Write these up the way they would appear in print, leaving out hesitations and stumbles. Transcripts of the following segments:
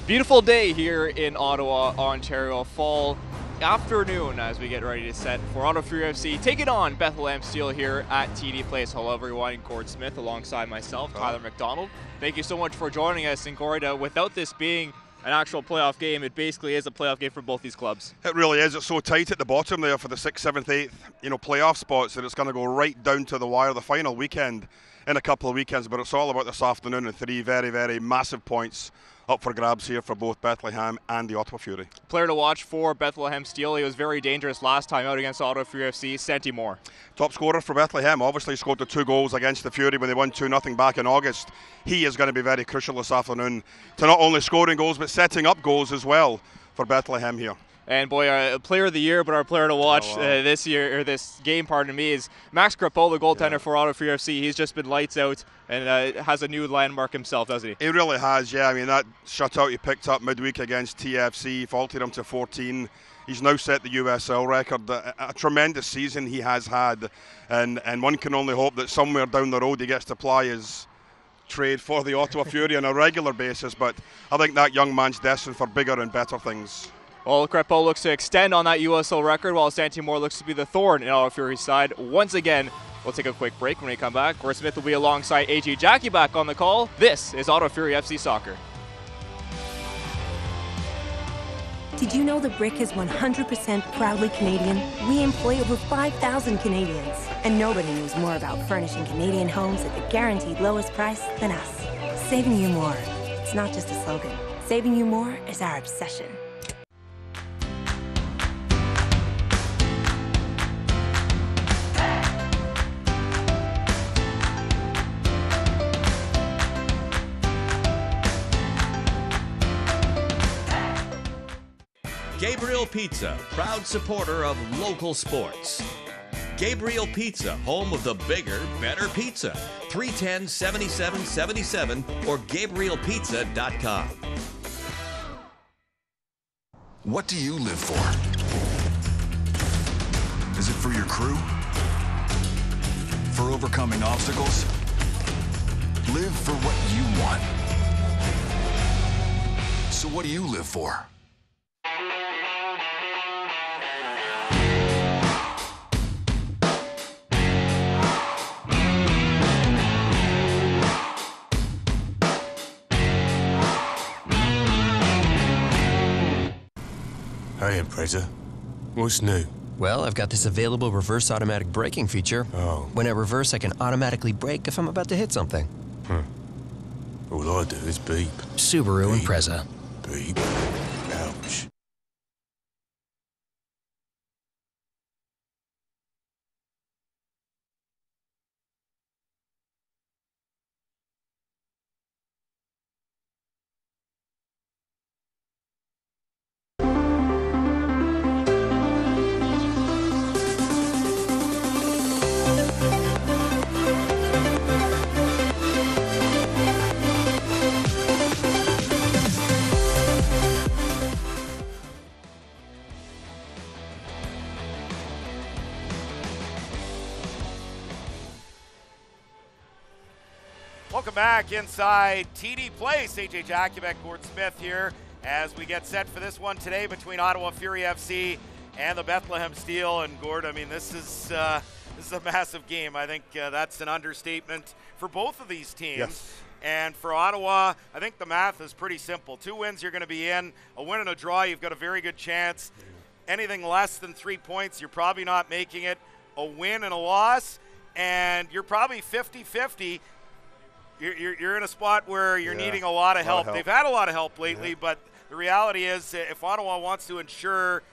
Beautiful day here in Ottawa, Ontario. Fall afternoon as we get ready to set for Ottawa Fury FC taking on Bethlehem Steel here at TD Place. Hello everyone, Gord Smith alongside myself, Tyler McDonald. Thank you so much for joining us. And Gord, without this being an actual playoff game, it basically is a playoff game for both these clubs. It really is. It's so tight at the bottom there for the 6th, 7th, 8th, playoff spots that it's going to go right down to the wire the final weekend in a couple of weekends. But it's all about this afternoon and three very, very massive points up for grabs here for both Bethlehem and the Ottawa Fury. Player to watch for Bethlehem Steel. He was very dangerous last time out against Ottawa Fury FC, Santi Moore. Top scorer for Bethlehem. Obviously scored the 2 goals against the Fury when they won 2-0 back in August. He is going to be very crucial this afternoon to not only scoring goals but setting up goals as well for Bethlehem here. And boy, player of the year, but our player to watch this year, or this game, pardon me, is Max Crepeau, the goaltender for Ottawa Fury FC. He's just been lights out and has a new landmark himself, doesn't he? He really has, yeah. I mean, that shutout he picked up midweek against TFC vaulted him to 14. He's now set the USL record. A tremendous season he has had, and one can only hope that somewhere down the road he gets to ply his trade for the Ottawa Fury on a regular basis. But I think that young man's destined for bigger and better things. Well, Crepeau looks to extend on that USL record, while Santi Moore looks to be the thorn in Ottawa Fury's side. Once again, we'll take a quick break. When we come back, Gord Smith will be alongside AJ Jackie back on the call. This is Ottawa Fury FC Soccer. Did you know the Brick is 100% proudly Canadian? We employ over 5,000 Canadians, and nobody knows more about furnishing Canadian homes at the guaranteed lowest price than us. Saving you more. It's not just a slogan. Saving you more is our obsession. Gabriel Pizza, proud supporter of local sports. Gabriel Pizza, home of the bigger, better pizza. 310-7777 or GabrielPizza.com. What do you live for? Is it for your crew? For overcoming obstacles? Live for what you want. So what do you live for? Hey, Impreza. What's new? Well, I've got this available reverse automatic braking feature. Oh. When I reverse, I can automatically brake if I'm about to hit something. All I do is beep. Subaru Beep. Impreza. Beep. Ouch. Welcome back inside TD Place. AJ Jackie, Gord Smith here as we get set for this one today between Ottawa Fury FC and the Bethlehem Steel. And Gord, I mean, this is a massive game. I think that's an understatement for both of these teams. Yes. And for Ottawa, I think the math is pretty simple. 2 wins, you're going to be in. A win and a draw, you've got a very good chance. Anything less than 3 points, you're probably not making it. A win and a loss, and you're probably 50-50. You're in a spot where you're needing a lot of help. They've had a lot of help lately, but the reality is if Ottawa wants to ensure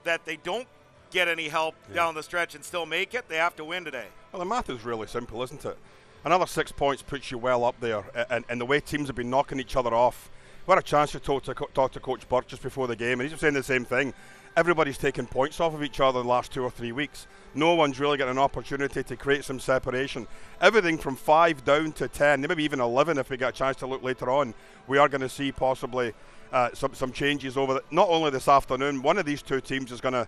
that they don't get any help down the stretch and still make it, they have to win today. Well, the math is really simple, isn't it? Another 6 points puts you well up there, and the way teams have been knocking each other off. We had a chance to talk to Coach Burke just before the game, and he's just saying the same thing. Everybody's taking points off of each other the last 2 or 3 weeks. No one's really getting an opportunity to create some separation. Everything from 5 down to 10, maybe even 11 if we get a chance to look later on. We are going to see possibly some changes over not only this afternoon. One of these two teams is going to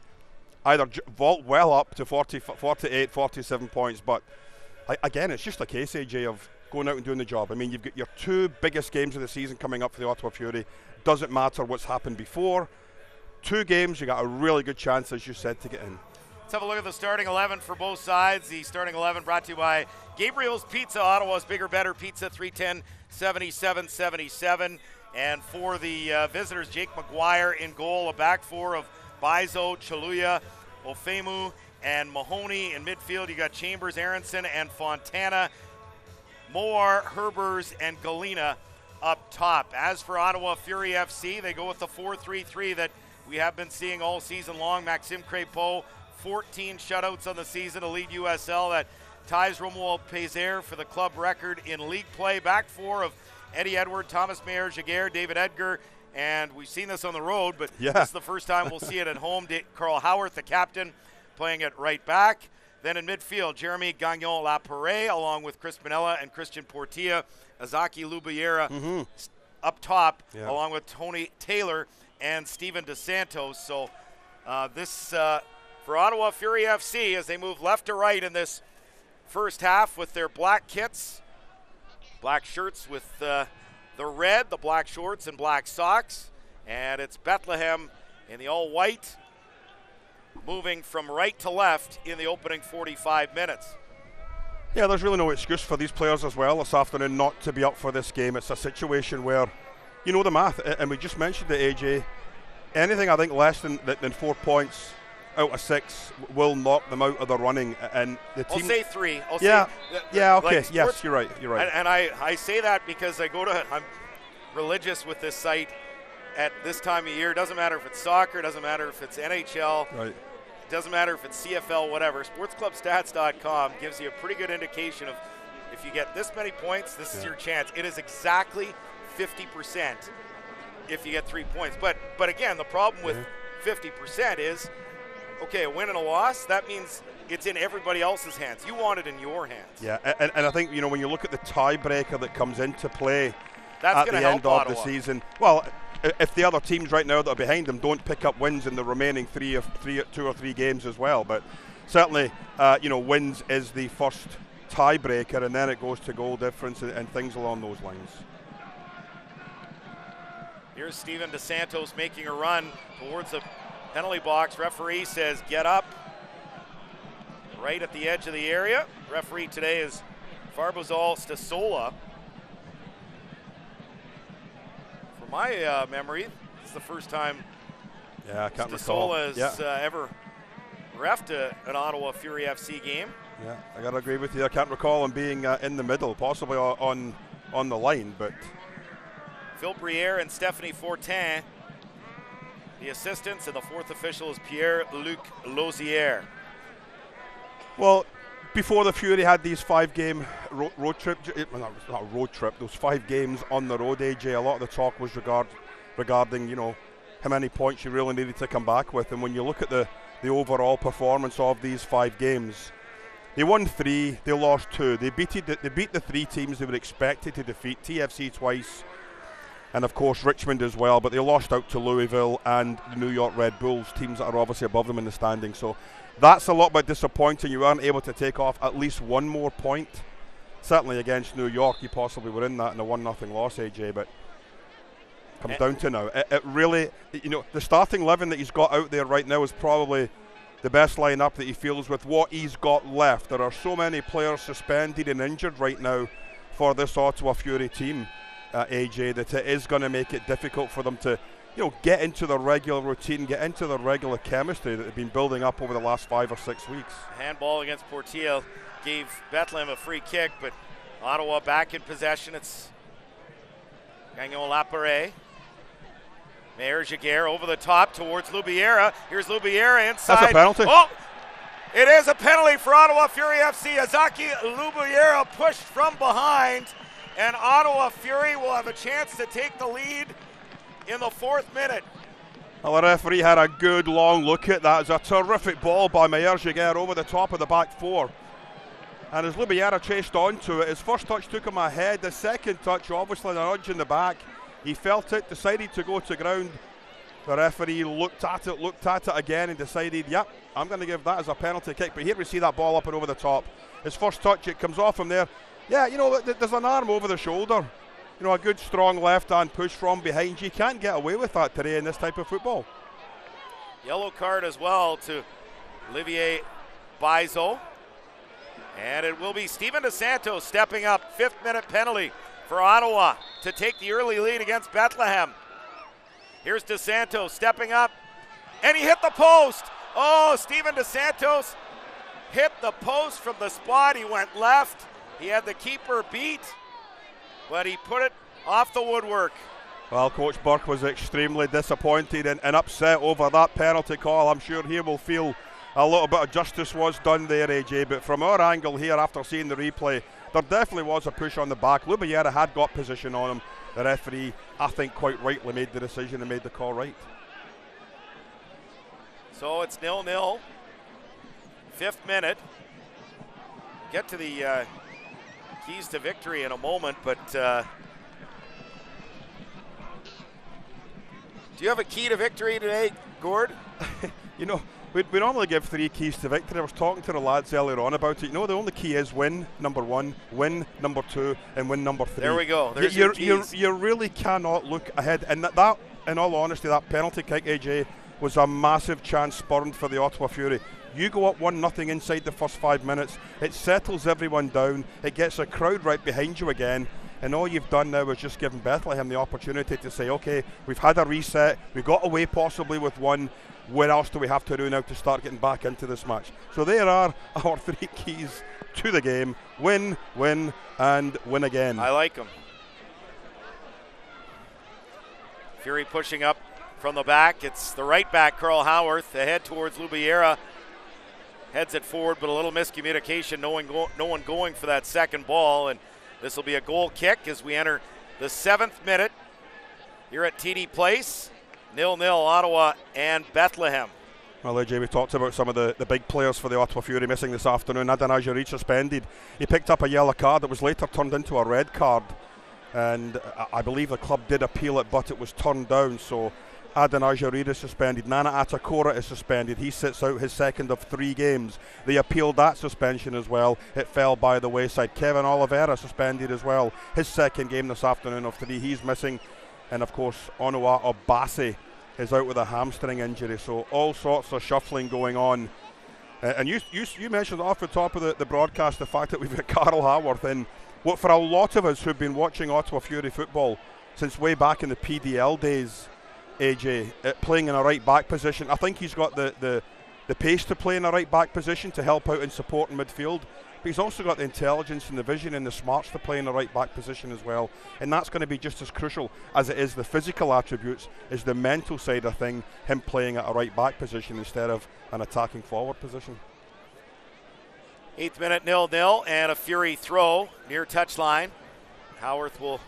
either vault well up to 40, 48, 47 points, but again, it's just a case, AJ, of going out and doing the job. I mean, you've got your 2 biggest games of the season coming up for the Ottawa Fury. Doesn't matter what's happened before. 2 games, you got a really good chance, as you said, to get in. Let's have a look at the starting 11 for both sides. The starting 11 brought to you by Gabriel's Pizza, Ottawa's bigger, better pizza, 310-7777. And for the visitors, Jake McGuire in goal, a back 4 of Bizo, Chaluya, Ofemu, and Mahoney. In midfield, you got Chambers, Aronson, and Fontana. Moore, Herbers, and Galena up top. As for Ottawa Fury FC, they go with the 4-3-3 that we have been seeing all season long. Maxime Crépeau, 14 shutouts on the season, Elite USL. That ties Romuald Pézère for the club record in league play. Back 4 of Eddie Edward, Thomas Mayer-Jaguar, David Edgar, and we've seen this on the road, but this is the first time we'll see it at home. Carl Howarth, the captain, playing at right back. Then in midfield, Jeremy Gagnon-Laparé, along with Chris Manella and Christian Portilla. Azaki Lubiera up top, along with Tony Taylor and Steven DeSantos. So this for Ottawa Fury FC as they move left to right in this first half with their black kits, black shirts with the red, the black shorts and black socks. And it's Bethlehem in the all-white, moving from right to left in the opening 45 minutes. Yeah, there's really no excuse for these players as well this afternoon not to be up for this game. It's a situation where, you know the math, and we just mentioned it, AJ. Anything I think less than 4 points out of 6 will knock them out of the running. And the team, I'll say 3. Okay. Like Yes, you're right. And I say that because I'm religious with this site at this time of year. It doesn't matter if it's soccer, it doesn't matter if it's NHL. Right. Doesn't matter if it's CFL, whatever. SportsClubStats.com gives you a pretty good indication of if you get this many points, this is your chance. It is exactly 50% if you get 3 points. But again, the problem with 50% is, okay, a win and a loss, that means it's in everybody else's hands. You want it in your hands. Yeah, and I think, when you look at the tiebreaker that comes into play that's at the end of the season, well, if the other teams right now that are behind them don't pick up wins in the remaining 2 or 3 games as well, but certainly, wins is the first tiebreaker, and then it goes to goal difference and things along those lines. Here's Steven DeSantos making a run towards the penalty box. Referee says get up. Right at the edge of the area. Referee today is Farbazal Stasola. From my memory, this is the first time I can't recall. Stasola has ever reffed an Ottawa Fury FC game. Yeah, I got to agree with you. I can't recall him being in the middle, possibly on the line, but Phil Briere and Stephanie Fortin, the assistants, and the fourth official is Pierre-Luc Lausière. Well, before the Fury had these 5-game road trip, not a road trip, those 5 games on the road, AJ, a lot of the talk was regarding, how many points you really needed to come back with. And when you look at the overall performance of these 5 games, they won 3, they lost 2. They beat the 3 teams they were expected to defeat, TFC twice, and of course Richmond as well, but they lost out to Louisville and the New York Red Bulls, teams that are obviously above them in the standings. So that's a lot bit disappointing. You weren't able to take off at least one more point. Certainly against New York, you possibly were in that in a 1-0 loss, AJ, but comes down to now. It really, the starting 11 that he's got out there right now is probably the best lineup that he feels with what he's got left. There are so many players suspended and injured right now for this Ottawa Fury team, AJ, that it is going to make it difficult for them to get into their regular routine, get into their regular chemistry that they've been building up over the last 5 or 6 weeks. Handball against Portilla gave Bethlehem a free kick, but Ottawa back in possession. It's Gagnon-Laparé. Mayer-Jaguar over the top towards Lubiera. Here's Lubiera inside. That's a penalty. Oh, it is a penalty for Ottawa Fury FC. Azaki Lubiera pushed from behind, and Ottawa Fury will have a chance to take the lead in the 4th minute. Well, the referee had a good long look at that. It's a terrific ball by Mayer-Jaguar over the top of the back 4. And as Lubiera chased onto it, his first touch took him ahead. The second touch, obviously, a nudge in the back. He felt it, decided to go to ground. The referee looked at it again and decided, yep, I'm going to give that as a penalty kick. But here we see that ball up and over the top. His first touch, it comes off him there. Yeah, you know, there's an arm over the shoulder. You know, a good strong left-hand push from behind. You can't get away with that today in this type of football. Yellow card as well to Olivier Bizo. And it will be Steven DeSantos stepping up. 5th minute penalty for Ottawa to take the early lead against Bethlehem. Here's DeSantos stepping up. And he hit the post. Oh, Steven DeSantos hit the post from the spot. He went left. He had the keeper beat, but he put it off the woodwork. Well, Coach Burke was extremely disappointed and upset over that penalty call. I'm sure he will feel a little bit of justice was done there, AJ. But from our angle here, after seeing the replay, there definitely was a push on the back. Lubiera had got position on him. The referee, I think, quite rightly made the decision and made the call right. So it's 0-0. 5th minute. Get to the keys to victory in a moment, but do you have a key to victory today, Gord? You know, we normally give 3 keys to victory. I was talking to the lads earlier on about it. You know, the only key is win number 1, win number 2, and win number 3. There we go. There's your keys. You really cannot look ahead. And that, in all honesty, that penalty kick, AJ, was a massive chance spurned for the Ottawa Fury. You go up 1-0 inside the first 5 minutes. It settles everyone down. It gets a crowd right behind you again. And all you've done now is just given Bethlehem the opportunity to say, okay, we've had a reset. We got away possibly with 1. What else do we have to do now to start getting back into this match? So there are our 3 keys to the game. Win, win, and win again. I like them. Fury pushing up from the back. It's the right back, Carl Howarth, ahead towards Lubiera. Heads it forward, but a little miscommunication. No one going for that second ball, and this will be a goal kick as we enter the 7th minute here at TD Place. 0-0, Ottawa and Bethlehem. Well, AJ, we talked about some of the big players for the Ottawa Fury missing this afternoon. Adnan Ajari suspended. He picked up a yellow card that was later turned into a red card, and I believe the club did appeal it, but it was turned down. So Adnan Ajari is suspended. Nana Atakora is suspended. He sits out his 2nd of 3 games. They appealed that suspension as well. It fell by the wayside. Kevin Oliveira suspended as well. His 2nd game this afternoon of 3. He's missing. And of course, Onua Obasi is out with a hamstring injury. So all sorts of shuffling going on. And you mentioned off the top of the broadcast the fact that we've got Carl Haworth in. What for a lot of us who've been watching Ottawa Fury football since way back in the PDL days, AJ, playing in a right back position. I think he's got the pace to play in a right back position to help out and support in midfield. But he's also got the intelligence and the vision and the smarts to play in the right back position as well. And that's going to be just as crucial as it is the physical attributes, is the mental side of thing, him playing at a right back position instead of an attacking forward position. 8th minute, 0-0, and a Fury throw near touchline. Howarth will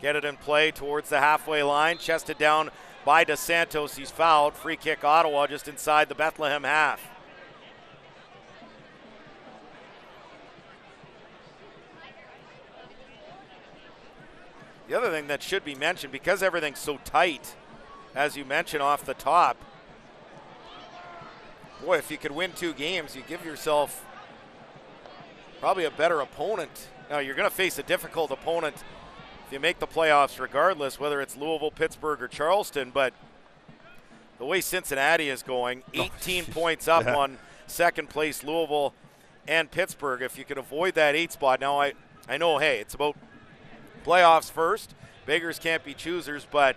get it in play towards the halfway line, chested down by DeSantos. He's fouled. Free kick Ottawa just inside the Bethlehem half. The other thing that should be mentioned, because everything's so tight, as you mentioned off the top, boy, if you could win 2 games, you give yourself probably a better opponent. Now, you're going to face a difficult opponent if you make the playoffs regardless, whether it's Louisville, Pittsburgh, or Charleston. But the way Cincinnati is going, 18 points up on 2nd place Louisville and Pittsburgh. If you could avoid that 8 spot. Now, I know, hey, it's about playoffs first. Beggars can't be choosers, but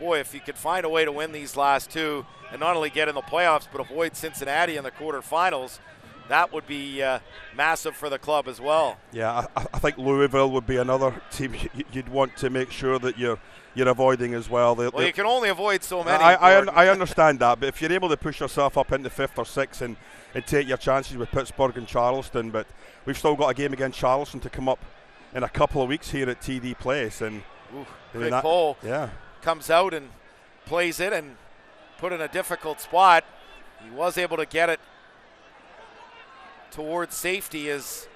boy, if you could find a way to win these last 2 and not only get in the playoffs but avoid Cincinnati in the quarterfinals, that would be massive for the club as well. Yeah, I think Louisville would be another team you'd want to make sure that you're avoiding as well. You can only avoid so many. I understand that, but if you're able to push yourself up into 5th or 6th and take your chances with Pittsburgh and Charleston, but we've still got a game against Charleston to come up in a couple of weeks here at TD Place. And Big Cole comes out and plays it and put in a difficult spot. He was able to get it towards safety, is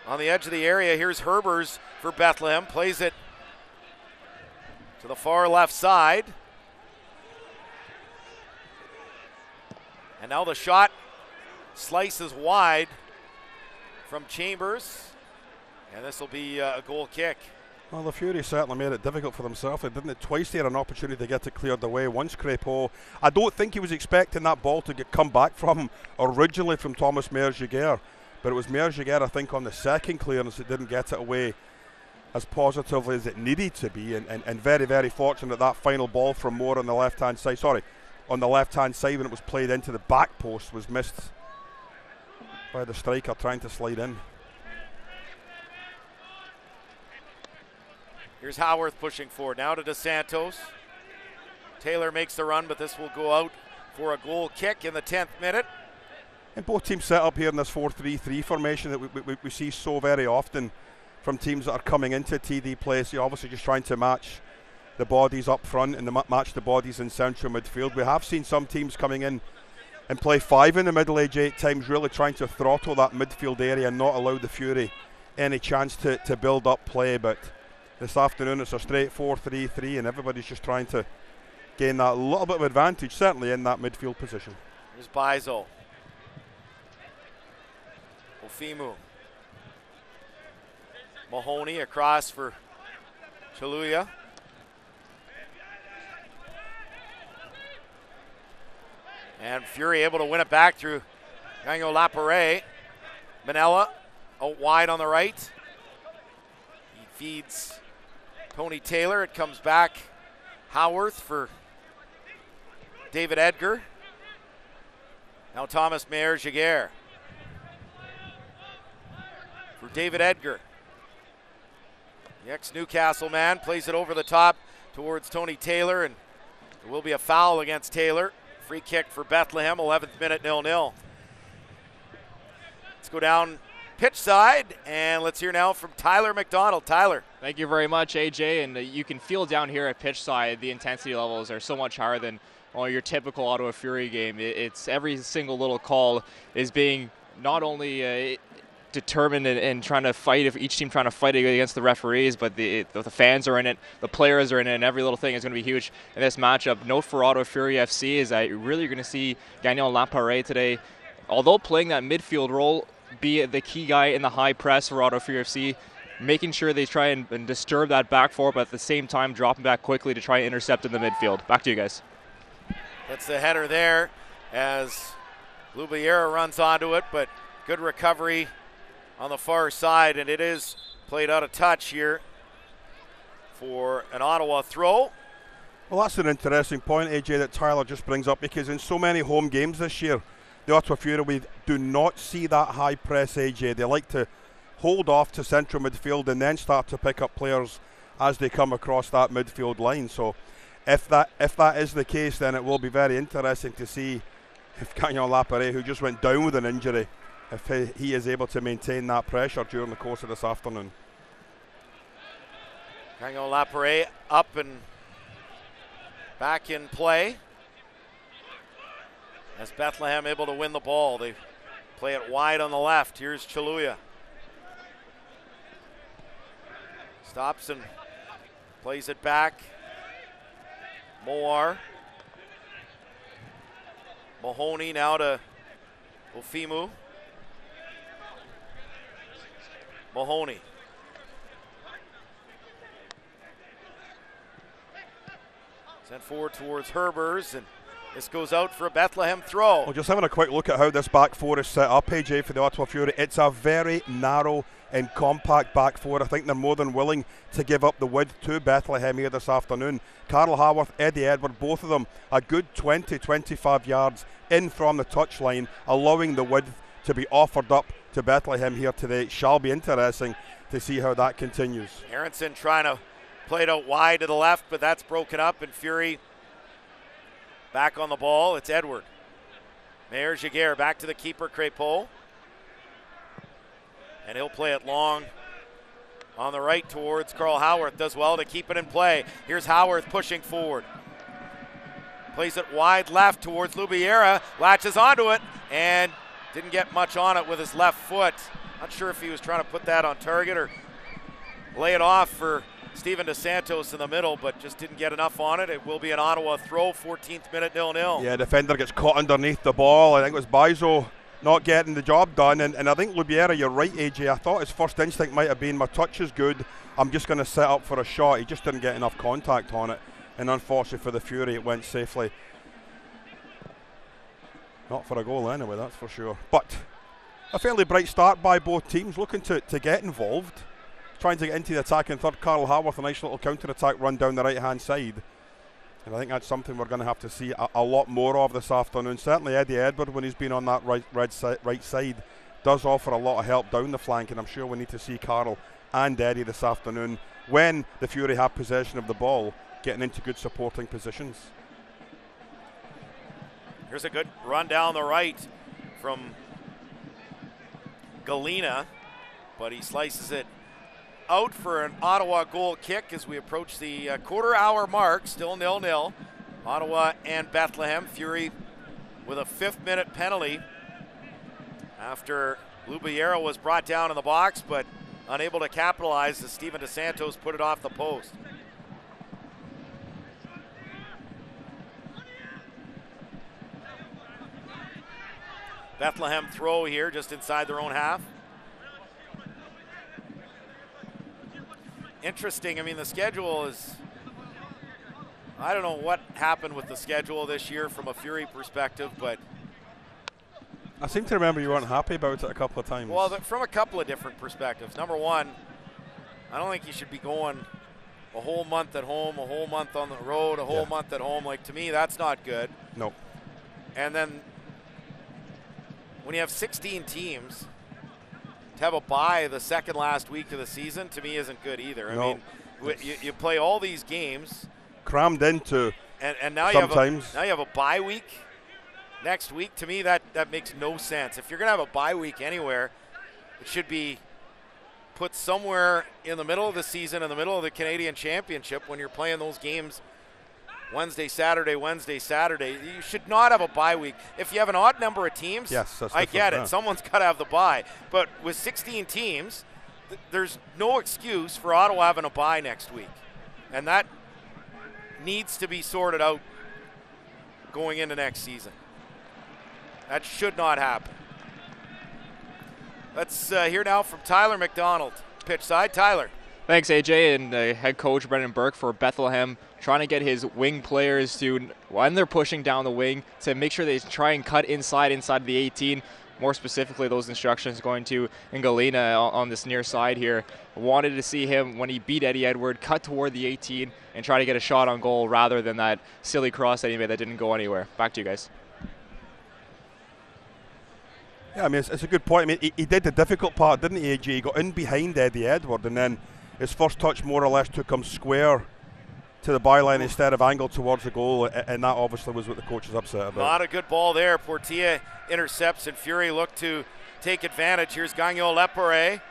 on the edge of the area. Here's Herbers for Bethlehem, plays it to the far left side. And now the shot slices wide from Chambers. And this will be a goal kick. Well, the Fury certainly made it difficult for themselves. They didn't. Twice they had an opportunity to get it cleared away. Once Crépeau, I don't think he was expecting that ball to come back from him originally from Thomas Meyer-Giguère, but it was Meyer-Giguère, I think, on the second clearance that didn't get it away as positively as it needed to be, and very, very fortunate that final ball from Moore on the left-hand side. Sorry, on the left-hand side when it was played into the back post was missed by the striker trying to slide in. Here's Howarth pushing forward. Now to DeSantos. Taylor makes the run, but this will go out for a goal kick in the 10th minute. And both teams set up here in this 4-3-3 formation that we see so very often from teams that are coming into TD place. You're obviously just trying to match the bodies up front and match the bodies in central midfield. We have seen some teams coming in and play 5 in the middle age 8 times, really trying to throttle that midfield area and not allow the Fury any chance to build up play. But this afternoon it's a straight 4-3-3 and everybody's just trying to gain that little bit of advantage, certainly in that midfield position. Here's Bizo. Ofimu. Mahoney across for Chaluya. And Fury able to win it back through Gagnon Lapare. Manella out wide on the right. He feeds Tony Taylor. It comes back Howarth for David Edgar. Now Thomas Meyer-Giguère for David Edgar. The ex-Newcastle man plays it over the top towards Tony Taylor, and there will be a foul against Taylor. Free kick for Bethlehem, 11th minute, 0-0. Let's go down pitch side, and let's hear now from Tyler McDonald. Tyler. Thank you very much, AJ. And you can feel down here at pitch side the intensity levels are so much higher than your typical Ottawa Fury game. It's every single little call is being not only determined and trying to fight, if each team trying to fight against the referees, but the fans are in it, the players are in it, and every little thing is going to be huge in this matchup. Note for Ottawa Fury FC is that really you're going to see Gagnon Lapare today, although playing that midfield role, be the key guy in the high press for Ottawa Fury FC, making sure they try and disturb that back four, but at the same time dropping back quickly to try and intercept in the midfield. Back to you guys. That's the header there as Lubiera runs onto it, but good recovery on the far side, and it is played out of touch here for an Ottawa throw. Well, that's an interesting point, AJ, that Tyler just brings up, because in so many home games this year, the Ottawa Fury, we do not see that high press, AJ. They like to hold off to central midfield and then start to pick up players as they come across that midfield line. So if that is the case, then it will be very interesting to see if Gagnon Lapare, who just went down with an injury, if he is able to maintain that pressure during the course of this afternoon. Gagnon Lapare up and back in play as Bethlehem able to win the ball. They play it wide on the left. Here's Chaluya. Stops and plays it back. Moar. Mahoney now to Ofimu. Mahoney. Sent forward towards Herbers, and this goes out for a Bethlehem throw. Well, just having a quick look at how this back four is set up, AJ, for the Ottawa Fury. It's a very narrow and compact back four. I think they're more than willing to give up the width to Bethlehem here this afternoon. Carl Haworth, Eddie Edward, both of them a good 20-25 yards in from the touchline, allowing the width to be offered up to Bethlehem here today. It shall be interesting to see how that continues. Aronson trying to play it out wide to the left, but that's broken up, and Fury back on the ball. It's Edward. Meyer-Giguère back to the keeper, Crépeau. And he'll play it long on the right towards Carl Haworth. Does well to keep it in play. Here's Haworth pushing forward. Plays it wide left towards Lubiera. Latches onto it and didn't get much on it with his left foot. Not sure if he was trying to put that on target or lay it off for Steven DeSantos in the middle, but just didn't get enough on it. It will be an Ottawa throw, 14th minute, 0-0. Yeah, defender gets caught underneath the ball. I think it was Bizo not getting the job done. And I think Lubiera, you're right, AJ. I thought his first instinct might have been, my touch is good, I'm just going to set up for a shot. He just didn't get enough contact on it. And unfortunately for the Fury, it went safely. Not for a goal anyway, that's for sure. But a fairly bright start by both teams, looking to get involved, trying to get into the attack in third. Carl Haworth, a nice little counter-attack run down the right-hand side. And I think that's something we're going to have to see a lot more of this afternoon. Certainly Eddie Edward, when he's been on that right side, does offer a lot of help down the flank, and I'm sure we need to see Carl and Eddie this afternoon, when the Fury have possession of the ball, getting into good supporting positions. Here's a good run down the right from Galena, but he slices it out for an Ottawa goal kick as we approach the quarter-hour mark. Still 0-0. Ottawa and Bethlehem. Fury with a 5th-minute penalty after Lubiera was brought down in the box, but unable to capitalize as Steven DeSantos put it off the post. Bethlehem throw here just inside their own half. Interesting. I mean, the schedule is, I don't know what happened with the schedule this year from a Fury perspective, but I seem to remember you weren't happy about it a couple of times. Well, from a couple of different perspectives. Number one, I don't think you should be going a whole month at home, a whole month on the road, a whole month at home. Like, to me, that's not good. No. And then when you have 16 teams, to have a bye the second last week of the season, to me, isn't good either. No. I mean, you play all these games crammed into, and now sometimes. you have a bye week next week. To me, that makes no sense. If you're going to have a bye week anywhere, it should be put somewhere in the middle of the season, in the middle of the Canadian Championship, when you're playing those games Wednesday, Saturday. You should not have a bye week. If you have an odd number of teams, yes, that's I get it. yeah. Someone's got to have the bye. But with 16 teams, there's no excuse for Ottawa having a bye next week. And that needs to be sorted out going into next season. That should not happen. Let's hear now from Tyler McDonald, pitch side. Tyler. Thanks, AJ, and head coach Brendan Burke for Bethlehem, trying to get his wing players to, when they're pushing down the wing, to make sure they try and cut inside the 18. More specifically, those instructions going to Galena on this near side here. Wanted to see him, when he beat Eddie Edward, cut toward the 18 and try to get a shot on goal rather than that silly cross that he made that didn't go anywhere. Back to you guys. Yeah, I mean, it's a good point. I mean, he did the difficult part, didn't he, AJ? He got in behind Eddie Edward, and then his first touch more or less took him square to the byline instead of angled towards the goal, and that obviously was what the coach was upset about. Not a good ball there. Portilla intercepts, and Fury look to take advantage. Here's Gagnon Lepore.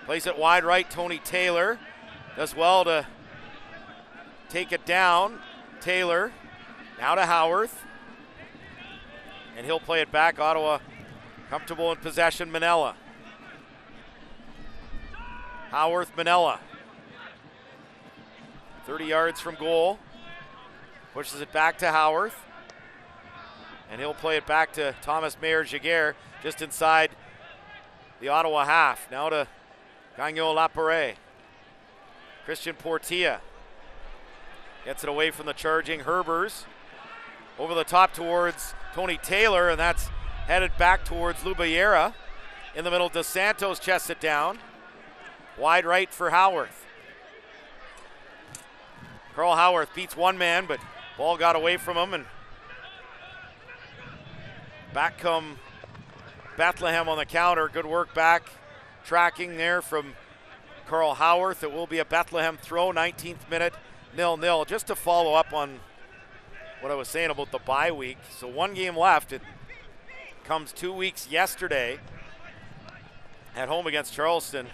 Plays it wide right. Tony Taylor does well to take it down. Taylor now to Howarth, and he'll play it back. Ottawa comfortable in possession. Manella. Howarth, Manella. 30 yards from goal. Pushes it back to Howarth. And he'll play it back to Thomas Mayer-Giguère just inside the Ottawa half. Now to Gagnon Lapore. Christian Portilla gets it away from the charging Herbers. Over the top towards Tony Taylor, and that's headed back towards Lubiera. In the middle, DeSantos chests it down. Wide right for Howarth. Carl Howarth beats one man, but ball got away from him, and back come Bethlehem on the counter. Good work back, tracking there from Carl Howarth. It will be a Bethlehem throw, 19th minute, 0-0. Just to follow up on what I was saying about the bye week. So one game left. It comes 2 weeks yesterday at home against Charleston.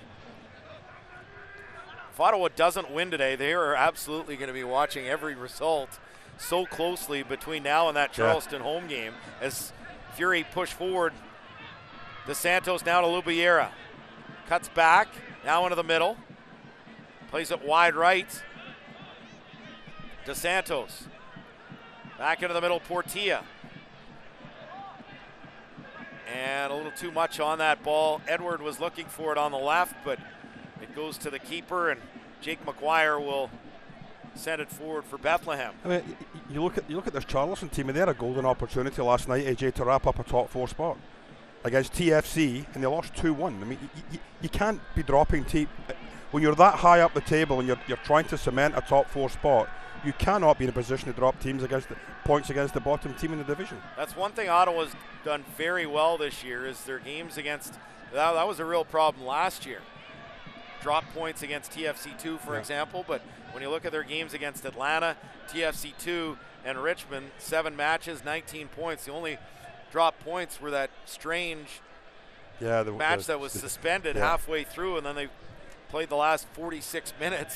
If Ottawa doesn't win today, they are absolutely going to be watching every result so closely between now and that Charleston home game as Fury push forward. DeSantos now to Lubiera. Cuts back, now into the middle. Plays it wide right. DeSantos. Back into the middle, Portilla. And a little too much on that ball. Edward was looking for it on the left, but it goes to the keeper, and Jake McGuire will send it forward for Bethlehem. I mean, you look at this Charleston team, and they had a golden opportunity last night, AJ, to wrap up a top 4 spot against TFC, and they lost 2-1. I mean, you can't be dropping when you're that high up the table and you're trying to cement a top 4 spot. You cannot be in a position to drop points against the bottom team in the division. That's one thing Ottawa's done very well this year, is their games against, that was a real problem last year. Drop points against TFC2, for example, but when you look at their games against Atlanta, TFC2, and Richmond, 7 matches, 19 points. The only drop points were that strange match that was suspended halfway through, and then they played the last 46 minutes.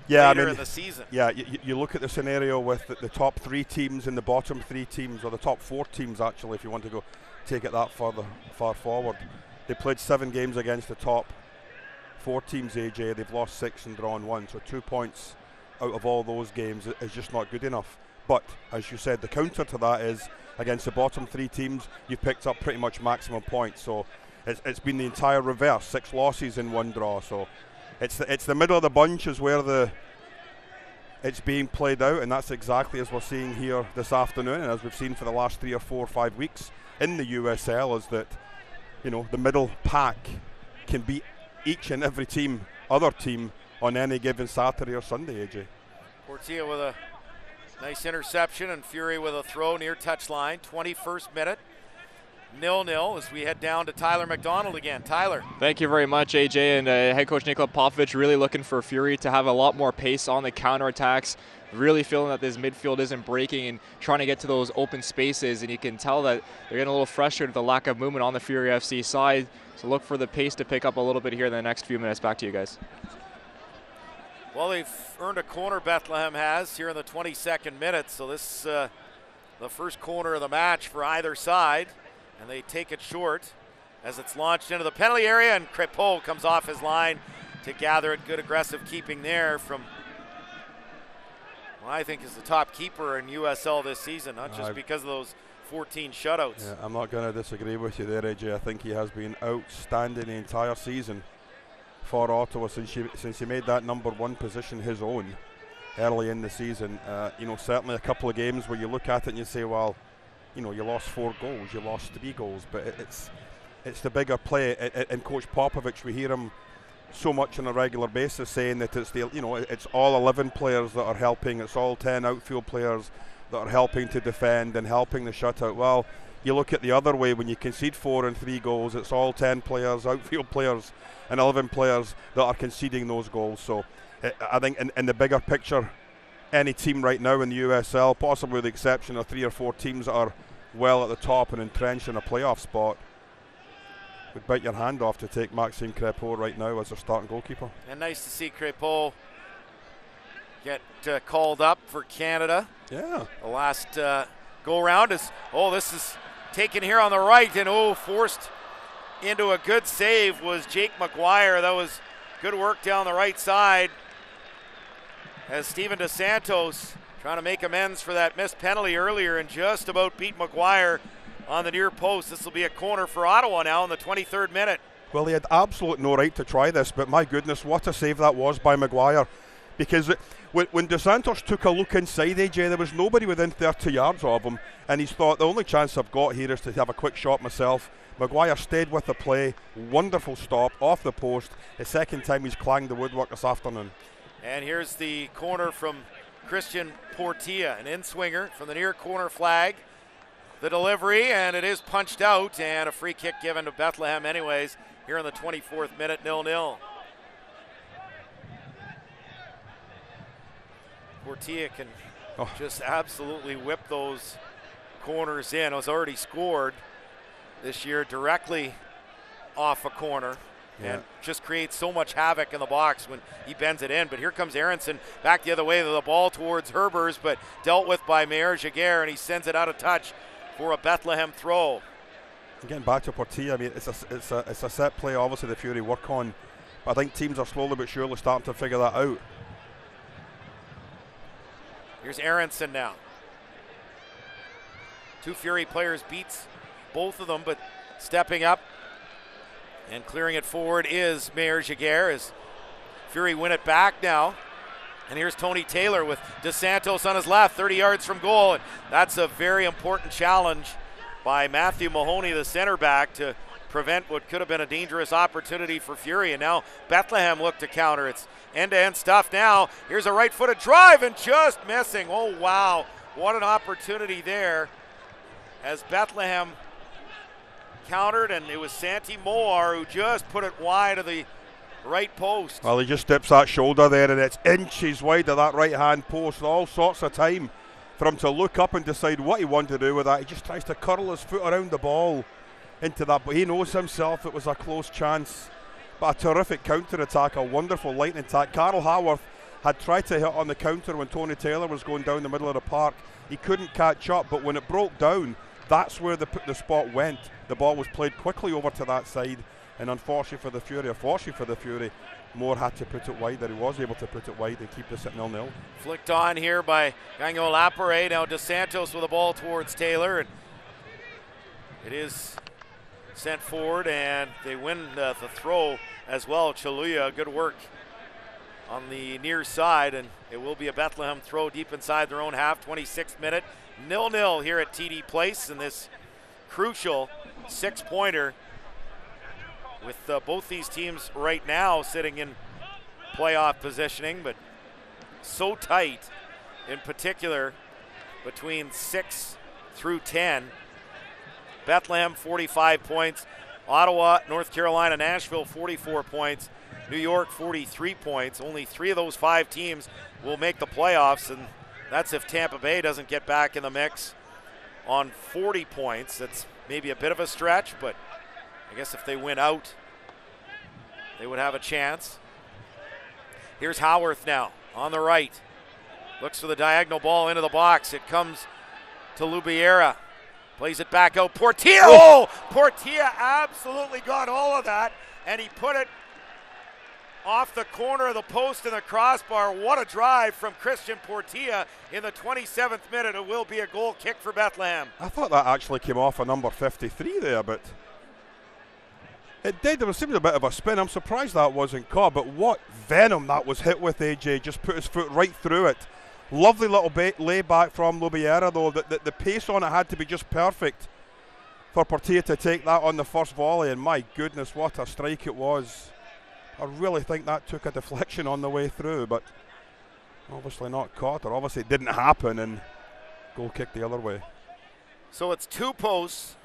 Later in the season. Yeah, you look at the scenario with the top 3 teams and the bottom 3 teams, or the top 4 teams actually, if you want to go take it that far forward. They played 7 games against the top 4 teams, AJ. They've lost 6 and drawn 1, so 2 points out of all those games is just not good enough. But as you said, the counter to that is against the bottom 3 teams, you've picked up pretty much maximum points. So it's been the entire reverse, 6 losses in 1 draw. So it's the middle of the bunch is where it's being played out, and that's exactly as we're seeing here this afternoon, and as we've seen for the last 3 or 4 or 5 weeks in the USL, is that the middle pack can beat each and every other team on any given Saturday or Sunday, AJ. Portia with a nice interception, and Fury with a throw near touchline. 21st minute. 0-0 as we head down to Tyler McDonald again. Tyler. Thank you very much, AJ. And head coach Nikola Popovich really looking for Fury to have a lot more pace on the counterattacks. Really feeling that this midfield isn't breaking and trying to get to those open spaces. And you can tell that they're getting a little frustrated with the lack of movement on the Fury FC side. So look for the pace to pick up a little bit here in the next few minutes. Back to you guys. Well, they've earned a corner, Bethlehem has, here in the 22nd minute. So this the first corner of the match for either side. And they take it short as it's launched into the penalty area, and Crépeau comes off his line to gather it. Good aggressive keeping there from what I think is the top keeper in USL this season, not just because of those 14 shutouts. Yeah, I'm not going to disagree with you there, AJ. I think he has been outstanding the entire season for Ottawa since he made that number 1 position his own early in the season. Certainly a couple of games where you look at it and you say, well, you lost 4 goals, you lost 3 goals, but it's the bigger play. And Coach Popovich, we hear him so much on a regular basis saying that it's all 11 players that are helping, it's all 10 outfield players that are helping to defend and helping the shutout. Well, you look at the other way, when you concede 4 and 3 goals, it's all 10 players, outfield players, and 11 players that are conceding those goals. So I think in the bigger picture, any team right now in the USL, possibly with the exception of 3 or 4 teams that are well at the top and entrenched in a playoff spot, would bite your hand off to take Maxime Crépeau right now as their starting goalkeeper. And nice to see Crépeau get called up for Canada. Yeah. The last go-round is, this is taken here on the right, and forced into a good save was Jake McGuire. That was good work down the right side as Steven DeSantos trying to make amends for that missed penalty earlier and just about beat McGuire on the near post. This will be a corner for Ottawa now in the 23rd minute. Well, he had absolute no right to try this, but my goodness, what a save that was by McGuire. Because when DeSantos took a look inside, AJ, there was nobody within 30 yards of him, and he's thought, the only chance I've got here is to have a quick shot myself. McGuire stayed with the play, wonderful stop, off the post. The second time he's clanged the woodwork this afternoon. And here's the corner from Christian Portia, an in-swinger from the near corner flag. The delivery, and it is punched out, and a free kick given to Bethlehem anyways, here in the 24th minute, 0-0. Portia can just absolutely whip those corners in. It was already scored this year directly off a corner. Yeah. And just creates so much havoc in the box when he bends it in. But here comes Aronson back the other way, the ball towards Herbers, but dealt with by Mayer Jaguar, and he sends it out of touch for a Bethlehem throw. Getting back to Portia, I mean, it's a set play, obviously, the Fury work on. But I think teams are slowly but surely starting to figure that out. Here's Aronson now. 2 Fury players beats both of them, but stepping up and clearing it forward is Mayer Giguère as Fury win it back now. And here's Tony Taylor with DeSantos on his left, 30 yards from goal. And that's a very important challenge by Matthew Mahoney, the center back, to prevent what could have been a dangerous opportunity for Fury. And now Bethlehem look to counter. It's end-to-end stuff now. Here's a right-footed drive and just missing. Oh, wow. What an opportunity there as Bethlehem countered, and it was Santi Moar who just put it wide of the right post. Well, he just dips that shoulder there, and it's inches wide of that right-hand post. All sorts of time for him to look up and decide what he wanted to do with that. He just tries to curl his foot around the ball into that, but he knows himself it was a close chance. But a terrific counter-attack, a wonderful lightning attack. Carl Haworth had tried to hit on the counter when Tony Taylor was going down the middle of the park. He couldn't catch up, but when it broke down, that's where the spot went. The ball was played quickly over to that side, and fortunately for the Fury, Moore had to put it wide, that he was able to put it wide and keep this at 0-0. Flicked on here by Gagnon Lapare. Now DeSantos with the ball towards Taylor, and it is sent forward, and they win the throw as well. Chaluya, good work on the near side, and it will be a Bethlehem throw deep inside their own half. 26th minute, 0-0 here at TD Place in this crucial 6-pointer, with both these teams right now sitting in playoff positioning, but so tight, in particular between 6 through 10. Bethlehem 45 points, Ottawa, North Carolina, Nashville 44 points, New York 43 points. Only 3 of those 5 teams will make the playoffs, and that's if Tampa Bay doesn't get back in the mix on 40 points. That's maybe a bit of a stretch, but I guess if they win out, they would have a chance. Here's Haworth now on the right. Looks for the diagonal ball into the box. It comes to Lubiera. Plays it back out. Portilla! Oh! Portilla absolutely got all of that, and he put it off the corner of the post and the crossbar. What a drive from Christian Portilla in the 27th minute. It will be a goal kick for Bethlehem. I thought that actually came off a number 53 there, but it did. There seemed a bit of a spin. I'm surprised that wasn't caught, but what venom that was hit with, AJ. Just put his foot right through it. Lovely little layback from Lubiera, though. The pace on it had to be just perfect for Portilla to take that on the first volley, and my goodness, what a strike it was. I really think that took a deflection on the way through, but obviously not caught, or obviously it didn't happen, and goal kick the other way. So it's 2 posts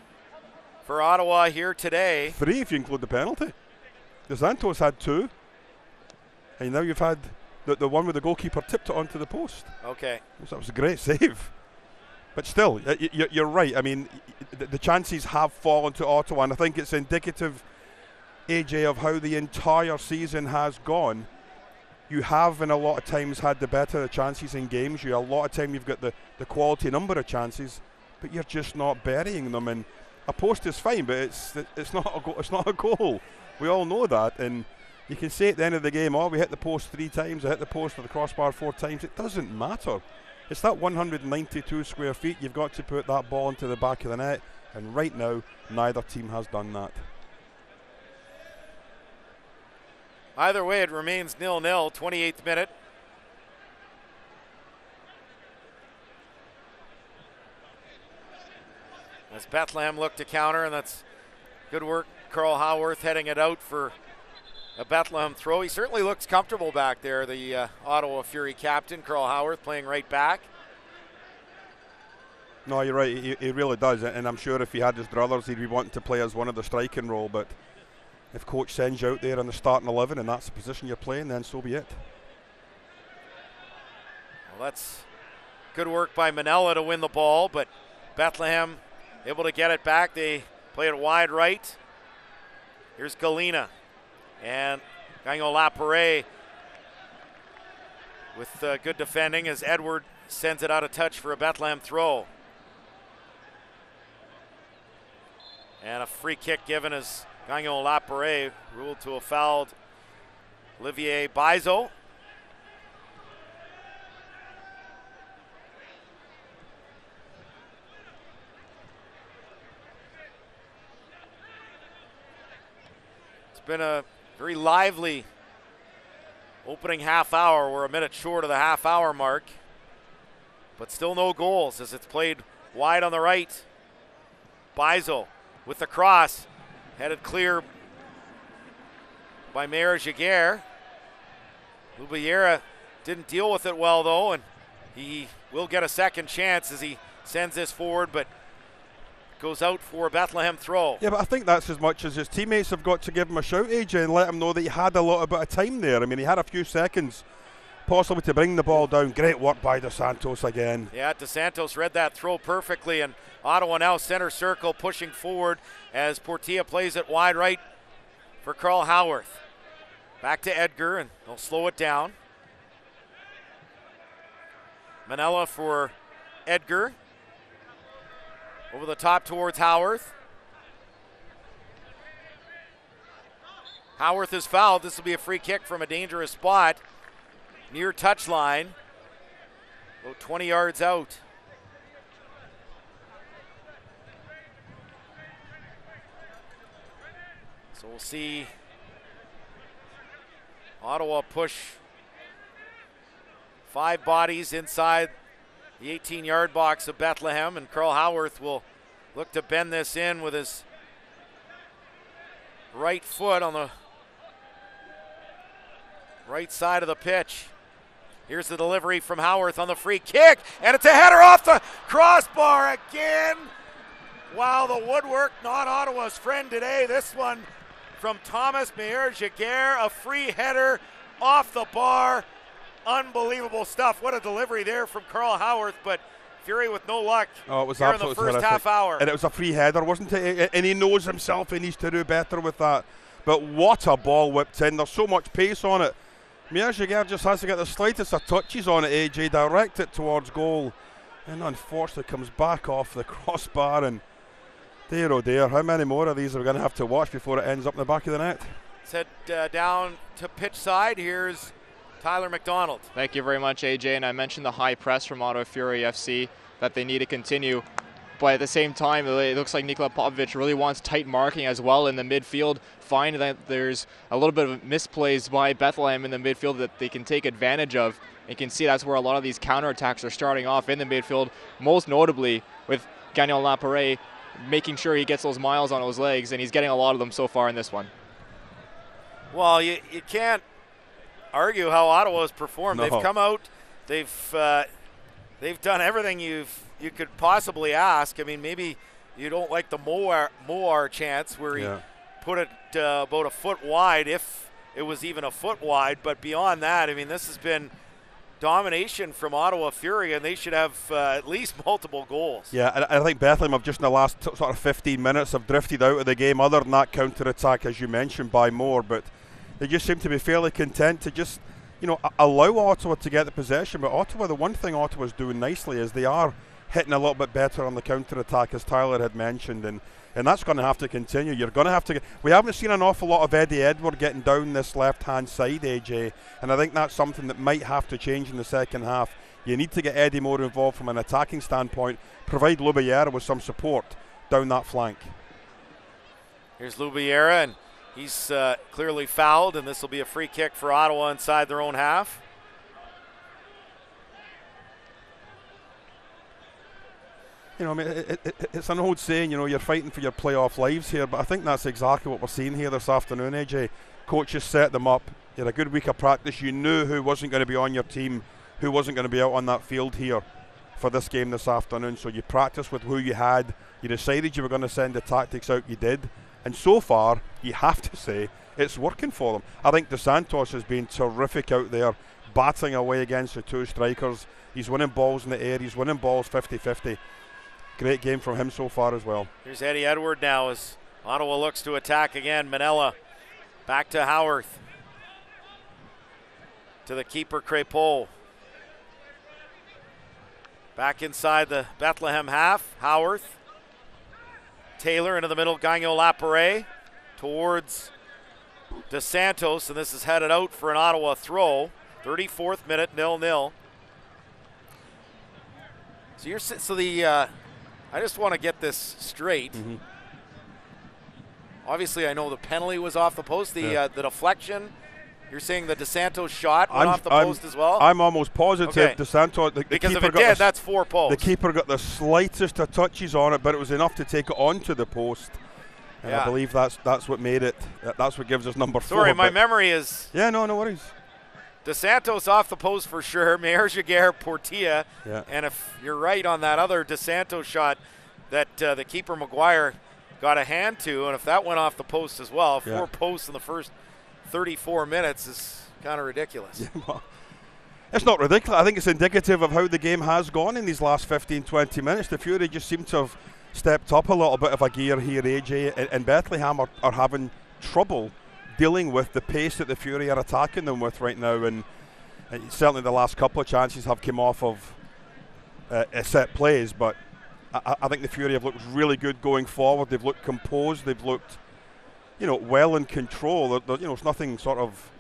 for Ottawa here today. 3 if you include the penalty. DeSantos had 2, and now you've had the one where the goalkeeper tipped it onto the post. Okay. So that was a great save. But still, you're right. I mean, the chances have fallen to Ottawa, and I think it's indicative, AJ, of how the entire season has gone. You have, in a lot of times, had the better chances in games. A lot of time you've got the quality number of chances, but you're just not burying them. And a post is fine, but it's not a goal. It's not a goal. We all know that, and you can say at the end of the game, oh, we hit the post 3 times, I hit the post or the crossbar 4 times. It doesn't matter. It's that 192 square feet. You've got to put that ball into the back of the net, and right now, neither team has done that. Either way, it remains 0-0, 28th minute. As Bethlehem look to counter, and that's good work. Carl Haworth heading it out for a Bethlehem throw. He certainly looks comfortable back there, the Ottawa Fury captain, Carl Haworth, playing right back. No, you're right. He really does, and I'm sure if he had his druthers, he'd be wanting to play as one of the striking role, but if coach sends you out there in the starting 11 and that's the position you're playing, then so be it. Well, that's good work by Manella to win the ball, but Bethlehem able to get it back. They play it wide right. Here's Galena and Gagnon Lapare with good defending as Edward sends it out of touch for a Bethlehem throw. And a free kick given as Gagnon Lapare ruled to a fouled Olivier Bizo. been a very lively opening half hour. We're a minute short of the half hour mark, but still no goals as it's played wide on the right. Bizo with the cross, headed clear by Mayor Jaguar. Lubiera didn't deal with it well though, and he will get a second chance as he sends this forward, but goes out for a Bethlehem throw. Yeah, but I think that's as much as his teammates have got to give him a shout, AJ, and let him know that he had a little bit of time there. I mean, he had a few seconds possibly to bring the ball down. Great work by Dos Santos again. Yeah, Dos Santos read that throw perfectly, and Ottawa now center circle pushing forward as Portilla plays it wide right for Carl Howarth. Back to Edgar, and they'll slow it down. Manella for Edgar. Over the top towards Howarth. Howarth is fouled. This will be a free kick from a dangerous spot near touchline. About 20 yards out. So we'll see Ottawa push 5 bodies inside the 18-yard box of Bethlehem, and Carl Howarth will look to bend this in with his right foot on the right side of the pitch. Here's the delivery from Howarth on the free kick, and it's a header off the crossbar again. Wow, the woodwork not Ottawa's friend today. This one from Thomas Mayer Jaguar, a free header off the bar. Unbelievable stuff. What a delivery there from Carl Howarth, but Fury with no luck. Oh, it was here in absolutely the first terrific. half hour. And it was a free header, wasn't it? And he knows himself he needs to do better with that. But what a ball whipped in. There's so much pace on it. Mayer Jaguar just has to get the slightest of touches on it, AJ, direct it towards goal. And unfortunately comes back off the crossbar. And dear oh dear, how many more of these are we going to have to watch before it ends up in the back of the net? Let's head down to pitch side. Here's Tyler McDonald. Thank you very much, AJ. And I mentioned the high press from Ottawa Fury FC that they need to continue. But at the same time, it looks like Nikola Popovic really wants tight marking as well in the midfield. Find that there's a little bit of misplays by Bethlehem in the midfield that they can take advantage of. You can see that's where a lot of these counterattacks are starting off in the midfield, most notably with Gagnon Laparé making sure he gets those miles on those legs, and he's getting a lot of them so far in this one. Well, you can't argue how Ottawa has performed. No. They've come out, they've done everything you could possibly ask. I mean, maybe you don't like the Moar chance where he put it about a foot wide, if it was even a foot wide. But beyond that, I mean, this has been domination from Ottawa Fury, and they should have at least multiple goals. Yeah, I think Bethlehem have just in the last sort of 15 minutes have drifted out of the game, other than that counter-attack, as you mentioned, by Moore. But they just seem to be fairly content to just, allow Ottawa to get the possession. But Ottawa, the one thing Ottawa's doing nicely is they are hitting a little bit better on the counter-attack, as Tyler had mentioned, and that's going to have to continue. You're going to have to we haven't seen an awful lot of Eddie Edward getting down this left-hand side, AJ, and I think that's something that might have to change in the second half. You need to get Eddie more involved from an attacking standpoint, provide Lubiera with some support down that flank. Here's Lubiera, and he's clearly fouled, and this will be a free kick for Ottawa inside their own half. I mean, it's an old saying, you're fighting for your playoff lives here, but I think that's exactly what we're seeing here this afternoon, AJ. Coaches set them up. You had a good week of practice. You knew who wasn't going to be on your team, who wasn't going to be out on that field here for this game this afternoon. So you practiced with who you had. You decided you were going to send the tactics out. You did. And so far, you have to say, it's working for them. I think Dos Santos has been terrific out there, battling away against the two strikers. He's winning balls in the air. He's winning balls 50-50. Great game from him so far as well. Here's Eddie Edward now as Ottawa looks to attack again. Manella back to Howarth. To the keeper, Crépeau. Back inside the Bethlehem half. Howarth. Taylor into the middle. Gagnon Laparé towards Dos Santos, and this is headed out for an Ottawa throw. 34th minute, 0-0. I just want to get this straight. Obviously, I know the penalty was off the post. The deflection. You're saying the DeSantos shot went off the post as well? I'm almost positive DeSantos. Because if it did, that's 4 posts. The keeper got the slightest of touches on it, but it was enough to take it onto the post. And I believe that's what made it. That's what gives us number 4. Sorry, my memory is. Yeah, no worries. DeSantos off the post for sure. Mayer, Jaguar, Portilla. Yeah. And if you're right on that other DeSantos shot that the keeper McGuire got a hand to, and if that went off the post as well, 4 posts in the first 34 minutes is kind of ridiculous. Yeah, well, it's not ridiculous. I think it's indicative of how the game has gone in these last 15, 20 minutes. The Fury just seem to have stepped up a little bit of a gear here, AJ, and Bethlehem are having trouble dealing with the pace that the Fury are attacking them with right now. And certainly the last couple of chances have come off of set plays, but I think the Fury have looked really good going forward. They've looked composed. They've looked well in control. It's nothing sort of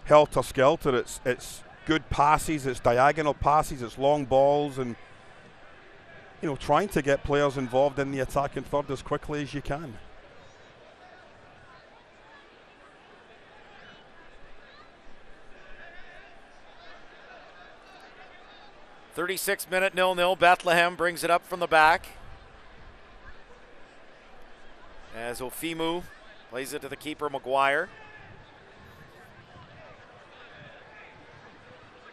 helter-skelter. It's good passes, it's diagonal passes, it's long balls, and trying to get players involved in the attacking third as quickly as you can. .36-minute 0-0. Bethlehem brings it up from the back as Ofimu plays it to the keeper, McGuire.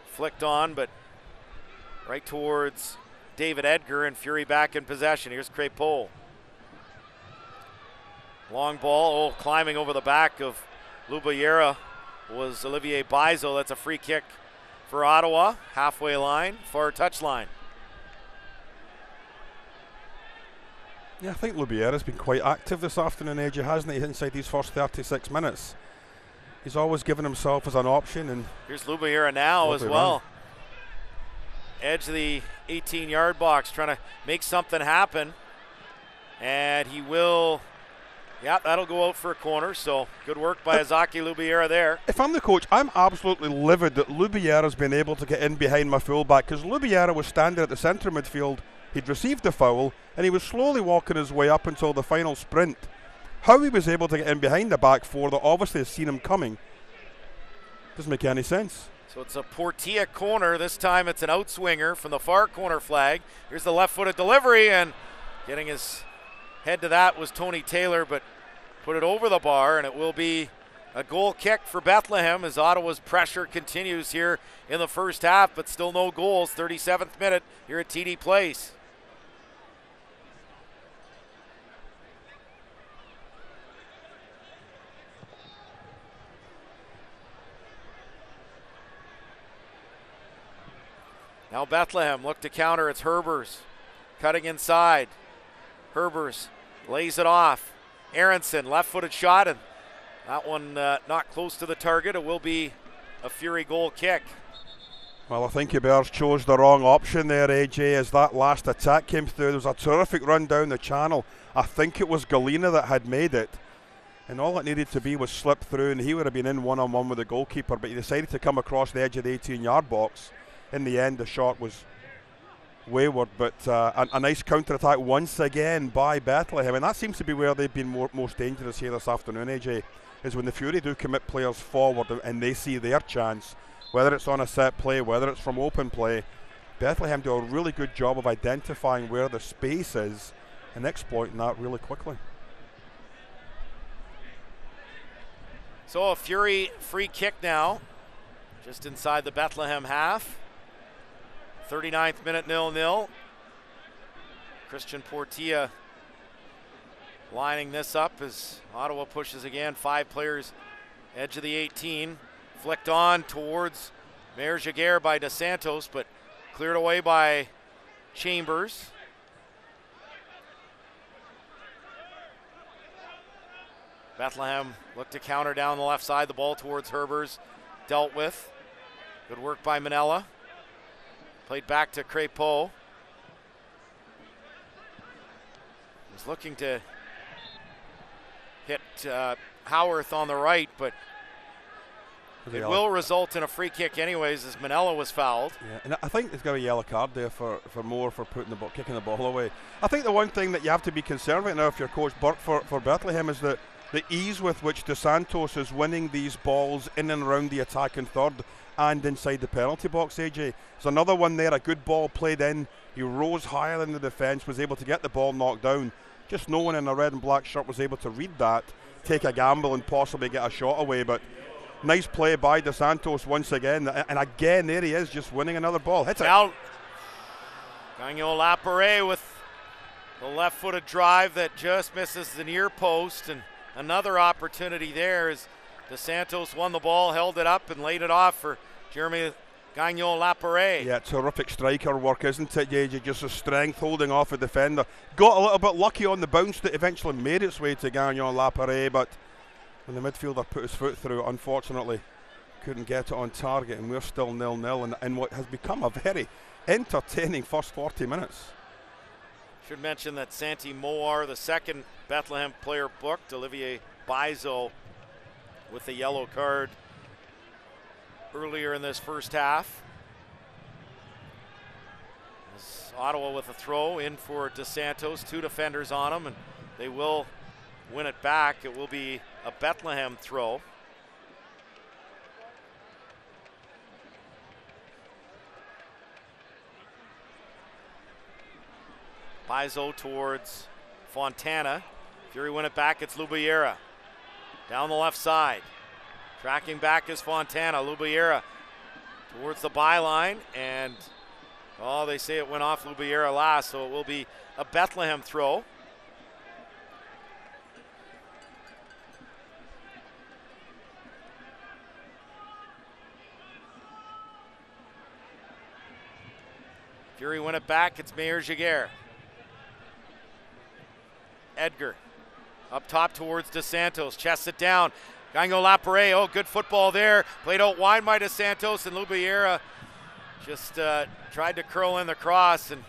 Flicked on, but right towards David Edgar, and Fury back in possession. Here's Crépeau. Long ball, climbing over the back of Lubeyera was Olivier Bizo. That's a free kick for Ottawa. Halfway line, far touchline. Yeah, I think Lubeyera's been quite active this afternoon, AJ, hasn't he, inside these first 36 minutes. He's always given himself as an option. And here's Lubeyera now as well. Edge of the 18-yard box, trying to make something happen. And he will, that'll go out for a corner. So good work by Azaki Lubeyera there. If I'm the coach, I'm absolutely livid that Lubeyera's been able to get in behind my fullback, because Lubeyera was standing at the centre midfield. He'd received the foul, and he was slowly walking his way up until the final sprint. How he was able to get in behind the back four that obviously has seen him coming doesn't make any sense. So it's a Portilla corner. This time it's an outswinger from the far corner flag. Here's the left-footed delivery, and getting his head to that was Tony Taylor, but put it over the bar, and it will be a goal kick for Bethlehem as Ottawa's pressure continues here in the first half, but still no goals. 37th minute here at TD Place. Now Bethlehem look to counter. It's Herbers cutting inside. Herbers lays it off. Aronson, left-footed shot, and that one not close to the target. It will be a Fury goal kick. Well, I think Bears chose the wrong option there, AJ, as that last attack came through. There was a terrific run down the channel. I think it was Galena that had made it, and all it needed to be was slip through, and he would have been in one-on-one with the goalkeeper, but he decided to come across the edge of the 18-yard box. In the end, the shot was wayward, but a nice counter-attack once again by Bethlehem, and that seems to be where they've been most dangerous here this afternoon, AJ, is when the Fury do commit players forward and they see their chance, whether it's on a set play, whether it's from open play. Bethlehem do a really good job of identifying where the space is and exploiting that really quickly. So a Fury free kick now, just inside the Bethlehem half. 39th minute, 0-0. Christian Portilla lining this up as Ottawa pushes again. 5 players, edge of the 18. Flicked on towards Mayer Jaguar by DeSantos, but cleared away by Chambers. Bethlehem looked to counter down the left side. The ball towards Herbers, dealt with. Good work by Manella. Played back to Crépeau. He's looking to hit Howarth on the right, but it will result in a free kick anyways as Manella was fouled. Yeah, and I think there's got a yellow card there for Moore for kicking the ball away. I think the one thing that you have to be concerned right now if you're Coach Burke for Bethlehem is that the ease with which Dos Santos is winning these balls in and around the attacking third and inside the penalty box, AJ. There's another one there, a good ball played in. He rose higher than the defence, was able to get the ball knocked down. Just no one in a red and black shirt was able to read that, take a gamble and possibly get a shot away. But nice play by Dos Santos once again. And again, there he is, just winning another ball. Hits it. Now, Gagnon Laparé with the left-footed drive that just misses the near post. And another opportunity there as Dos Santos won the ball, held it up, and laid it off for Jeremy Gagnon Laparé. Yeah, terrific striker work, isn't it, JJ? Just a strength holding off a defender. Got a little bit lucky on the bounce that eventually made its way to Gagnon Laparé, but when the midfielder put his foot through, unfortunately couldn't get it on target, and we're still 0-0 in what has become a very entertaining first 40 minutes. Should mention that Santi Moar, the second Bethlehem player booked, Olivier Bizo with the yellow card earlier in this first half. As Ottawa with a throw in for Dos Santos, 2 defenders on him, and they will win it back. It will be a Bethlehem throw. Bizo towards Fontana. Fury win it back, it's Lubiera. Down the left side. Tracking back is Fontana. Lubiera towards the byline, and they say it went off Lubiera last, so it will be a Bethlehem throw. Fury win it back, it's Meyer Giguère. Edgar up top towards Dos Santos, chests it down. Gagnon Laparé, good football there. Played out wide by Dos Santos, and Lubiera just tried to curl in the cross and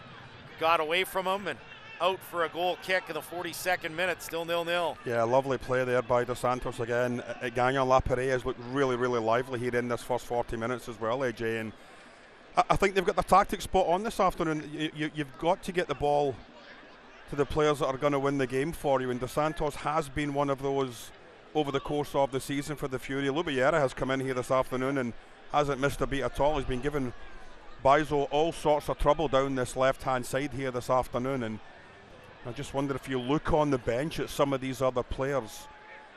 got away from him and out for a goal kick in the 42nd minute, still 0-0. Yeah, lovely play there by Dos Santos again. Gagnon Laparé has looked really, really lively here in this first 40 minutes as well, AJ. And I think they've got the tactic spot on this afternoon. You've got to get the ball to the players that are going to win the game for you, and Dos Santos has been one of those over the course of the season for the Fury. Lubiera has come in here this afternoon and hasn't missed a beat at all. He's been giving Bizo all sorts of trouble down this left-hand side here this afternoon, and I just wonder if you look on the bench at some of these other players.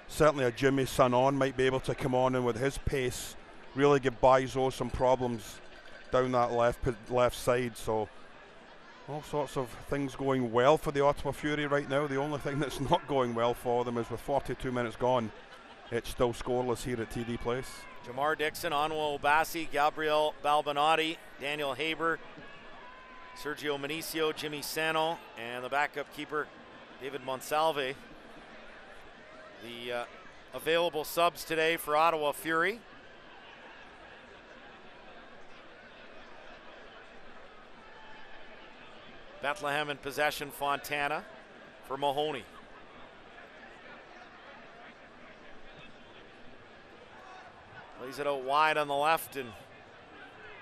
Certainly a Jimmy Sanon might be able to come on and with his pace really give Bizo some problems down that left side. So all sorts of things going well for the Ottawa Fury right now. The only thing that's not going well for them is with 42 minutes gone, it's still scoreless here at TD Place. Jamar Dixon, Anwar Obasi, Gabriel Balbinotti, Daniel Haber, Sergio Minicio, Jimmy Sano, and the backup keeper, David Monsalve. The available subs today for Ottawa Fury. Bethlehem in possession, Fontana for Mahoney. Plays it out wide on the left and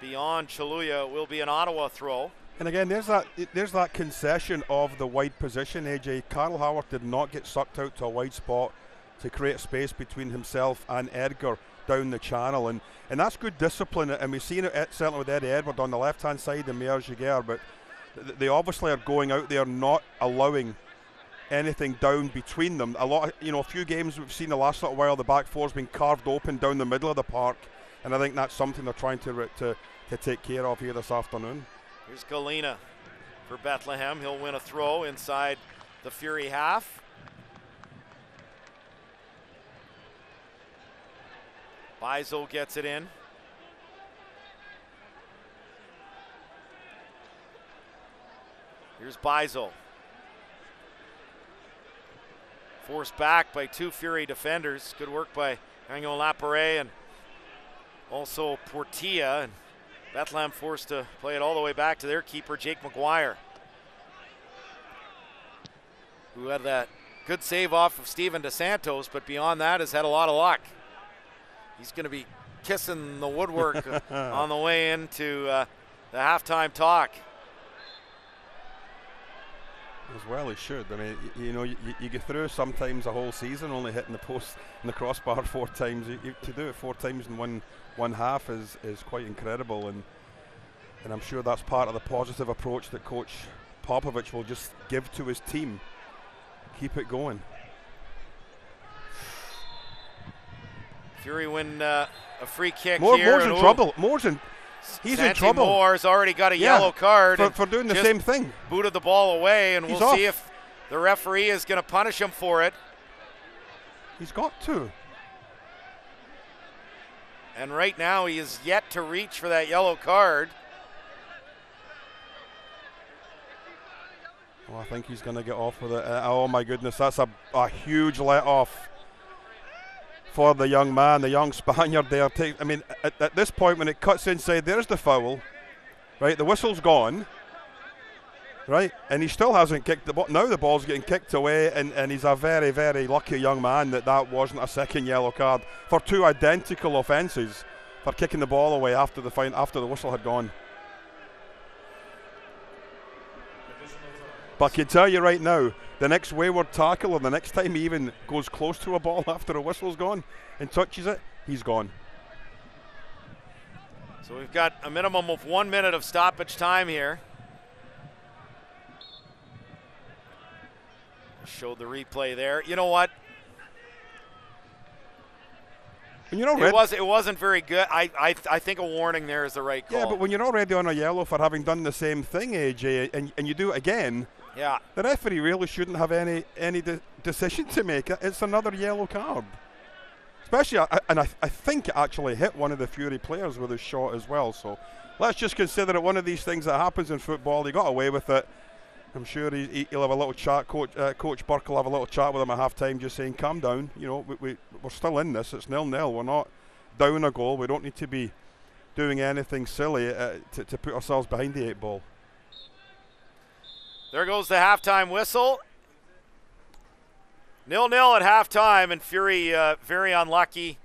beyond Chaluya. It will be an Ottawa throw. And again, there's that concession of the wide position, AJ. Carl Howard did not get sucked out to a wide spot to create space between himself and Edgar down the channel. And that's good discipline. And we've seen it certainly with Eddie Edward on the left-hand side and Meyer Giguère, but they obviously are going out there not allowing anything down between them. A few games we've seen the last little while, the back four's been carved open down the middle of the park, and I think that's something they're trying to take care of here this afternoon. Here's Galena for Bethlehem. He'll win a throw inside the Fury half. Bizo gets it in. Here's Bizo. Forced back by 2 Fury defenders. Good work by Gagnon Laparé and also Portilla. And Bethlehem forced to play it all the way back to their keeper, Jake McGuire, who had that good save off of Steven Dos Santos, but beyond that has had a lot of luck. He's going to be kissing the woodwork on the way into the halftime talk. As well, he should. I mean, you know, you get through sometimes a whole season only hitting the post and the crossbar 4 times. To do it 4 times in one half is quite incredible, and I'm sure that's part of the positive approach that Coach Popovich will just give to his team. Keep it going. Fury win a free kick Moore's here. in trouble. He's in trouble. Moore's already got a yellow card for doing the same thing. Booted the ball away, and He's we'll off. see if the referee is going to punish him for it. He's got to. And right now he is yet to reach for that yellow card. Oh, I think he's going to get off with it. Oh my goodness, that's a huge let off for the young man, the young Spaniard there. I mean, at this point when it cuts inside, there's the foul, right? The whistle's gone, right? And he still hasn't kicked the ball. Now the ball's getting kicked away, and he's a very, very lucky young man that wasn't a second yellow card for 2 identical offences for kicking the ball away after the whistle had gone. But I can tell you right now, the next wayward tackle, or the next time he even goes close to a ball after a whistle's gone and touches it, he's gone. So we've got a minimum of 1 minute of stoppage time here. Showed the replay there. You know what? When you're already, it wasn't very good. I think a warning there is the right call. Yeah, but when you're already on a yellow for having done the same thing, AJ, and you do it again, yeah, the referee really shouldn't have any decision to make. It's another yellow card. Especially, I think it actually hit one of the Fury players with his shot as well. So let's just consider it one of these things that happens in football. He got away with it. I'm sure he'll have a little chat. Coach Burke will have a little chat with him at half-time, just saying, calm down. You know, we're still in this. It's 0-0. We're not down a goal. We don't need to be doing anything silly to put ourselves behind the 8 ball. There goes the halftime whistle. 0-0 at halftime, and Fury very unlucky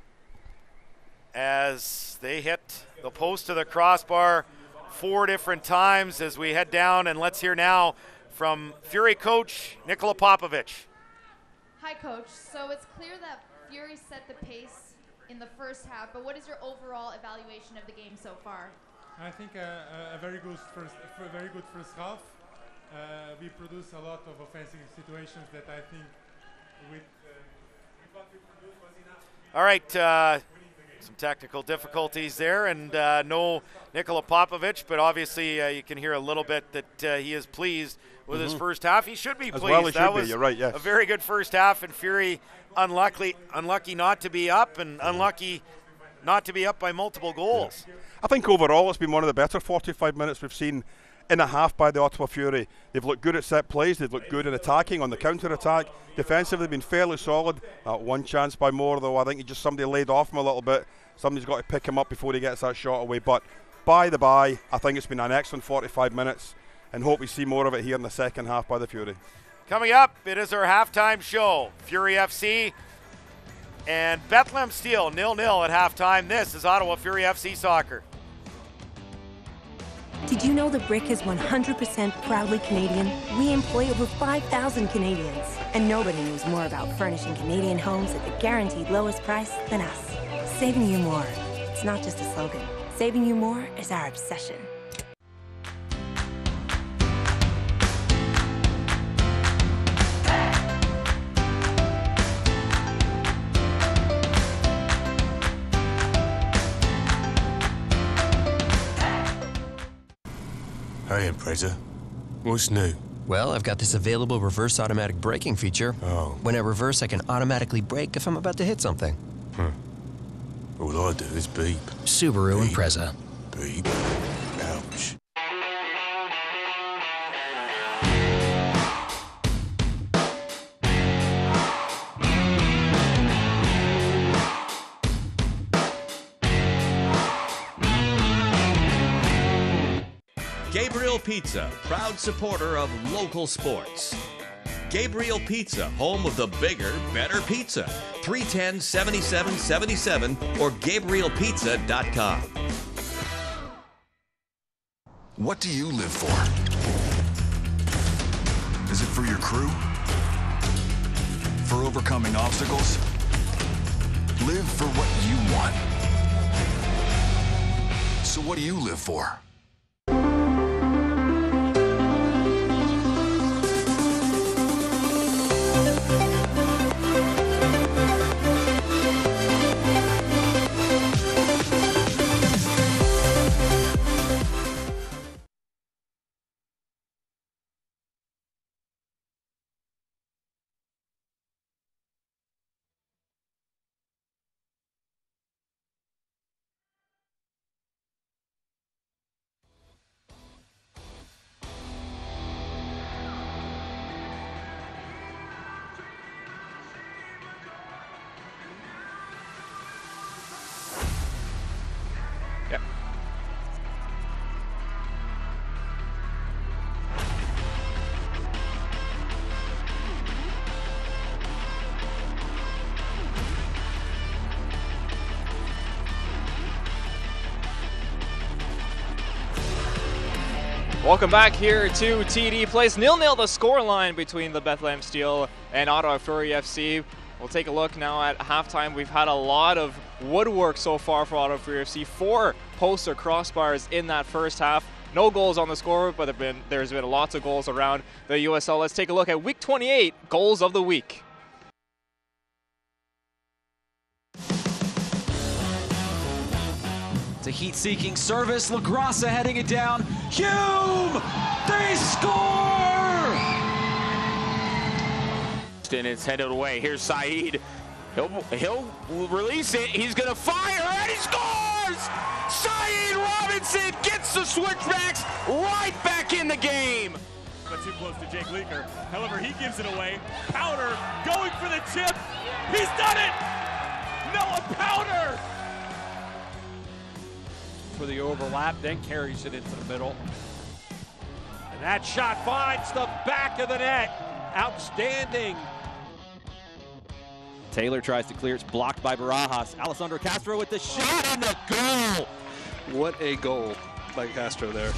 as they hit the post of the crossbar 4 different times as we head down. And let's hear now from Fury coach Nikola Popovich. Hi, Coach. So it's clear that Fury set the pace in the first half, but what is your overall evaluation of the game so far? I think a very good first half. We produced a lot of offensive situations that I think with what we produced was enough. All right, some technical difficulties there, and no Nikola Popovich, but obviously you can hear a little bit that he is pleased with his first half. He should be pleased. Well, he that should was be. You're right, yes. A very good first half, and Fury unlucky not to be up, and unlucky not to be up by multiple goals. Yeah. I think overall it's been one of the better 45 minutes we've seen in a half by the Ottawa Fury. They've looked good at set plays, they've looked good in attacking, on the counter-attack. Defensively, they've been fairly solid. One chance by Moore, though, I think somebody laid off him a little bit. Somebody's got to pick him up before he gets that shot away. But by the by, I think it's been an excellent 45 minutes, and hope we see more of it here in the second half by the Fury. Coming up, it is our halftime show. Fury FC and Bethlehem Steel 0-0 at halftime. This is Ottawa Fury FC Soccer. Did you know the Brick is 100% proudly Canadian? We employ over 5,000 Canadians, and nobody knows more about furnishing Canadian homes at the guaranteed lowest price than us. Saving you more. It's not just a slogan. Saving you more is our obsession. Hey, Impreza. What's new? Well, I've got this available reverse automatic braking feature. Oh. When I reverse, I can automatically brake if I'm about to hit something. All I do is beep. Subaru Beep. Impreza. Beep. Ouch. Gabriel Pizza, proud supporter of local sports. Gabriel Pizza, home of the bigger, better pizza. 310-7777 or GabrielPizza.com. What do you live for? Is it for your crew? For overcoming obstacles? Live for what you want. So what do you live for? Welcome back here to TD Place. 0-0 the scoreline between the Bethlehem Steel and Ottawa Fury FC. We'll take a look now at halftime. We've had a lot of woodwork so far for Ottawa Fury FC. 4 poster crossbars in that first half. No goals on the scoreboard, but there's been lots of goals around the USL. Let's take a look at Week 28 goals of the week. It's a heat-seeking service. LaGrassa heading it down. Hume! They score! And it's headed away. Here's Saeed. He'll release it. He's going to fire, and he scores! Saeed Robinson gets the switchbacks right back in the game. But too close to Jake Leaker. However, he gives it away. Powder going for the chip. He's done it! Noah Powder! For the overlap, then carries it into the middle. And that shot finds the back of the net. Outstanding. Taylor tries to clear. It's blocked by Barajas. Alessandro Castro with the shot and the goal. What a goal by Castro there.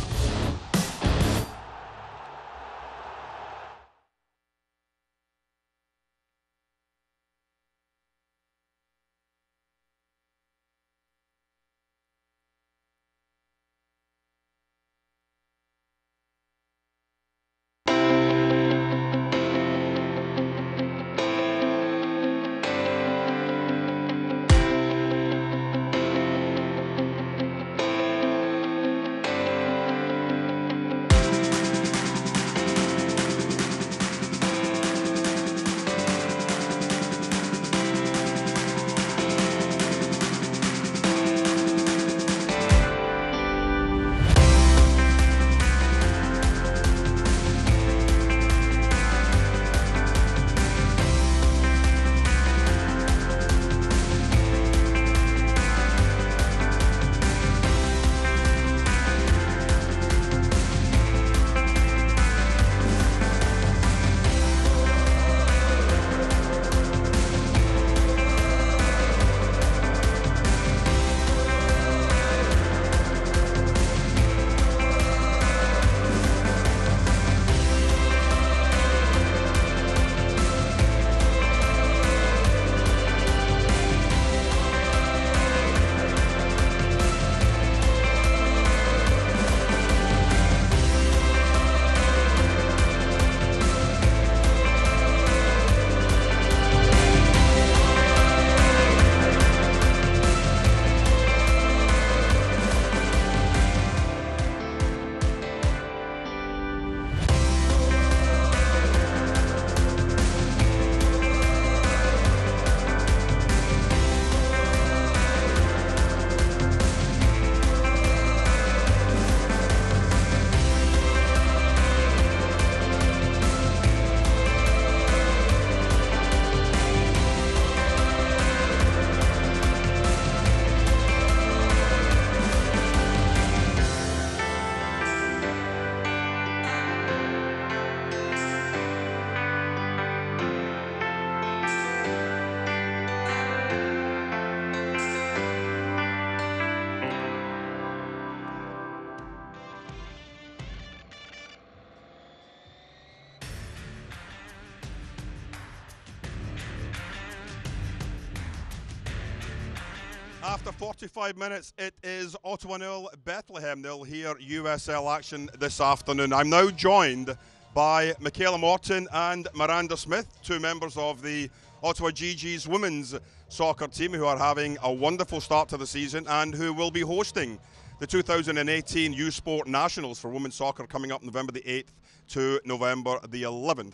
After 45 minutes, it is Ottawa 0, Bethlehem 0 here, USL action this afternoon. I'm now joined by Michaela Morton and Miranda Smith, two members of the Ottawa GG's women's soccer team who are having a wonderful start to the season and who will be hosting the 2018 U Sport Nationals for women's soccer coming up November the 8th to November the 11th.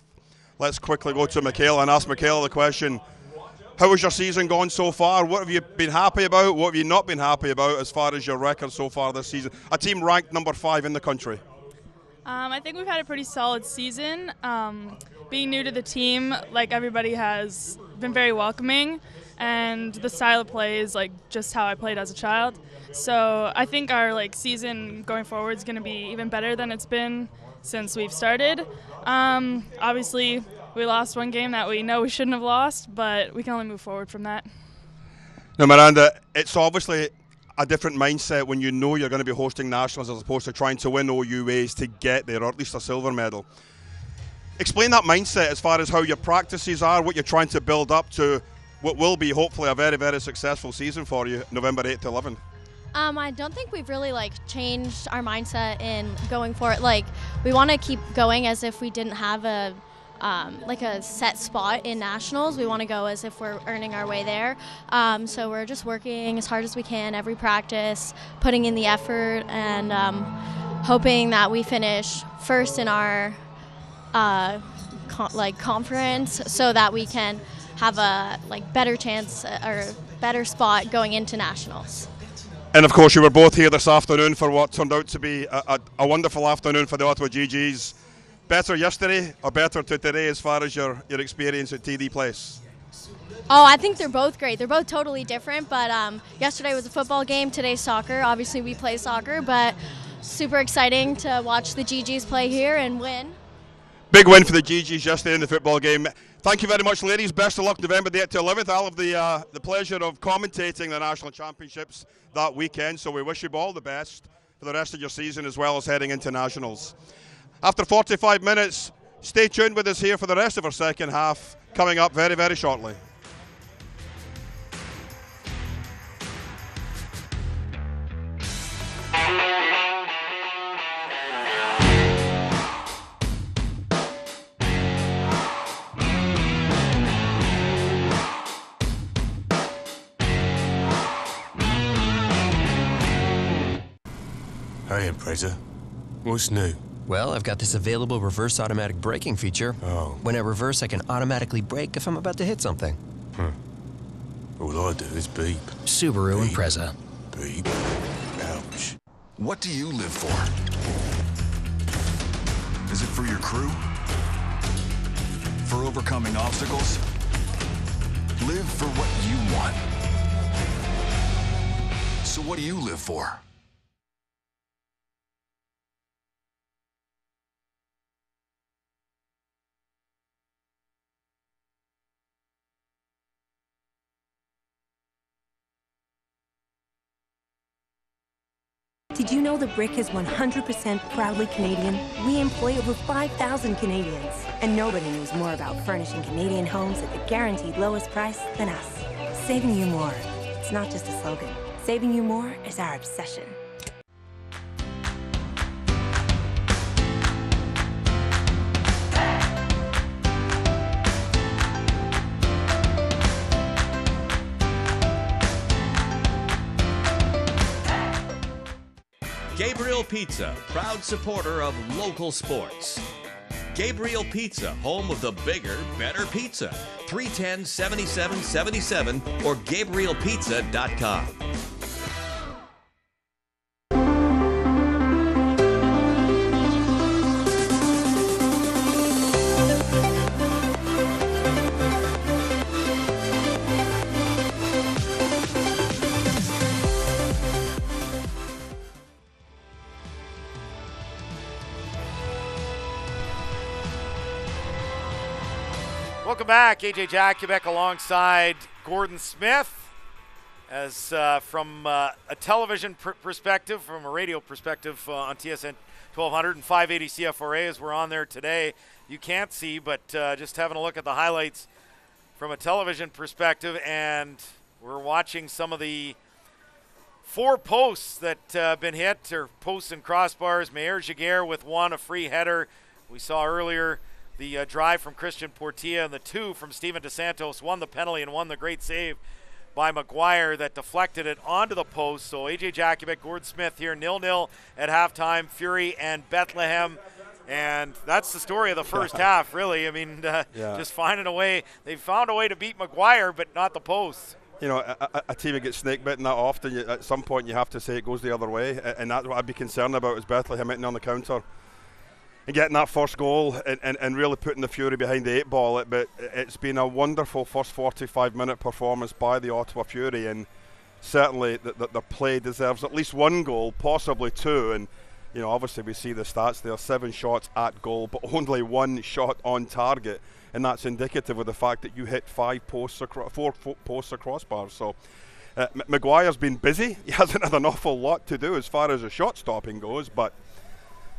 Let's quickly go to Michaela and ask Michaela the question, how has your season gone so far? What have you been happy about? What have you not been happy about as far as your record so far this season? A team ranked number 5 in the country. I think we've had a pretty solid season. Being new to the team, like everybody has been very welcoming, and the style of play is like just how I played as a child. So I think our season going forward is going to be even better than it's been since we've started. Obviously, we lost one game that we know we shouldn't have lost, but we can only move forward from that. Now, Miranda, it's obviously a different mindset when you know you're going to be hosting nationals as opposed to trying to win OUAs to get there, or at least a silver medal. Explain that mindset as far as how your practices are, what you're trying to build up to what will be hopefully a very, very successful season for you, November 8th to 11th. I don't think we've really changed our mindset in going for it. We want to keep going as if we didn't have a set spot in nationals. We want to go as if we're earning our way there. So we're just working as hard as we can every practice, putting in the effort, and hoping that we finish first in our conference, so that we can have a better chance or better spot going into nationals. And of course, you were both here this afternoon for what turned out to be a wonderful afternoon for the Ottawa GGs. Better yesterday or better to today as far as your experience at TD Place? Oh, I think they're both great. They're both totally different, but yesterday was a football game, today's soccer. Obviously, we play soccer, but super exciting to watch the GGs play here and win. Big win for the GGs yesterday in the football game. Thank you very much, ladies. Best of luck November the 8th to 11th. I'll have the pleasure of commentating the National Championships that weekend, so we wish you all the best for the rest of your season as well as heading into nationals. After 45 minutes, stay tuned with us here for the rest of our second half, coming up very, very shortly. Hey, Impreza. What's new? Well, I've got this available reverse automatic braking feature. Oh. When I reverse, I can automatically brake if I'm about to hit something. All I do is beep. Subaru Beep. Impreza. Beep. Ouch. What do you live for? Is it for your crew? For overcoming obstacles? Live for what you want. So what do you live for? Did you know the Brick is 100% proudly Canadian? We employ over 5,000 Canadians, and nobody knows more about furnishing Canadian homes at the guaranteed lowest price than us. Saving you more. It's not just a slogan. Saving you more is our obsession. Gabriel Pizza, proud supporter of local sports. Gabriel Pizza, home of the bigger, better pizza. 310 7777 or GabrielPizza.com. Welcome back. AJ Jakubek alongside Gordon Smith. As from a television perspective, from a radio perspective on TSN 1200 and 580 CFRA as we're on there today, you can't see, but just having a look at the highlights from a television perspective, and we're watching some of the 4 posts that have been hit, or posts and crossbars. Mayer Giguère with 1, a free header. We saw earlier the drive from Christian Portilla, and the 2 from Steven DeSantos, 1 the penalty and 1 the great save by Maguire that deflected it onto the post. So AJ Jakubik, Gord Smith here, 0-0 at halftime. Fury and Bethlehem. And that's the story of the first half, really. I mean, just finding a way. They found a way to beat Maguire, but not the posts. You know, a team that gets snake bitten that often, at some point you have to say it goes the other way. And that's what I'd be concerned about, is Bethlehem hitting on the counter and getting that first goal and really putting the Fury behind the 8 ball. But it's been a wonderful first 45-minute performance by the Ottawa Fury, and certainly their play deserves at least 1 goal, possibly 2. And you know, obviously we see the stats there: 7 shots at goal, but only 1 shot on target, and that's indicative of the fact that you hit 4 posts or crossbars. So Maguire's been busy. He hasn't had an awful lot to do as far as the shot stopping goes, but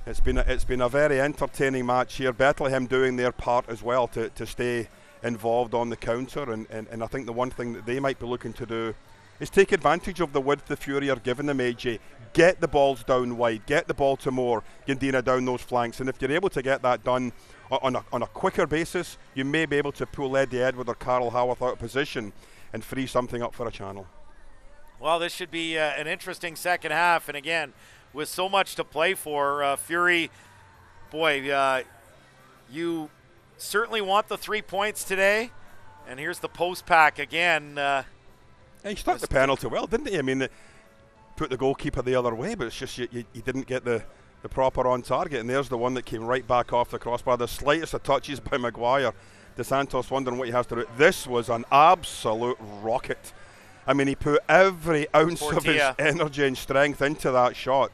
it's been a very entertaining match here. Bethlehem doing their part as well to stay involved on the counter, and I think the one thing that they might be looking to do is take advantage of the width the Fury are giving them, AJ. Get the balls down wide, get the ball to Moore, Gandina down those flanks, and if you're able to get that done on a quicker basis, you may be able to pull Eddie Edward or Carl Howarth out of position and free something up for a channel. Well, this should be an interesting second half, and again, with so much to play for, Fury, boy, you certainly want the 3 points today, and here's the post pack again. He struck the penalty well, didn't he? I mean, put the goalkeeper the other way, but it's just you didn't get the proper on target, and there's the one that came right back off the crossbar. The slightest of touches by Maguire. DeSantos wondering what he has to do. This was an absolute rocket. I mean, he put every ounce of his energy and strength into that shot.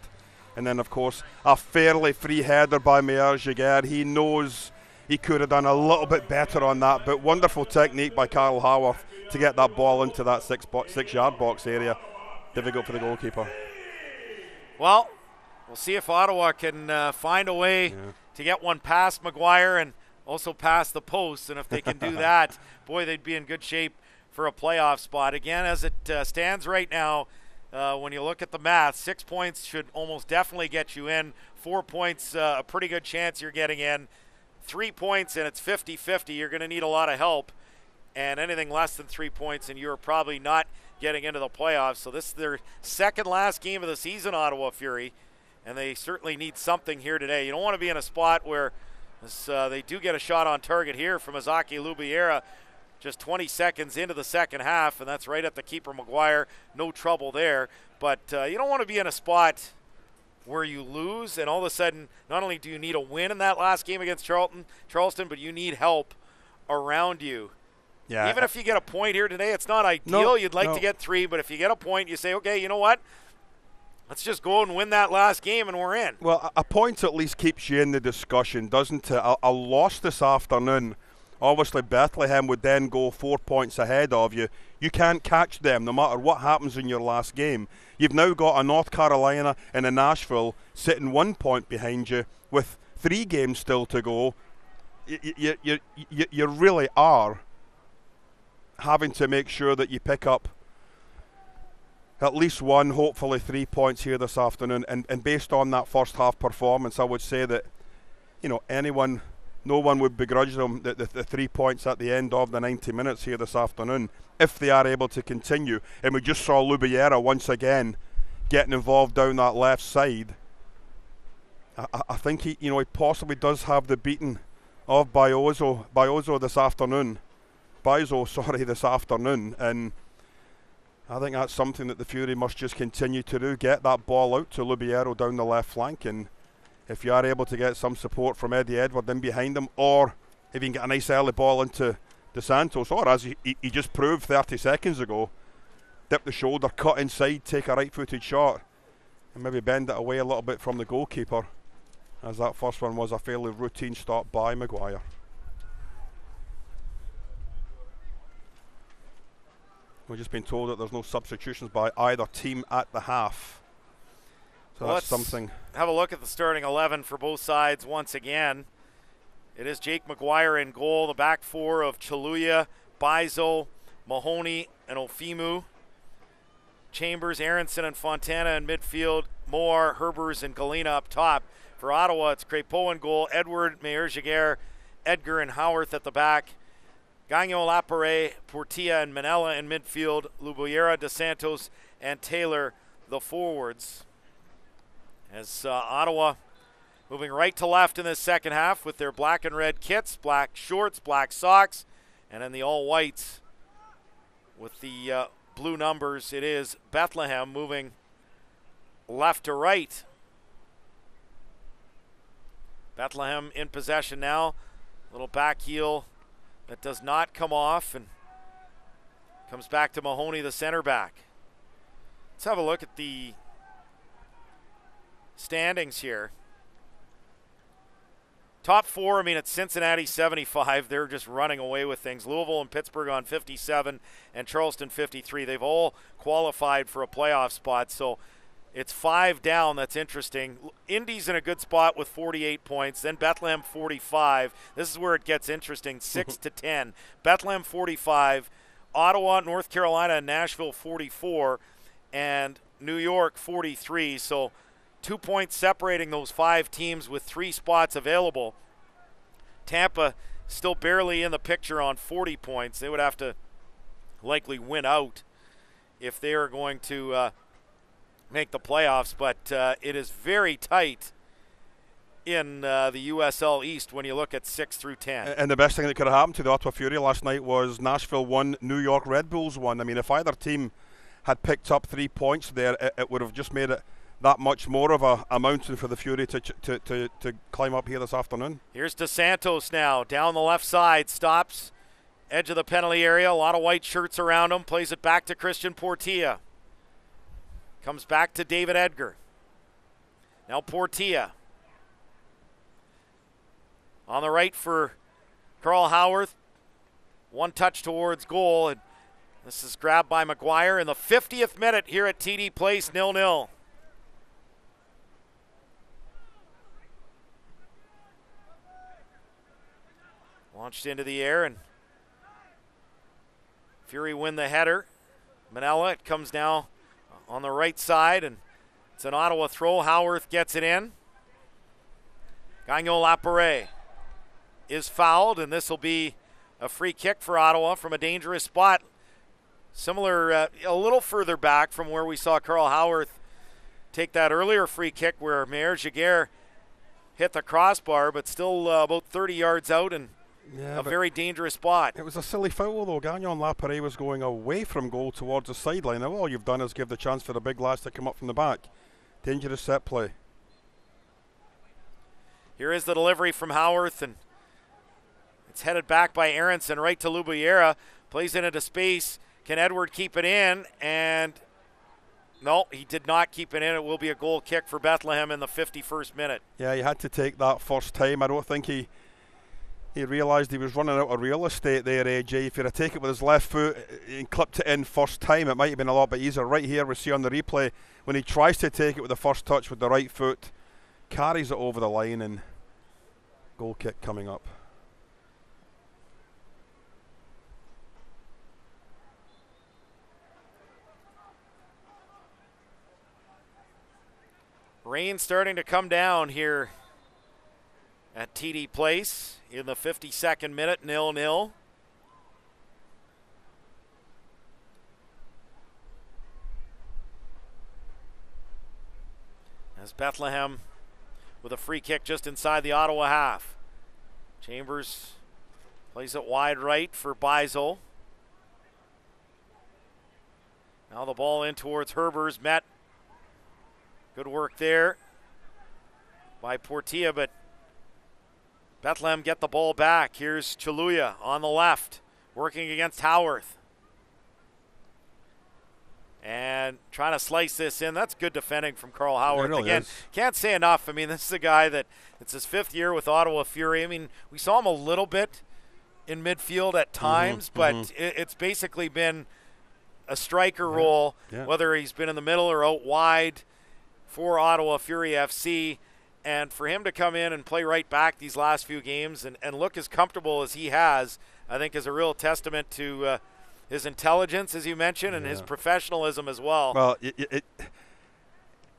And then, of course, a fairly free header by Mayer Giguère. He knows he could have done a little bit better on that, but wonderful technique by Carl Howarth to get that ball into that 6-yard box area. Difficult for the goalkeeper. Well, we'll see if Ottawa can find a way to get one past Maguire and also past the post. And if they can do that, boy, they'd be in good shape for a playoff spot. Again, as it stands right now, when you look at the math, 6 points should almost definitely get you in. 4 points, a pretty good chance you're getting in. 3 points, and it's 50-50. You're going to need a lot of help. And anything less than 3 points, and you're probably not getting into the playoffs. So this is their second last game of the season, Ottawa Fury, and they certainly need something here today. You don't want to be in a spot where they do get a shot on target here from Izaki Lubiera just 20 seconds into the second half, and that's right at the keeper, Maguire. No trouble there. But you don't want to be in a spot where you lose, and all of a sudden, not only do you need a win in that last game against Charleston, but you need help around you. Yeah. Even if you get a point here today, it's not ideal. You'd like to get 3, but if you get a point, you say, okay, you know what? Let's just go and win that last game, and we're in. Well, a point at least keeps you in the discussion, doesn't it? A loss this afternoon, obviously Bethlehem would then go 4 points ahead of you. You can't catch them no matter what happens in your last game. You've now got a North Carolina and a Nashville sitting 1 point behind you with 3 games still to go. You really are having to make sure that you pick up at least 1, hopefully 3 points here this afternoon. And based on that first half performance, I would say that, you know, no one would begrudge them the 3 points at the end of the 90 minutes here this afternoon if they are able to continue. And we just saw Lubiera once again getting involved down that left side. I think he possibly does have the beating of Baizo this afternoon. This afternoon, and I think that's something that the Fury must just continue to do. Get that ball out to Lubiero down the left flank, and if you are able to get some support from Eddie Edward in behind him, or if you can get a nice early ball into DeSantos, or as he just proved 30 seconds ago, dip the shoulder, cut inside, take a right-footed shot, and maybe bend it away a little bit from the goalkeeper, as that first one was a fairly routine stop by Maguire. We've just been told that there's no substitutions by either team at the half. So that's something. Have a look at the starting 11 for both sides once again. It is Jake Maguire in goal, the back 4 of Chaluya, Baizo, Mahoney, and Ofimu. Chambers, Aronson, and Fontana in midfield. Moore, Herbers, and Galena up top. For Ottawa, it's Crépeau in goal, Edward, Meyer-Jaguar, Edgar, and Howarth at the back. Gagnon, Lapare, Portilla, and Manella in midfield. Luboyera, De Santos, and Taylor, the forwards. As Ottawa moving right to left in this second half with their black and red kits, black shorts, black socks, and then the all-whites with the blue numbers. It is Bethlehem moving left to right. Bethlehem in possession now. Little back heel that does not come off and comes back to Mahoney, the center back. Let's have a look at the standings here. Top four, I mean, it's Cincinnati 75. They're just running away with things. Louisville and Pittsburgh on 57 and Charleston 53. They've all qualified for a playoff spot, so it's 5 down. That's interesting. Indy's in a good spot with 48 points. Then Bethlehem 45. This is where it gets interesting, 6 to 10. Bethlehem 45. Ottawa, North Carolina, and Nashville 44. And New York 43. So 2 points separating those 5 teams with 3 spots available. Tampa still barely in the picture on 40 points. They would have to likely win out if they are going to make the playoffs, but it is very tight in the USL East when you look at 6 through 10. And the best thing that could have happened to the Ottawa Fury last night was Nashville won, New York Red Bulls won. I mean, if either team had picked up 3 points there, it would have just made it that much more of a mountain for the Fury to climb up here this afternoon. Here's De Santos now, down the left side, stops, edge of the penalty area, a lot of white shirts around him, plays it back to Christian Portilla. Comes back to David Edgar. Now Portilla. On the right for Carl Howarth. One touch towards goal. And this is grabbed by McGuire in the 50th minute here at TD Place, 0-0. Launched into the air and Fury win the header. Manella, it comes now on the right side, and it's an Ottawa throw. Howarth gets it in. Gagnon Lapare is fouled, and this will be a free kick for Ottawa from a dangerous spot. Similar, a little further back from where we saw Carl Howarth take that earlier free kick where Meyer-Jaguar hit the crossbar, but still about 30 yards out and a very dangerous spot. It was a silly foul, though. Gagnon Lapare was going away from goal towards the sideline. Now all you've done is give the chance for the big lads to come up from the back. Dangerous set play. Here is the delivery from Howarth, and it's headed back by Aronson right to Luboyera. Plays it into space. Can Edward keep it in? And no, he did not keep it in. It will be a goal kick for Bethlehem in the 51st minute. Yeah, he had to take that first time. I don't think he realised he was running out of real estate there, AJ. If he'd have taken it with his left foot and clipped it in first time, it might have been a lot bit easier. Right here we see on the replay when he tries to take it with the first touch with the right foot, carries it over the line, and goal kick coming up. Rain starting to come down here at TD Place in the 52nd minute, 0-0. As Bethlehem with a free kick just inside the Ottawa half. Chambers plays it wide right for Beisel. Now the ball in towards Herbers, met. Good work there by Portilla, but Bethlehem get the ball back. Here's Chaluya on the left, working against Howarth. And trying to slice this in. That's good defending from Carl Howarth. Really Again, can't say enough. I mean, this is a guy that it's his 5th year with Ottawa Fury. I mean, we saw him a little bit in midfield at times, but it's basically been a striker role, whether he's been in the middle or out wide for Ottawa Fury FC. And for him to come in and play right back these last few games and look as comfortable as he has, I think is a real testament to his intelligence, as you mentioned, and his professionalism as well. Well,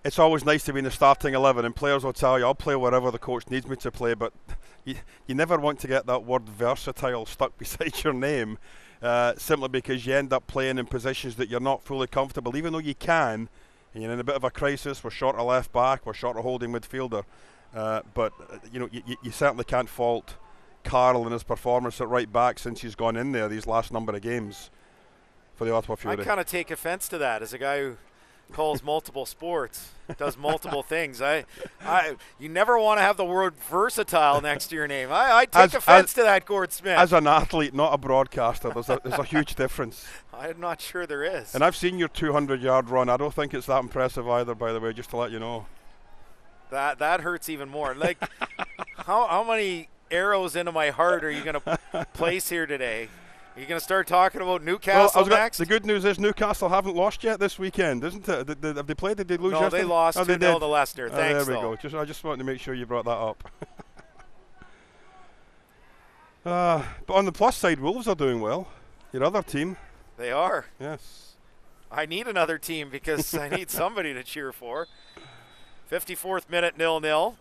it's always nice to be in the starting 11, and players will tell you, I'll play wherever the coach needs me to play, but you never want to get that word versatile stuck beside your name, simply because you end up playing in positions that you're not fully comfortable, even though you can, and you're in a bit of a crisis. We're short of left back, we're short of holding midfielder, but you certainly can't fault Carl and his performance at right back since he's gone in there these last number of games for the Ottawa Fury. I kind of take offense to that as a guy who calls multiple sports, does multiple things. You never want to have the word versatile next to your name. I take offense to that, Gord Smith. As an athlete, not a broadcaster, there's a huge difference. I'm not sure there is. And I've seen your 200-yard run. I don't think it's that impressive either, by the way, just to let you know. That hurts even more. Like, how many arrows into my heart are you going to place here today? Are you going to start talking about Newcastle next? The good news is Newcastle haven't lost yet this weekend, isn't it? Have they played? Did they lose yesterday? No, they lost 2-0 to Leicester. Thanks, there we go. I just wanted to make sure you brought that up. But on the plus side, Wolves are doing well. Your other team. They are. Yes. I need another team because I need somebody to cheer for. 54th minute, 0-0.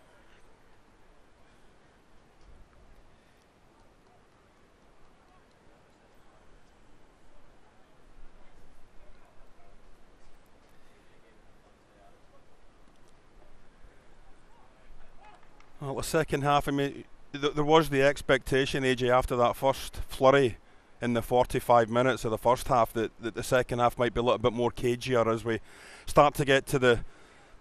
Well, the second half, I mean, there was the expectation, AJ, after that first flurry in the 45 minutes of the first half that the second half might be a little bit more cagier as we start to get to the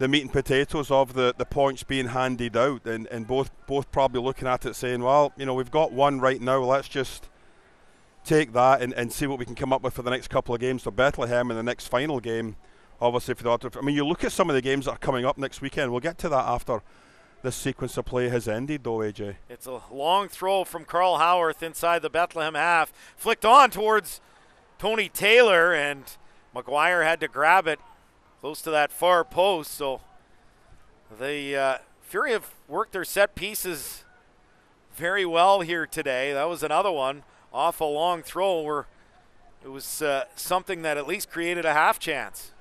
meat and potatoes of the points being handed out, and both probably looking at it saying, well, we've got one right now, let's just take that and see what we can come up with for the next couple of games for Bethlehem and the next final game, obviously, for the Ottawa. I mean, you look at some of the games that are coming up next weekend. We'll get to that after this sequence of play has ended, though, AJ. It's a long throw from Carl Howarth inside the Bethlehem half. Flicked on towards Tony Taylor, and McGuire had to grab it close to that far post. So the Fury have worked their set pieces very well here today. That was another one off a long throw where it was something that at least created a half chance.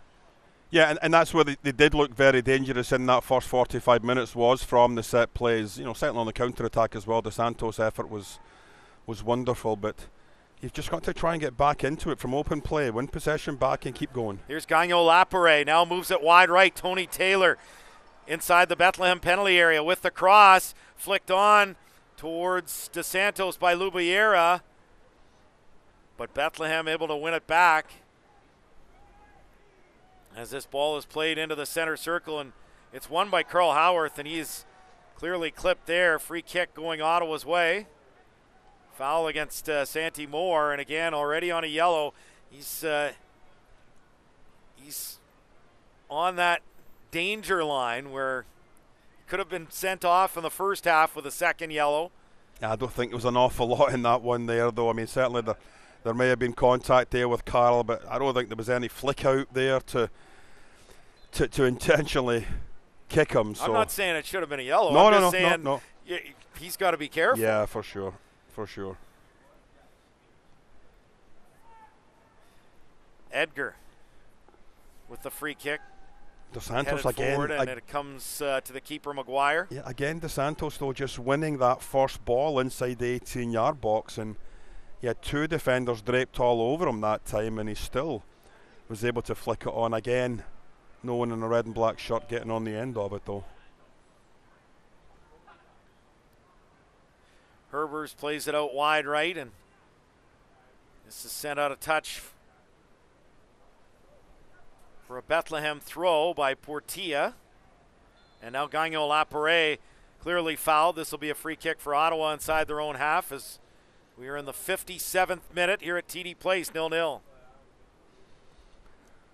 Yeah, and that's where they did look very dangerous in that first 45 minutes, was from the set plays. Certainly on the counter-attack as well. The Santos effort was wonderful, but you've just got to try and get back into it from open play, win possession back and keep going. Here's Gagnon Lapare, now moves it wide right. Tony Taylor inside the Bethlehem penalty area with the cross, flicked on towards DeSantos by Lubiera, but Bethlehem able to win it back as this ball is played into the center circle, and it's won by Carl Howarth, and he's clearly clipped there. Free kick going Ottawa's way. Foul against Santi Moore, and again already on a yellow. He's on that danger line where he could have been sent off in the first half with a second yellow. Yeah, I don't think there was an awful lot in that one there, though. I mean, certainly there may have been contact there with Carl, but I don't think there was any flick out there to intentionally kick him. So I'm not saying it should have been a yellow. No, I'm no, just saying no. He's got to be careful. Yeah, for sure. Edgar with the free kick. DeSantos again. And it comes to the keeper, McGuire. Yeah, again, DeSantos, though, just winning that first ball inside the 18-yard box, and he had two defenders draped all over him that time, and he still was able to flick it on again. No one in a red and black shirt getting on the end of it, though. Herbers plays it out wide right, and this is sent out of touch for a Bethlehem throw by Portilla. And now Gagnon Lapare clearly fouled. This will be a free kick for Ottawa inside their own half as we are in the 57th minute here at TD Place, 0-0.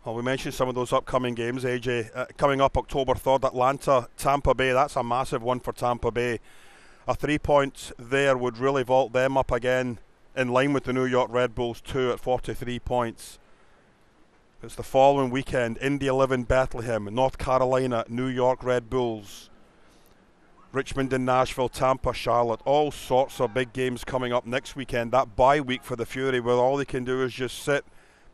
Well, we mentioned some of those upcoming games, AJ. Coming up October 3rd, Atlanta, Tampa Bay. That's a massive one for Tampa Bay. A 3 points there would really vault them up again in line with the New York Red Bulls 2 at 43 points. It's the following weekend, Indy 11 Bethlehem, North Carolina, New York Red Bulls. Richmond and Nashville, Tampa, Charlotte, all sorts of big games coming up next weekend. That bye week for the Fury, where all they can do is just sit,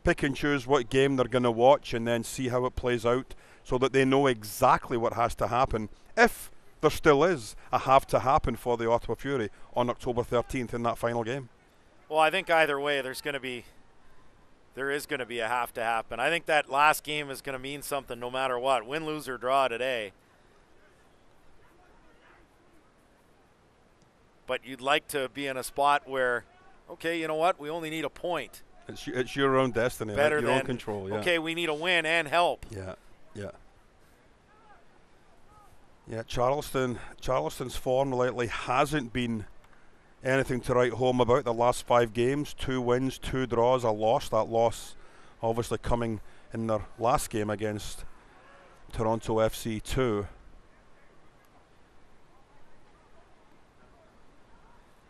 pick and choose what game they're going to watch, and then see how it plays out, so that they know exactly what has to happen, if there still is a have to happen for the Ottawa Fury on October 13th in that final game. Well, I think either way, there is going to be a have to happen. I think that last game is going to mean something no matter what, win, lose, or draw today. But you'd like to be in a spot where, okay, you know what, we only need a point. It's your own destiny, better your than own control. Yeah. Okay, we need a win and help. Yeah, Charleston's form lately hasn't been anything to write home about. The last 5 games, 2 wins, 2 draws, a loss. That loss obviously coming in their last game against Toronto FC 2.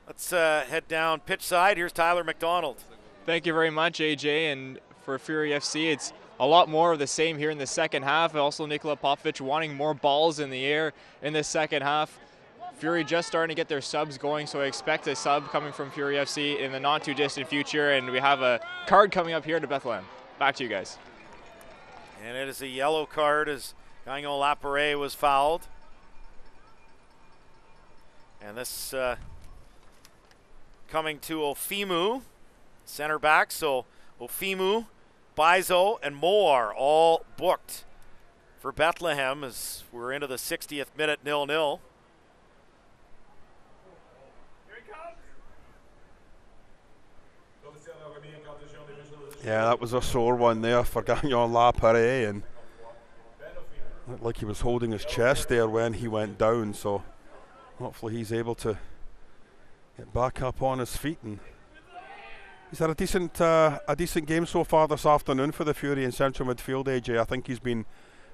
Let's head down pitch side. Here's Tyler McDonald. Thank you very much, AJ. And for Fury FC, it's a lot more of the same here in the second half. Also, Nikola Popovic wanting more balls in the air in the second half. Fury just starting to get their subs going, so I expect a sub coming from Fury FC in the not too distant future. And we have a card coming up here to Bethlehem. Back to you guys. And it is a yellow card as Gagnon Laparé was fouled. And this coming to Ofimu, center back. So Ofimu, Bizo, and Moar all booked for Bethlehem as we're into the 60th minute, 0-0. Yeah, that was a sore one there for Gagnon Laparé, and looked like he was holding his chest there when he went down, so hopefully he's able to get back up on his feet. And he's had a decent game so far this afternoon for the Fury in central midfield, AJ. I think he's been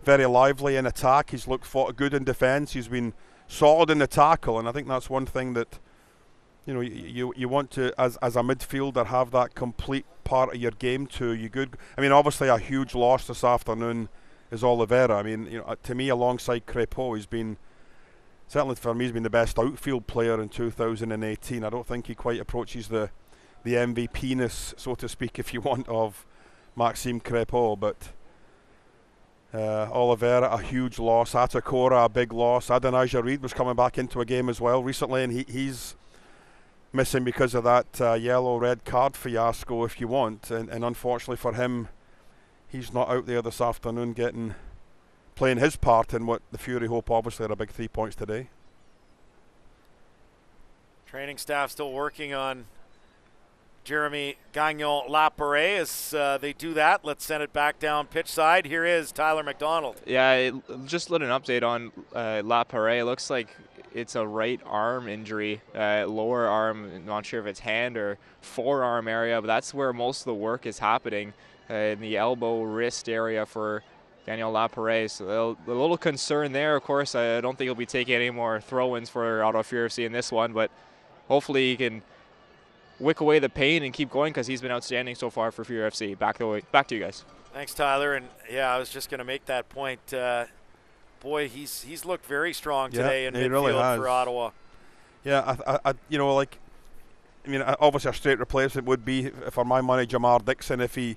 very lively in attack. He's looked good in defence. He's been solid in the tackle, and I think that's one thing that you want to, as a midfielder, have that complete part of your game too. I mean, obviously a huge loss this afternoon is Oliveira. I mean, to me, alongside Crépeau, he's been, certainly for me, he's been the best outfield player in 2018. I don't think he quite approaches the MVP-ness, so to speak, if you want, of Maxime Crépeau, but Oliveira, a huge loss. Atakora, a big loss. Adonai Jarid was coming back into a game as well recently, and he's missing because of that yellow-red card fiasco, if you want, and unfortunately for him, he's not out there this afternoon playing his part in what the Fury hope obviously are a big 3 points today. Training staff still working on Jeremy Gagnon Laparé. As they do that, let's send it back down pitch side. Here is Tyler McDonald. Yeah, just an update on Laparé. It looks like it's a right arm injury, lower arm, not sure if it's hand or forearm area, but that's where most of the work is happening, in the elbow, wrist area for Daniel Laparé. So a little concern there. Of course, I don't think he'll be taking any more throw-ins for Ottawa Fury FC in this one, but hopefully he can wick away the pain and keep going, because he's been outstanding so far for Fury FC. Back to you guys. Thanks, Tyler. And yeah, I was just going to make that point. Boy, he's looked very strong today in midfield really for Ottawa. Yeah, I obviously a straight replacement would be, for my money, Jamar Dixon, if he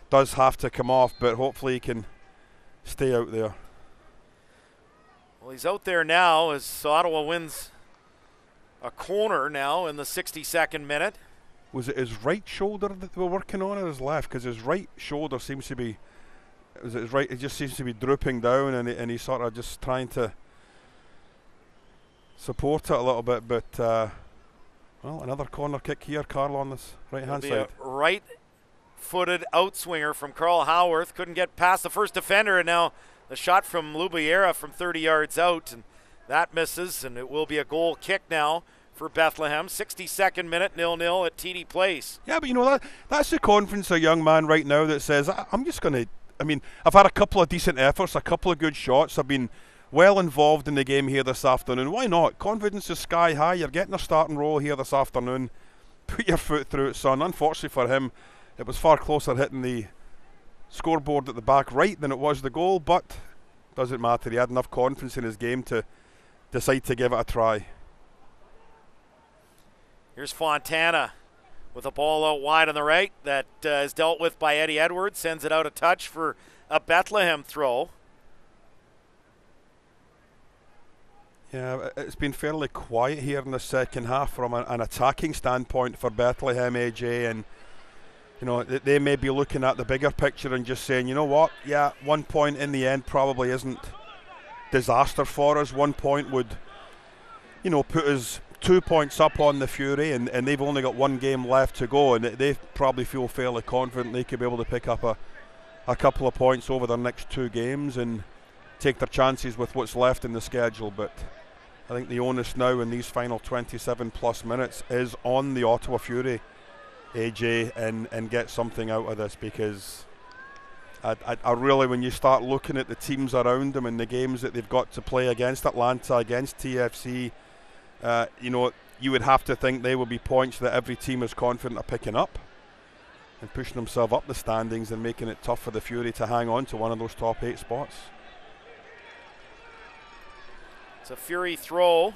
does have to come off, but hopefully he can stay out there. Well, he's out there now as Ottawa wins a corner now in the 62nd minute. Was it his right shoulder that they were working on, or his left? Because his right shoulder seems to be, it just seems to be drooping down, and he's sort of just trying to support it a little bit. But well, another corner kick here, Carl, on this right-hand side. A right-footed outswinger from Carl Howarth. Couldn't get past the first defender, and now the shot from Lubiera from 30 yards out, and that misses, and it will be a goal kick now for Bethlehem. 62nd minute, 0-0 at TD Place. Yeah, but that's the confidence of a young man right now that says, I'm just going to, I've had a couple of decent efforts, a couple of good shots. I've been well involved in the game here this afternoon. Why not? Confidence is sky high. You're getting a starting role here this afternoon. Put your foot through it, son. Unfortunately for him, it was far closer hitting the scoreboard at the back right than it was the goal, but doesn't matter. He had enough confidence in his game to decide to give it a try. Here's Fontana with a ball out wide on the right that is dealt with by Eddie Edwards. Sends it out a touch for a Bethlehem throw. Yeah, it's been fairly quiet here in the second half from an attacking standpoint for Bethlehem, AJ, and they may be looking at the bigger picture and just saying, you know what, yeah, 1 point in the end probably isn't disaster for us. 1 point would, put us 2 points up on the Fury, and they've only got one game left to go, and they probably feel fairly confident they could be able to pick up a couple of points over their next 2 games and take their chances with what's left in the schedule. But I think the onus now in these final 27 plus minutes is on the Ottawa Fury, AJ, and get something out of this, because I really, when you start looking at the teams around them and the games that they've got to play against Atlanta, against TFC, you would have to think they will be points that every team is confident of picking up and pushing themselves up the standings and making it tough for the Fury to hang on to one of those top 8 spots. It's a Fury throw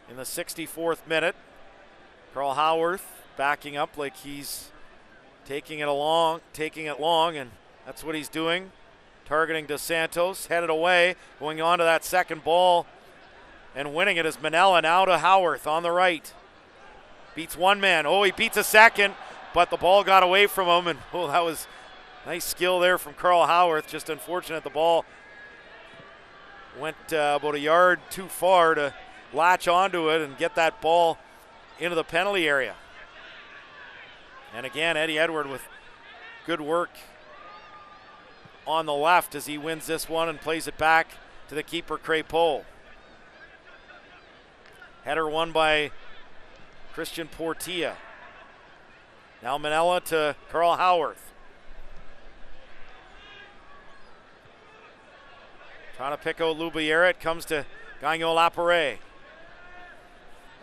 in the 64th minute. Carl Howarth backing up like he's taking it long, and that's what he's doing. Targeting Dos Santos, headed away, going on to that second ball, and winning it is Manella. Now to Howarth on the right. Beats one man. Oh, he beats a second, but the ball got away from him, and that was nice skill there from Carl Howarth. Just unfortunate the ball went about a yard too far to latch onto it and get that ball into the penalty area. And again, Eddie Edward with good work on the left as he wins this one and plays it back to the keeper, Crépeau. Header won by Christian Portilla. Now Manella to Carl Howarth. Trying to pick out Loubiera. It comes to Gagnon Laparé.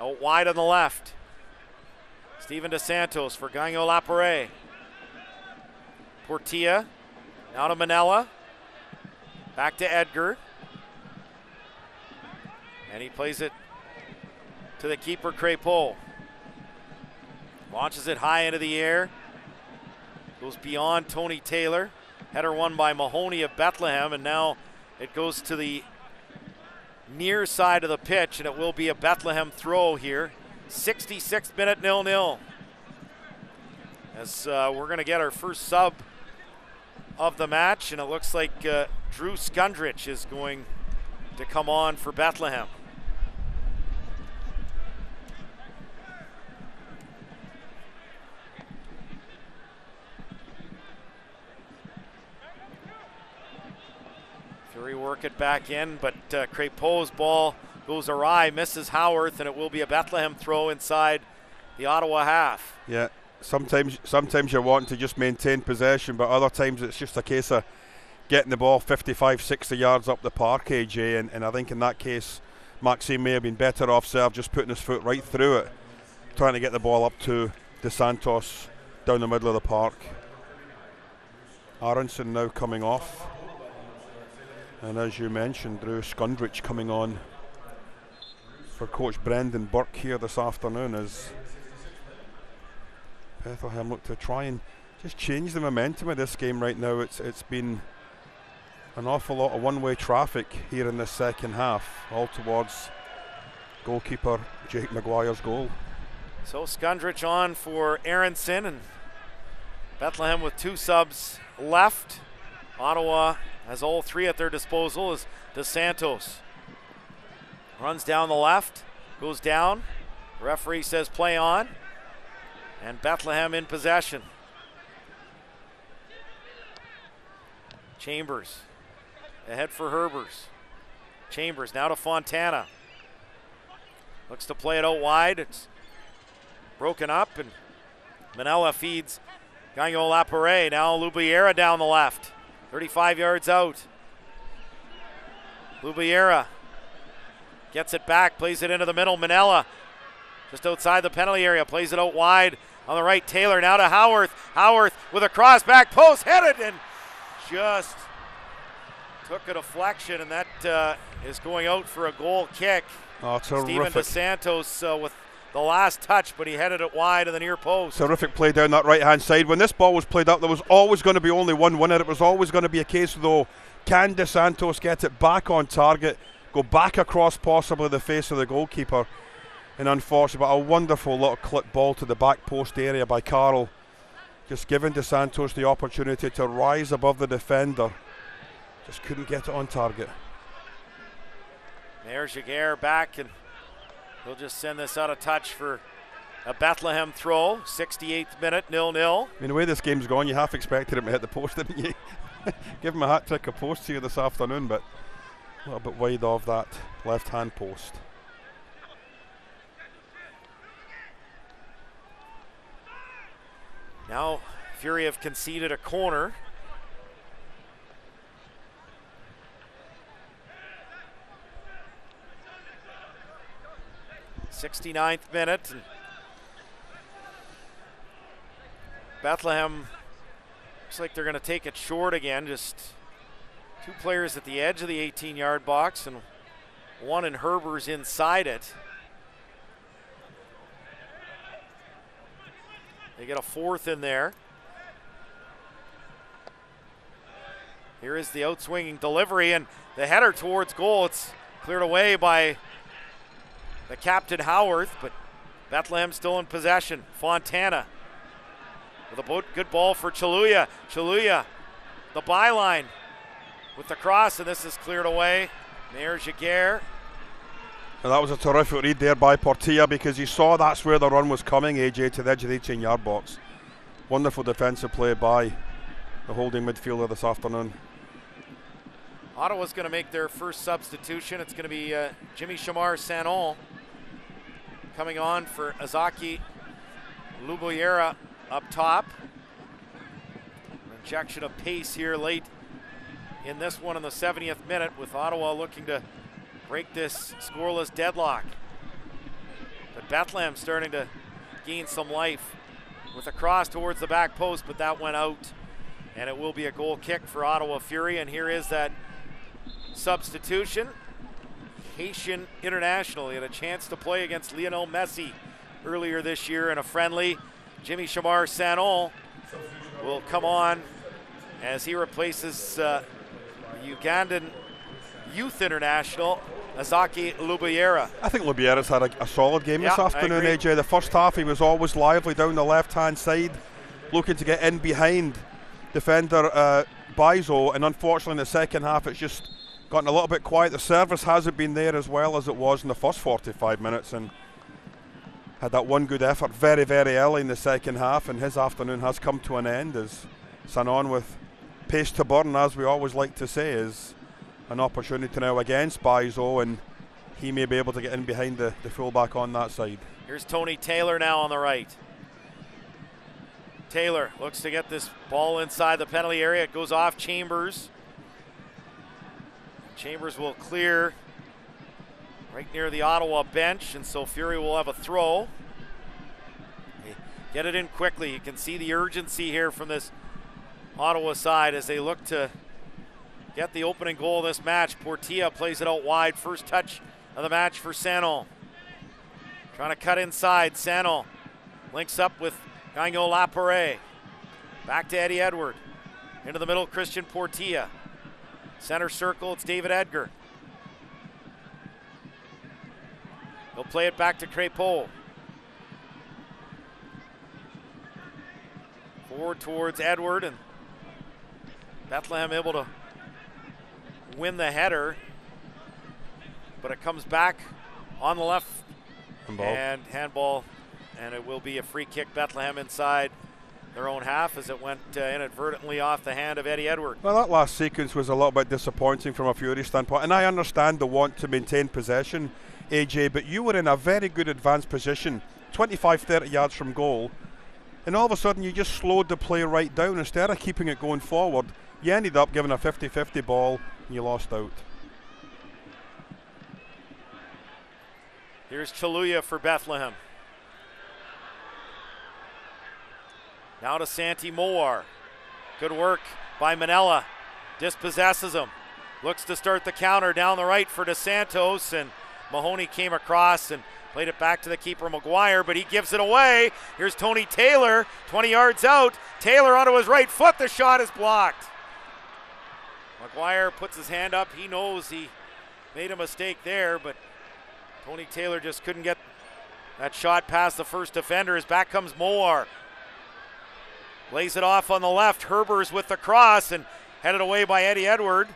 Out wide on the left. Steven Dos Santos for Gagnon Laparé. Portilla. Now to Manella. Back to Edgar. And he plays it to the keeper, Crépeau. Launches it high into the air. Goes beyond Tony Taylor. Header won by Mahoney of Bethlehem, and now it goes to the near side of the pitch, and it will be a Bethlehem throw here. 66th minute, 0-0. As we're going to get our first sub of the match, and it looks like Drew Skundrich is going to come on for Bethlehem. Fury work it back in, but Crépeau's ball goes awry, misses Howarth, and it will be a Bethlehem throw inside the Ottawa half. Yeah, sometimes you're wanting to just maintain possession, but other times it's just a case of getting the ball 55, 60 yards up the park, AJ, and I think in that case, Maxime may have been better off serve, just putting his foot right through it, trying to get the ball up to Dos Santos down the middle of the park. Aronson now coming off. And as you mentioned, Drew Skundrich coming on for Coach Brendan Burke here this afternoon as Bethlehem look to try and just change the momentum of this game right now. It's been an awful lot of one-way traffic here in the second half, all towards goalkeeper Jake Maguire's goal. So Skundrich on for Aronson, and Bethlehem with 2 subs left. Ottawa has all 3 at their disposal as Dos Santos runs down the left, goes down. The referee says play on, and Bethlehem in possession. Chambers ahead for Herbers. Chambers now to Fontana. Looks to play it out wide. It's broken up, and Manella feeds Gagnon Laparé. Now Loubiera down the left. 35 yards out. Loubiera gets it back, plays it into the middle. Manella just outside the penalty area, plays it out wide on the right. Taylor now to Howarth. Howarth with a cross back post, headed, and just took a deflection, and that is going out for a goal kick. Oh, Steven terrific. DeSantos with the last touch, but he headed it wide of the near post. Terrific play down that right-hand side. When this ball was played up, there was always going to be only one winner. It was always going to be a case, though, can DeSantos get it back on target, go back across possibly the face of the goalkeeper? And unfortunately, but a wonderful little clip ball to the back post area by Carroll, just giving DeSantos the opportunity to rise above the defender. Just couldn't get it on target. Mayor Jaguar back, and he'll just send this out of touch for a Bethlehem throw. 68th minute, 0-0. I mean, the way this game's gone, you half expected him to hit the post, didn't you? Give him a hat trick of posts here this afternoon, but a little bit wide of that left-hand post. Now Fury have conceded a corner. '69th minute. And Bethlehem looks like they're going to take it short again. Just two players at the edge of the 18-yard box and one in Herbers inside it. They get a fourth in there. Here is the outswinging delivery and the header towards goal. It's cleared away by the captain Howarth, but Bethlehem still in possession. Fontana with a good ball for Chaluya. Chaluya, the byline with the cross, and this is cleared away. Mayor Jaguar. And that was a terrific read there by Portilla, because he saw that's where the run was coming, AJ, to the edge of the 18-yard box. Wonderful defensive play by the holding midfielder this afternoon. Ottawa's going to make their first substitution. It's going to be Jimmy Shamar Sanon coming on for Azaki Luboyera up top. Injection of pace here late in this one in the 70th minute, with Ottawa looking to break this scoreless deadlock. But Bethlehem starting to gain some life with a cross towards the back post, but that went out, and it will be a goal kick for Ottawa Fury. And here is that substitution. Haitian international. He had a chance to play against Lionel Messi earlier this year in a friendly. Jimmy Shamar Sanon will come on as he replaces Ugandan youth international Azaki Luboyera. I think Luboyera's had a solid game this afternoon, AJ. The first half he was always lively down the left-hand side, looking to get in behind defender Bizo, and unfortunately in the second half it's just gotten a little bit quiet. The service hasn't been there as well as it was in the first 45 minutes, and had that one good effort very, very early in the second half, and his afternoon has come to an end as Sanon, with pace to burn, as we always like to say, is an opportunity now against Bizo, and he may be able to get in behind the fullback on that side. Here's Tony Taylor now on the right. Taylor looks to get this ball inside the penalty area. It goes off Chambers. Chambers will clear right near the Ottawa bench, and so Fury will have a throw. They get it in quickly. You can see the urgency here from this Ottawa side as they look to get the opening goal of this match. Portilla plays it out wide. First touch of the match for Sanon. Trying to cut inside. Sanon links up with Gagnon Laparé. Back to Eddie Edward. Into the middle, Christian Portilla. Center circle, it's David Edgar. He'll play it back to Crépeau. Forward towards Edward, and Bethlehem able to win the header, but it comes back on the left and handball, and it will be a free kick. Bethlehem inside their own half as it went inadvertently off the hand of Eddie Edward. Well, that last sequence was a little bit disappointing from a Fury standpoint, and I understand the want to maintain possession, AJ, but you were in a very good advanced position, 25-30 yards from goal, and all of a sudden you just slowed the play right down. Instead of keeping it going forward, you ended up giving a 50-50 ball and you lost out. Here's Chaluya for Bethlehem. Now to Santi Moar. Good work by Manella. Dispossesses him. looks to start the counter down the right for DeSantos, and Mahoney came across and played it back to the keeper, McGuire, but he gives it away. Here's Tony Taylor, 20 yards out. Taylor onto his right foot. The shot is blocked. McGuire puts his hand up. He knows he made a mistake there, but Tony Taylor just couldn't get that shot past the first defender. As back comes Moar. Lays it off on the left. Herbers with the cross and headed away by Eddie Edward.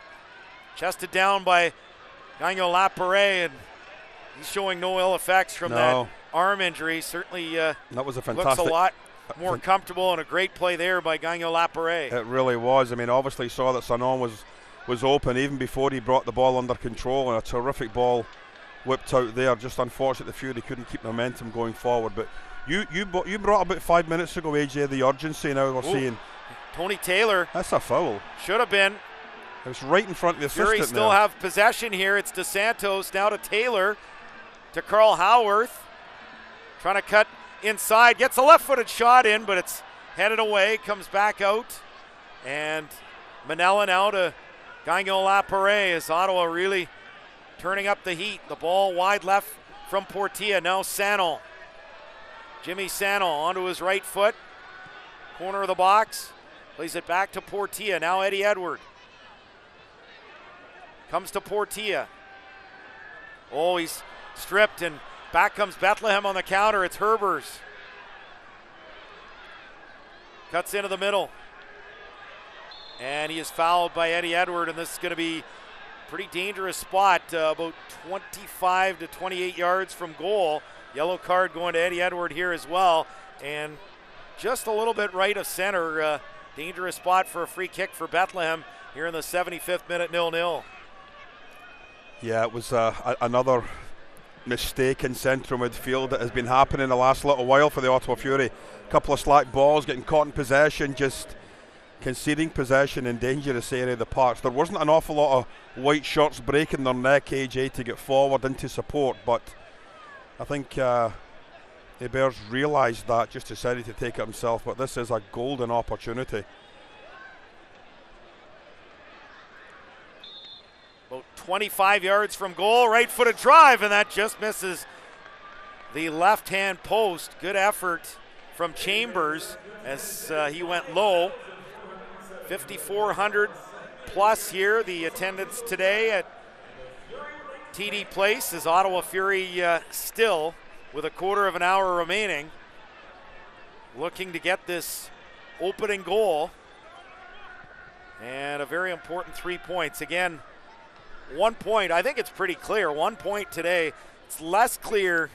Chested down by Gagnon Laparé, and he's showing no ill effects from that arm injury. Certainly that was a fantastic, looks a lot more comfortable, and a great play there by Gagnon Laparé. It really was. I mean, obviously he saw that Sanon was open even before he brought the ball under control, and a terrific ball whipped out there. Just unfortunate the Fury couldn't keep momentum going forward. But you brought about 5 minutes ago, AJ, the urgency now we're seeing. Tony Taylor. That's a foul. Should have been. It was right in front of the assistant. Fury still have possession here. It's DeSantos now to Taylor, to Carl Howarth. Trying to cut inside. Gets a left-footed shot in, but it's headed away. Comes back out. And Manella now to Gagnon Laparé, as Ottawa really turning up the heat. The ball wide left from Portilla. Now Sanon. Jimmy Sanon onto his right foot. Corner of the box. Plays it back to Portilla. Now Eddie Edward. Comes to Portilla. Oh, he's stripped, and back comes Bethlehem on the counter. It's Herbers. Cuts into the middle. And he is fouled by Eddie Edward, and this is going to be a pretty dangerous spot, about 25 to 28 yards from goal. Yellow card going to Eddie Edward here as well, and just a little bit right of center. Dangerous spot for a free kick for Bethlehem here in the 75th minute, 0-0. Yeah, it was another mistake in central midfield that has been happening the last little while for the Ottawa Fury. A couple of slack balls, getting caught in possession, just conceding possession in dangerous area of the parks. There wasn't an awful lot of white shirts breaking their neck, AJ, to get forward into support, but I think Hebert's realised that, just decided to take it himself, but this is a golden opportunity. About 25 yards from goal, right-footed drive, and that just misses the left-hand post. Good effort from Chambers as he went low. 5,400 plus here, the attendance today at TD Place, as Ottawa Fury still with a quarter of an hour remaining, looking to get this opening goal, and a very important 3 points. Again, 1 point, I think it's pretty clear. 1 point today. It's less clear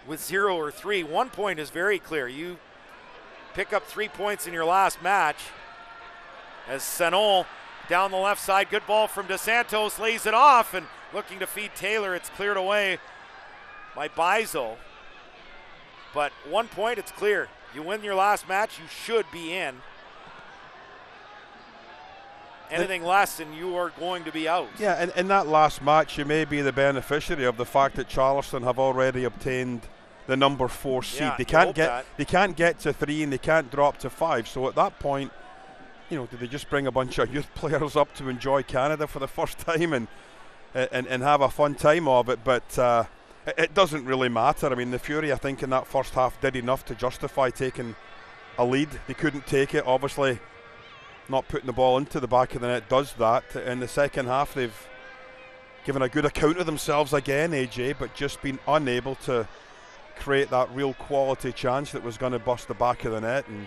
with 0 or 3. 1 point is very clear. You pick up 3 points in your last match. As Sanon down the left side, good ball from DeSantos, lays it off and looking to feed Taylor. It's cleared away by Bizo. But 1 point, it's clear. You win your last match, you should be in. Anything less and you are going to be out. Yeah, and in that last match, you may be the beneficiary of the fact that Charleston have already obtained the number 4 seed. Yeah, they can't get to 3 and they can't drop to 5. So at that point, you know, do they just bring a bunch of youth players up to enjoy Canada for the first time and have a fun time of it? But it doesn't really matter. I mean, the Fury, I think, in that first half did enough to justify taking a lead. They couldn't take it, obviously. Not putting the ball into the back of the net does that. In the second half, they've given a good account of themselves again, AJ, but just been unable to create that real quality chance that was going to bust the back of the net, and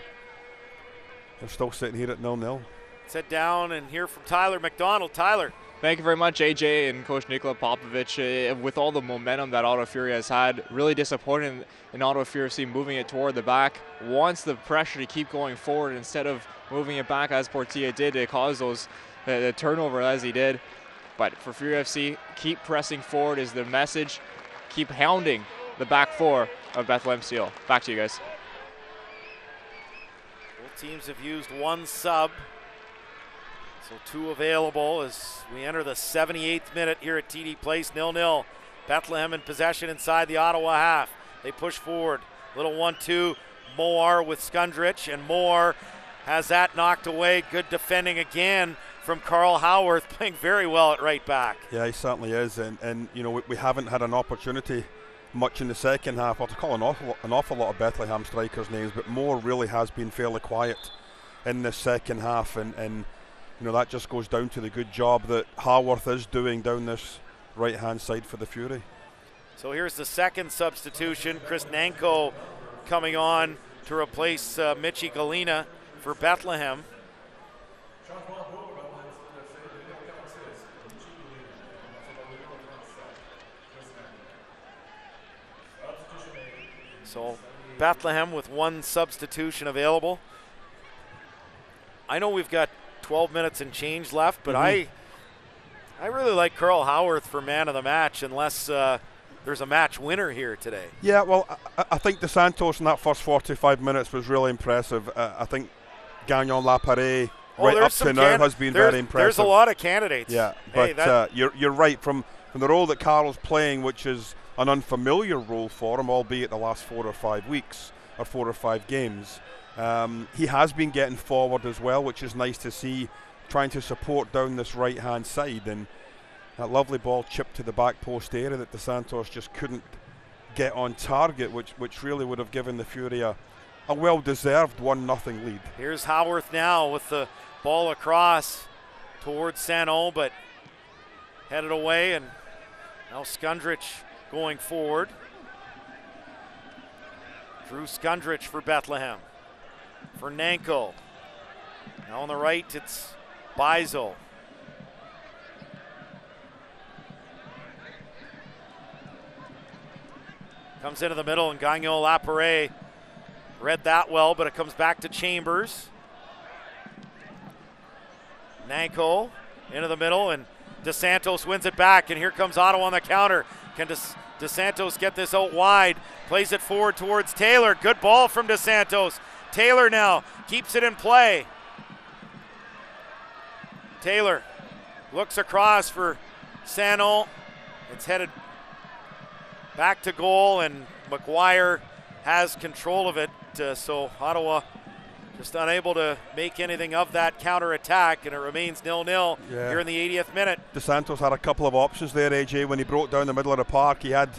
they're still sitting here at 0-0. Sit down and hear from Tyler McDonald. Tyler. Thank you very much, AJ and Coach Nikola Popovich. With all the momentum that Ottawa Fury has had, really disappointing in Ottawa Fury moving it toward the back. Wants the pressure to keep going forward instead of moving it back as Portilla did to cause those the turnover as he did. But for Fury FC, keep pressing forward is the message. Keep hounding the back four of Bethlehem Steel. Back to you guys. Both teams have used one sub. So 2 available as we enter the 78th minute here at TD Place, 0-0. Bethlehem in possession inside the Ottawa half. They push forward. Little 1-2. Moar with Skundrich, and Moar has that knocked away. Good defending again from Carl Howarth, playing very well at right back. Yeah, he certainly is, and you know, we haven't had an opportunity much in the second half. I'll call an awful lot of Bethlehem strikers' names, but Moore really has been fairly quiet in the second half, and you know, that just goes down to the good job that Haworth is doing down this right-hand side for the Fury. So here's the second substitution. Chris Nanko coming on to replace Mitchie Galina for Bethlehem. So Bethlehem with one substitution available. I know we've got 12 minutes and change left, but I really like Carl Howarth for man of the match, unless there's a match winner here today. Yeah, well, I think DeSantos in that first 45 minutes was really impressive. I think Gagnon Laparé right up to now has been very impressive. There's a lot of candidates. Yeah, but you're right. From the role that Carl's playing, which is an unfamiliar role for him, albeit the last 4 or 5 weeks or 4 or 5 games, he has been getting forward as well, which is nice to see, trying to support down this right-hand side. And that lovely ball chipped to the back post area that DeSantos just couldn't get on target, which really would have given the Fury a well-deserved 1-0 lead. Here's Howarth now with the ball across towards Sano, but headed away, and now Skundrich going forward. Drew Skundrich for Bethlehem. For Nanko. Now on the right, it's Bizo. Comes into the middle, and Gagnon Laparé read that well, but it comes back to Chambers. Nanko into the middle, and DeSantos wins it back, and here comes Ottawa on the counter. Can DeSantos get this out wide? Plays it forward towards Taylor. Good ball from DeSantos. Taylor now keeps it in play. Taylor looks across for Sano. It's headed back to goal, and McGuire has control of it. So Ottawa just unable to make anything of that counter-attack, and it remains 0-0 here in the 80th minute. DeSantos had a couple of options there, AJ, when he broke down the middle of the park. He had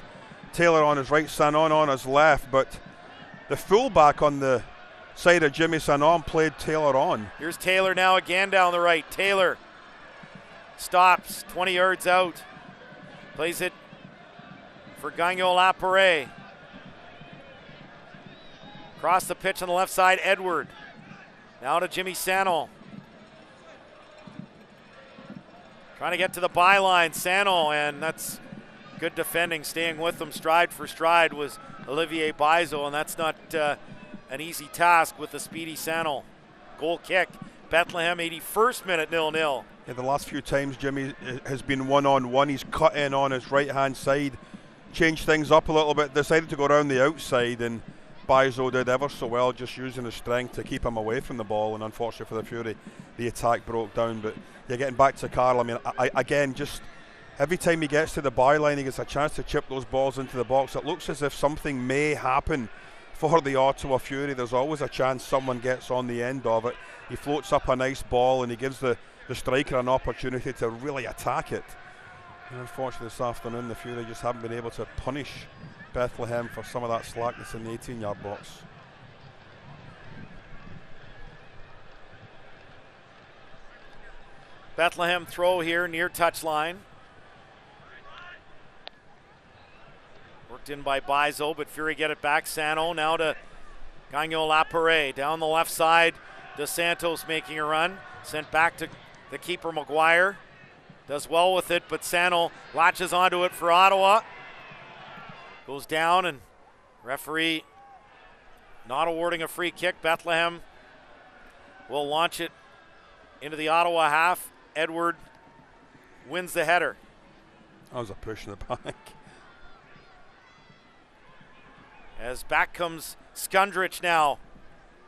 Taylor on his right, Sanon on his left, but the fullback on the side of Jimmy Sanon played Taylor on. Here's Taylor now again down the right. Taylor stops 20 yards out. Plays it for Gagnon Laparé. Across the pitch on the left side, Edward. Now to Jimmy Sano. Trying to get to the byline, Sano, and that's good defending, staying with them stride for stride was Olivier Bizo, and that's not an easy task with the speedy Sano. Goal kick, Bethlehem, 81st minute, 0-0. Yeah, the last few times Jimmy has been one-on-one. He's cut in on his right-hand side, changed things up a little bit, decided to go around the outside, and Bizo did ever so well, just using his strength to keep him away from the ball, and unfortunately for the Fury, the attack broke down. But yeah, getting back to Carl, I mean, again, just every time he gets to the byline, he gets a chance to chip those balls into the box. It looks as if something may happen for the Ottawa Fury. There's always a chance someone gets on the end of it. He floats up a nice ball, and he gives the striker an opportunity to really attack it. And unfortunately this afternoon, the Fury just haven't been able to punish Bethlehem for some of that slackness in the 18-yard box. Bethlehem throw here near touchline. Worked in by Bizo, but Fury get it back. Sano now to Gagnon Laparé. Down the left side, DeSantos making a run. Sent back to the keeper, McGuire. Does well with it, but Sano latches onto it for Ottawa. Goes down, and referee not awarding a free kick. Bethlehem will launch it into the Ottawa half. Edward wins the header. That was a push in the back. As back comes Skundrich now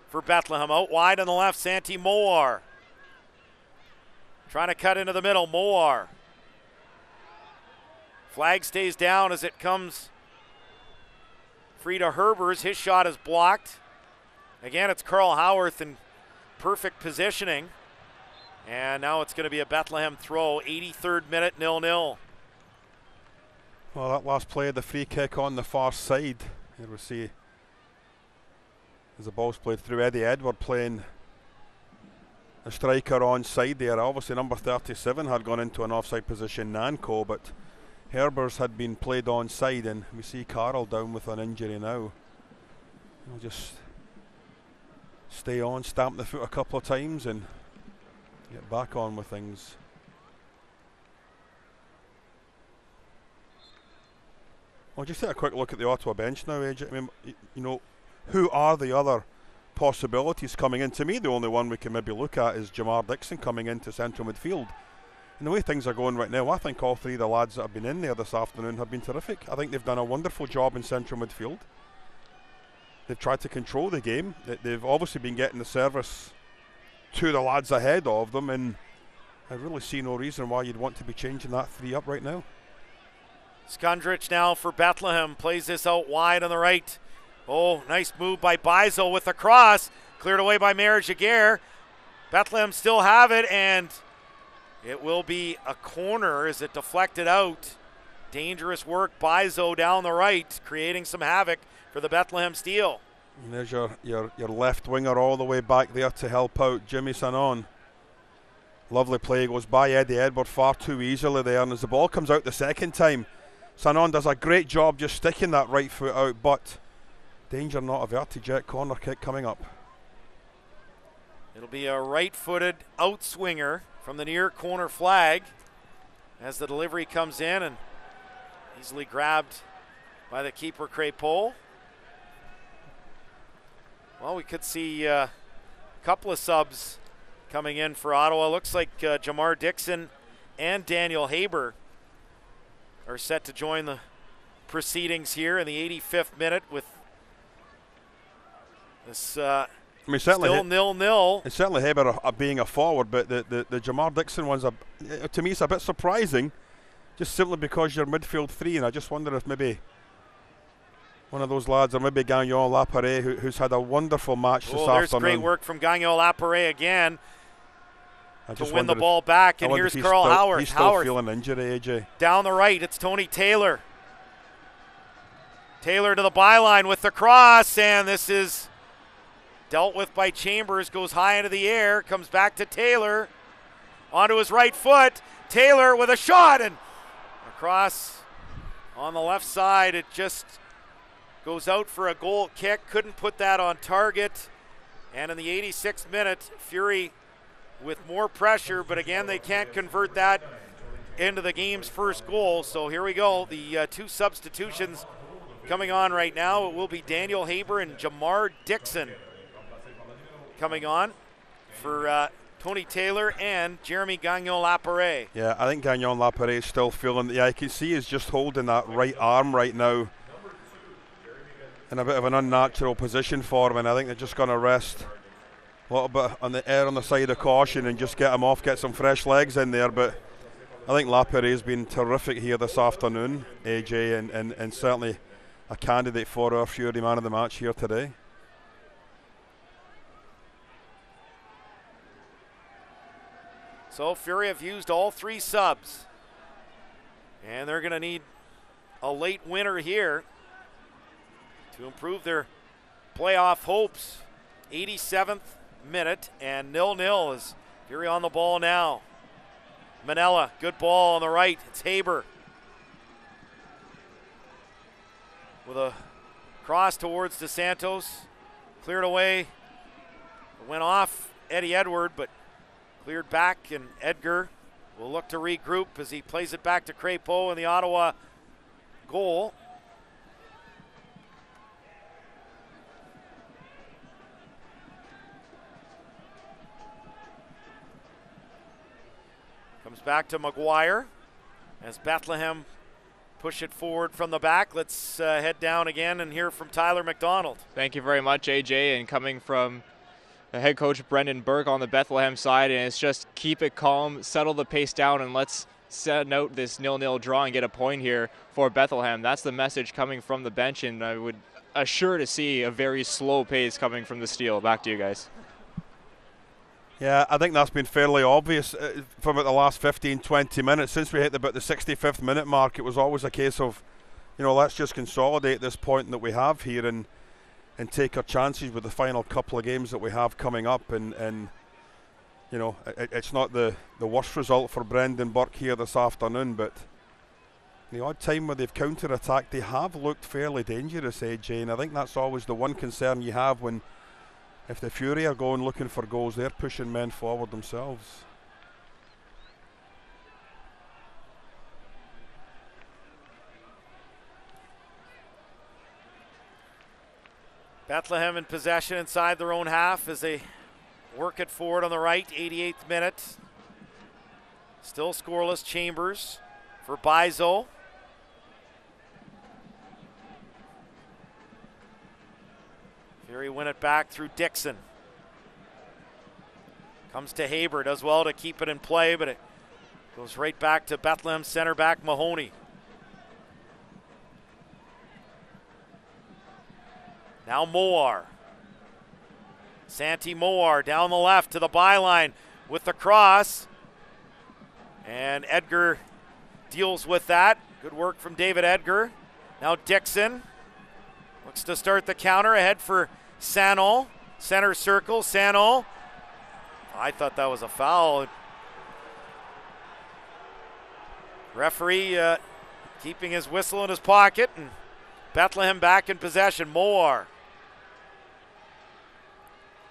for Bethlehem. Out wide on the left, Santi Moar. Trying to cut into the middle, Moar. Flag stays down as it comes free to Herbers. His shot is blocked. Again, it's Carl Howarth in perfect positioning. And now it's going to be a Bethlehem throw, 83rd minute, 0-0. Well, that last play of the free kick on the far side. Here we see as the ball's played through, Eddie Edward playing a striker on side there. Obviously number 37 had gone into an offside position, Nanko, but Herbers had been played on side, and we see Carroll down with an injury now. He'll just stay on, stamp the foot a couple of times and get back on with things. Well, just take a quick look at the Ottawa bench now, AJ. I mean, you know, who are the other possibilities coming in? To me, the only one we can maybe look at is Jamar Dixon coming into central midfield. And the way things are going right now, I think all three of the lads that have been in there this afternoon have been terrific. I think they've done a wonderful job in central midfield. They've tried to control the game. They've obviously been getting the service to the lads ahead of them, and I really see no reason why you'd want to be changing that three up right now. Skundrich now for Bethlehem, plays this out wide on the right. Oh, nice move by Bizel with the cross, cleared away by Mayer-Jaguar. Bethlehem still have it, and it will be a corner as it deflected out. Dangerous work, Bizel down the right, creating some havoc for the Bethlehem Steel. And there's your left winger all the way back there to help out Jimmy Sanon. Lovely play, goes by Eddie Edward far too easily there, and as the ball comes out the second time, Sanon does a great job just sticking that right foot out, but danger not averted yet. Corner kick coming up. It'll be a right-footed outswinger from the near corner flag as the delivery comes in and easily grabbed by the keeper, Craypole. Well, we could see a couple of subs coming in for Ottawa. Looks like Jamar Dixon and Daniel Haber are set to join the proceedings here in the 85th minute with this still 0-0. It's certainly Haber being a forward, but the Jamar Dixon one's, to me, it's a bit surprising, just simply because you're midfield three, and I just wonder if maybe one of those lads, or maybe Gagnon Lapare, who's had a wonderful match this afternoon. There's great work from Gagnon Lapare again to win the ball back, and here's Carl Howard. He's still feeling injury, AJ. Down the right, it's Tony Taylor. Taylor to the byline with the cross, and this is dealt with by Chambers, goes high into the air, comes back to Taylor, onto his right foot. Taylor with a shot, and across on the left side, it just goes out for a goal kick. Couldn't put that on target. And in the 86th minute, Fury with more pressure, but again, they can't convert that into the game's first goal. So here we go. The two substitutions coming on right now. It will be Daniel Haber and Jamar Dixon coming on for Tony Taylor and Jeremy Gagnon-Lapare. Yeah, I think Gagnon-Lapare is still feeling, yeah, I can see he's just holding that right arm right now in a bit of an unnatural position for him, and I think they're just going to rest a little bit on the side of caution and just get him off, get some fresh legs in there. But I think Lapare has been terrific here this afternoon, AJ, and certainly a candidate for our Fury man of the match here today. So Fury have used all three subs, and they're going to need a late winner here to improve their playoff hopes. 87th minute and 0-0 as Fury on the ball now. Manella, good ball on the right. It's Haber with a cross towards DeSantos. Cleared away. It went off Eddie Edward, but cleared back, and Edgar will look to regroup as he plays it back to Crépeau in the Ottawa goal. Comes back to McGuire as Bethlehem push it forward from the back. Let's head down again and hear from Tyler McDonald. Thank you very much, AJ, and coming from the head coach Brendan Burke on the Bethlehem side, and it's just keep it calm, settle the pace down, and let's set out this 0-0 draw and get a point here for Bethlehem. That's the message coming from the bench, and I would assure to see a very slow pace coming from the Steel. Back to you guys. Yeah, I think that's been fairly obvious for about the last 15, 20 minutes. Since we hit about the 65th minute mark, it was always a case of, let's just consolidate this point that we have here and take our chances with the final couple of games that we have coming up. And it's not the worst result for Brendan Burke here this afternoon, but the odd time where they've counter-attacked, they have looked fairly dangerous, AJ, and I think that's always the one concern you have when, if the Fury are going looking for goals, they're pushing men forward themselves. Bethlehem in possession inside their own half as they work it forward on the right, 88th minute. Still scoreless, Chambers for Bizo. Fury win it back through Dixon. Comes to Haber, does well to keep it in play, but it goes right back to Bethlehem center back Mahoney. Now Moar. Santi Moar down the left to the byline with the cross. And Edgar deals with that. Good work from David Edgar. Now Dixon looks to start the counter ahead for Sanol. Center circle, Sanol. I thought that was a foul. Referee keeping his whistle in his pocket, and Bethlehem back in possession. Moar.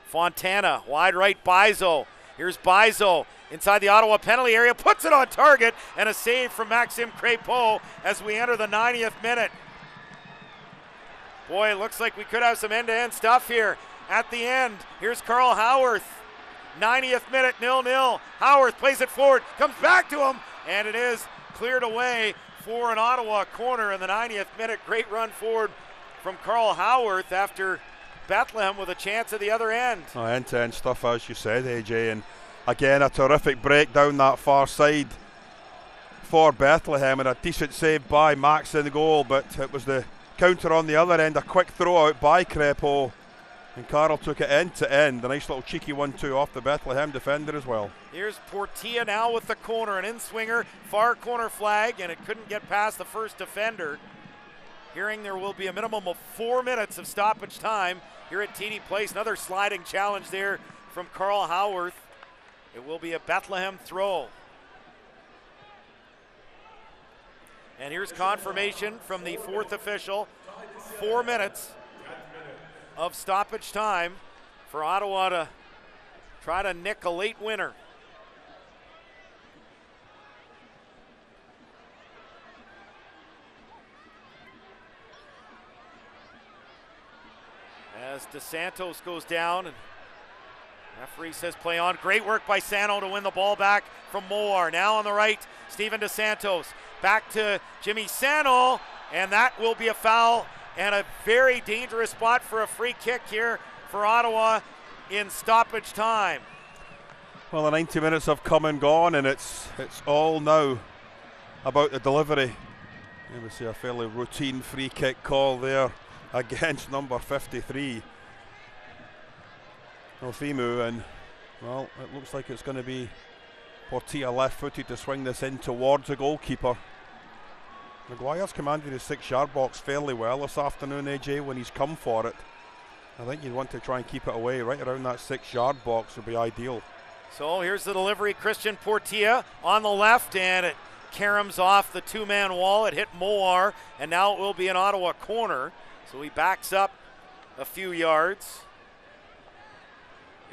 Fontana, wide right, Bizo. Here's Bizo inside the Ottawa penalty area, puts it on target, and a save from Maxime Crépeau as we enter the 90th minute. Boy, it looks like we could have some end-to-end stuff here at the end. Here's Carl Howarth. 90th minute, 0-0. Howarth plays it forward, comes back to him, and it is cleared away for an Ottawa corner in the 90th minute. Great run forward from Carl Howarth after Bethlehem with a chance at the other end. End-to-end stuff, as you said, AJ, and again a terrific break down that far side for Bethlehem, and a decent save by Max in the goal, but it was the counter on the other end, a quick throw out by Crépeau, and Carl took it end to end. A nice little cheeky 1-2 off the Bethlehem defender as well. Here's Portilla now with the corner, an in-swinger, far corner flag, and it couldn't get past the first defender. Hearing there will be a minimum of 4 minutes of stoppage time here at TD Place. Another sliding challenge there from Carl Howarth. It will be a Bethlehem throw. And here's confirmation from the fourth official. 4 minutes of stoppage time for Ottawa to try to nick a late winner. As DeSantos goes down, and referee says play on. Great work by Sano to win the ball back from Moar. Now on the right, Steven DeSantos. Back to Jimmy Sano, and that will be a foul and a very dangerous spot for a free kick here for Ottawa in stoppage time. Well, the 90 minutes have come and gone, and it's all now about the delivery. You see a fairly routine free kick call there against number 53, Ofimu, and well, it looks like it's going to be Portilla left-footed to swing this in towards the goalkeeper. Maguire's commanded his 6-yard box fairly well this afternoon, AJ, when he's come for it. I think you'd want to try and keep it away right around that 6-yard box would be ideal. So here's the delivery, Christian Portilla on the left, and it caroms off the two-man wall. It hit Moar, and now it will be an Ottawa corner. So he backs up a few yards.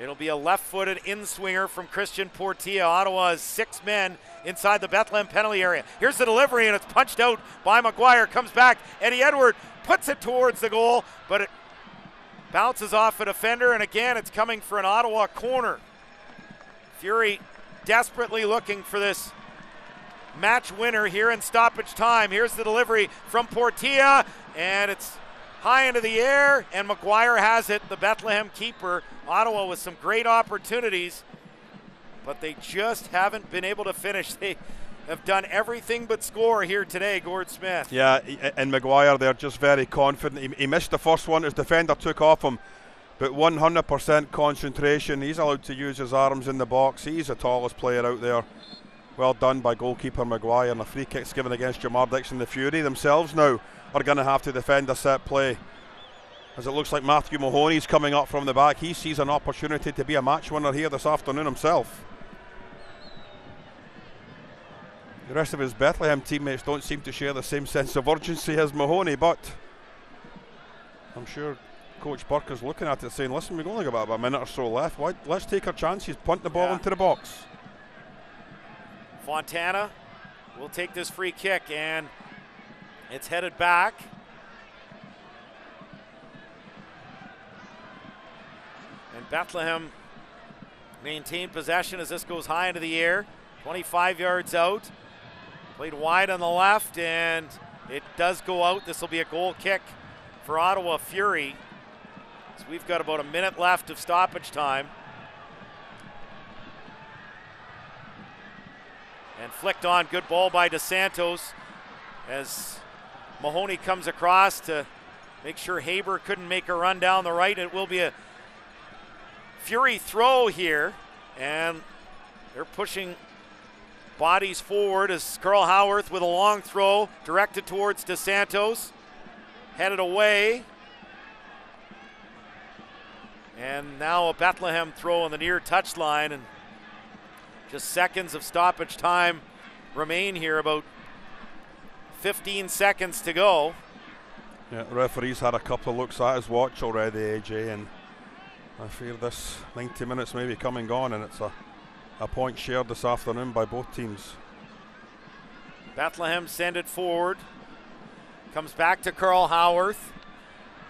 It'll be a left-footed in-swinger from Christian Portilla. Ottawa has 6 men inside the Bethlehem penalty area. Here's the delivery, and it's punched out by Maguire. Comes back, Eddie Edward puts it towards the goal, but it bounces off a defender, and again, it's coming for an Ottawa corner. Fury desperately looking for this match winner here in stoppage time. Here's the delivery from Portilla, and it's high into the air, and Maguire has it, the Bethlehem keeper. Ottawa with some great opportunities, but they just haven't been able to finish. They have done everything but score here today, Gord Smith. Yeah, and Maguire, they're just very confident. He missed the first one. His defender took off him. but 100% concentration. He's allowed to use his arms in the box. He's the tallest player out there. Well done by goalkeeper Maguire, and a free kick's given against Jamar Dixon. The Fury themselves now are going to have to defend a set play, as it looks like Matthew Mahoney's coming up from the back. He sees an opportunity to be a match winner here this afternoon himself. The rest of his Bethlehem teammates don't seem to share the same sense of urgency as Mahoney, but I'm sure Coach Burke is looking at it saying, listen, we've only got about a minute or so left. Let's take our chances, punt the ball into the box. Fontana will take this free kick, and it's headed back. And Bethlehem maintain possession as this goes high into the air. 25 yards out. Played wide on the left, and it does go out. This will be a goal kick for Ottawa Fury. So we've got about a minute left of stoppage time. And flicked on, good ball by DeSantos as Mahoney comes across to make sure Haber couldn't make a run down the right. It will be a Fury throw here, and they're pushing bodies forward as Carl Howarth with a long throw directed towards DeSantos, headed away. And now a Bethlehem throw on the near touchline, and just seconds of stoppage time remain here, about 15 seconds to go. Yeah, the referee's had a couple of looks at his watch already, AJ, and I fear this 90 minutes may be come and gone, and it's a point shared this afternoon by both teams. Bethlehem send it forward. Comes back to Carl Howarth.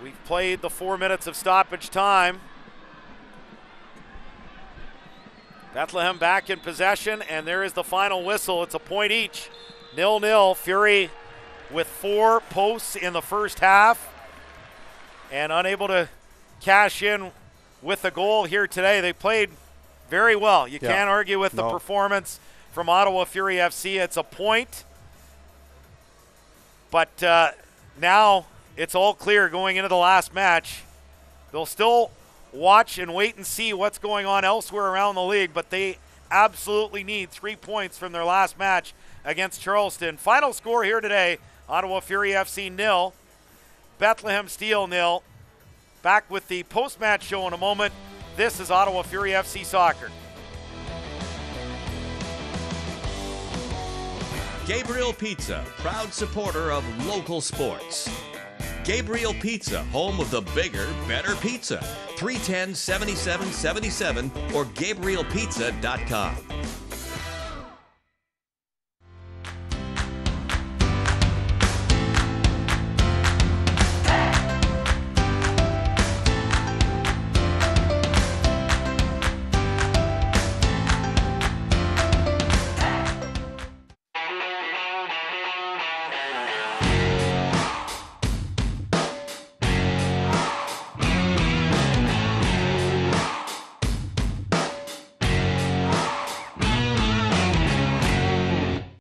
We've played the 4 minutes of stoppage time. Bethlehem back in possession, and there is the final whistle. It's a point each. 0-0. Fury with 4 posts in the first half and unable to cash in with a goal here today. They played very well. You can't argue with the performance from Ottawa Fury FC. It's a point. But now it's all clear going into the last match. They'll still watch and wait and see what's going on elsewhere around the league, but they absolutely need 3 points from their last match against Charleston. Final score here today, Ottawa Fury FC 0, Bethlehem Steel 0. Back with the post-match show in a moment. This is Ottawa Fury FC Soccer. Gabriel Pizza, proud supporter of local sports. Gabriel Pizza, home of the bigger, better pizza. 310-7777 or GabrielPizza.com.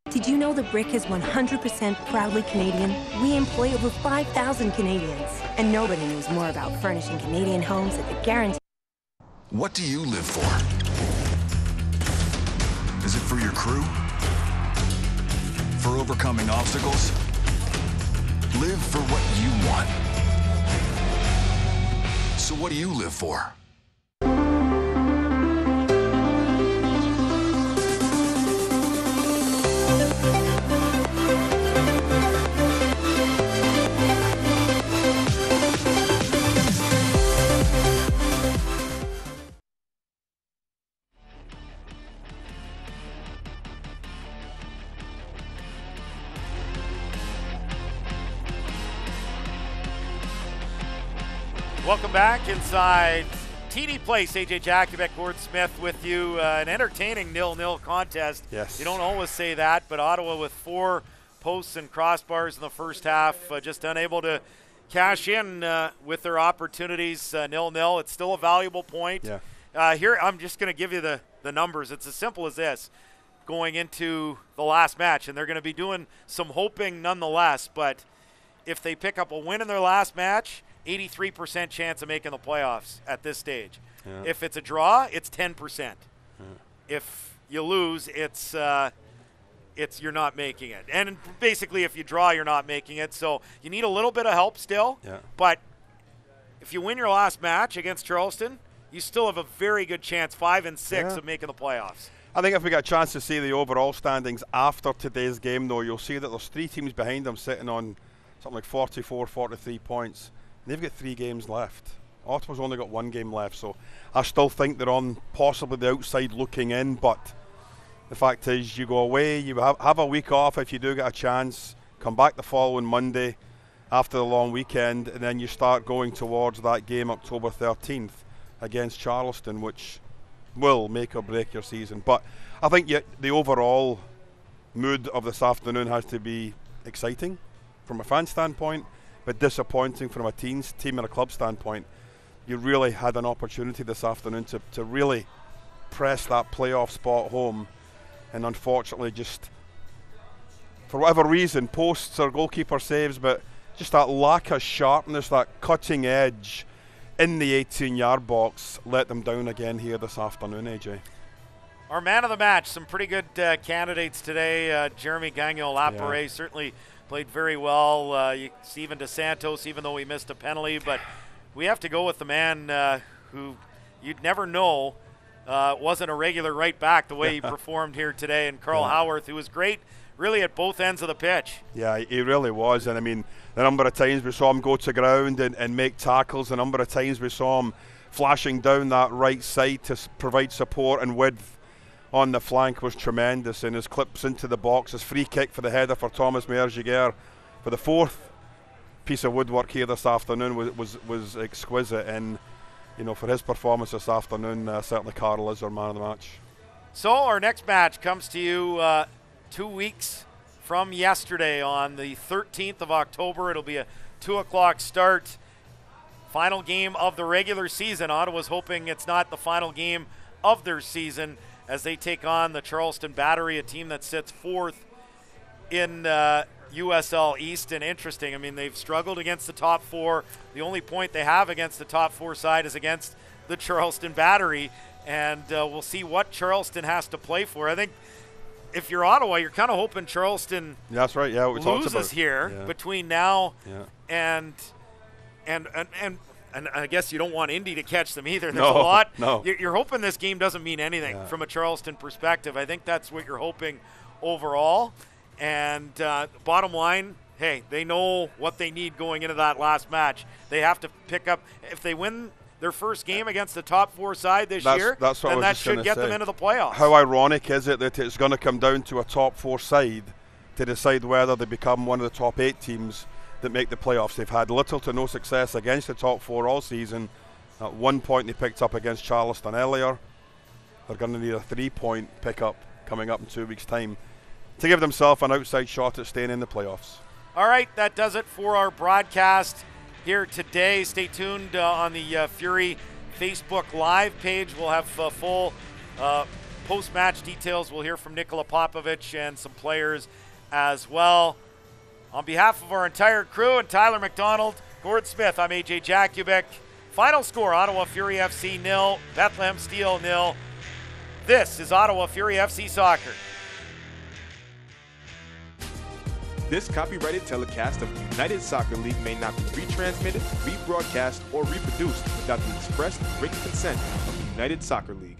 Did you know the Brick is 100% proudly Canadian? We employ over 5,000 Canadians, and nobody knows more about furnishing Canadian homes at the guarantee. What do you live for? Is it for your crew? For overcoming obstacles? Live for what you want. So what do you live for? Welcome back inside TD Place. AJ Jakubek, Gord Smith with you. An entertaining 0-0 contest. Yes. You don't always say that, but Ottawa with 4 posts and crossbars in the first half, just unable to cash in with their opportunities. 0-0. It's still a valuable point. Yeah. Here, I'm just going to give you the numbers. It's as simple as this going into the last match, and they're going to be doing some hoping nonetheless, but if they pick up a win in their last match, 83% chance of making the playoffs at this stage. Yeah. If it's a draw, it's 10%. If you lose, it's you're not making it. And basically, if you draw, you're not making it. So you need a little bit of help still. Yeah. But if you win your last match against Charleston, you still have a very good chance, 5 and 6, of making the playoffs. I think if we get a chance to see the overall standings after today's game, though, you'll see that there's 3 teams behind them sitting on something like 44, 43 points. And they've got 3 games left. Ottawa's only got 1 game left, so I still think they're on possibly the outside looking in, but the fact is you go away, you have a week off if you do get a chance, come back the following Monday after the long weekend, and then you start going towards that game October 13th against Charleston, which will make or break your season. But I think the overall mood of this afternoon has to be exciting from a fan standpoint, but disappointing from a team and a club standpoint. You really had an opportunity this afternoon to really press that playoff spot home, and unfortunately just for whatever reason, posts or goalkeeper saves, but just that lack of sharpness, that cutting edge in the 18-yard box let them down again here this afternoon, AJ. Our man of the match, some pretty good candidates today. Jeremy Gagnon-Laparé certainly played very well. Steven DeSantos, even though he missed a penalty, but we have to go with the man who you'd never know wasn't a regular right back the way he performed here today, and Carl Howarth, who was great really at both ends of the pitch. Yeah, he really was. And I mean, the number of times we saw him go to ground and make tackles, the number of times we saw him flashing down that right side to provide support and width on the flank was tremendous. And his clips into the box, his free kick for the header for Thomas Meyer-Giguère for the 4th piece of woodwork here this afternoon was exquisite. And you know, for his performance this afternoon, certainly Carl is our man of the match. So our next match comes to you 2 weeks from yesterday on the 13th of October. It'll be a 2 o'clock start. Final game of the regular season. Ottawa's hoping it's not the final game of their season as they take on the Charleston Battery, a team that sits 4th in USL East. And interesting, I mean, they've struggled against the top 4. The only point they have against the top 4 side is against the Charleston Battery. And we'll see what Charleston has to play for. I think if you're Ottawa, you're kind of hoping Charleston that's right, yeah, we talked about loses here between now and I guess you don't want Indy to catch them either. There's a lot. No. You're hoping this game doesn't mean anything from a Charleston perspective. I think that's what you're hoping overall. And bottom line, hey, they know what they need going into that last match. They have to pick up. If they win their first game against the top 4 side this year, then that should get them into the playoffs. How ironic is it that it's going to come down to a top 4 side to decide whether they become one of the top 8 teams that make the playoffs. They've had little to no success against the top 4 all season. At 1 point they picked up against Charleston earlier. They're going to need a 3-point pickup coming up in 2 weeks' time to give themselves an outside shot at staying in the playoffs. All right, that does it for our broadcast here today. Stay tuned on the Fury Facebook Live page. We'll have full post-match details. We'll hear from Nikola Popovic and some players as well. On behalf of our entire crew and Tyler McDonald, Gord Smith, I'm AJ Jakubik. Final score, Ottawa Fury FC 0, Bethlehem Steel 0. This is Ottawa Fury FC Soccer. This copyrighted telecast of the United Soccer League may not be retransmitted, rebroadcast, or reproduced without the express written consent of the United Soccer League.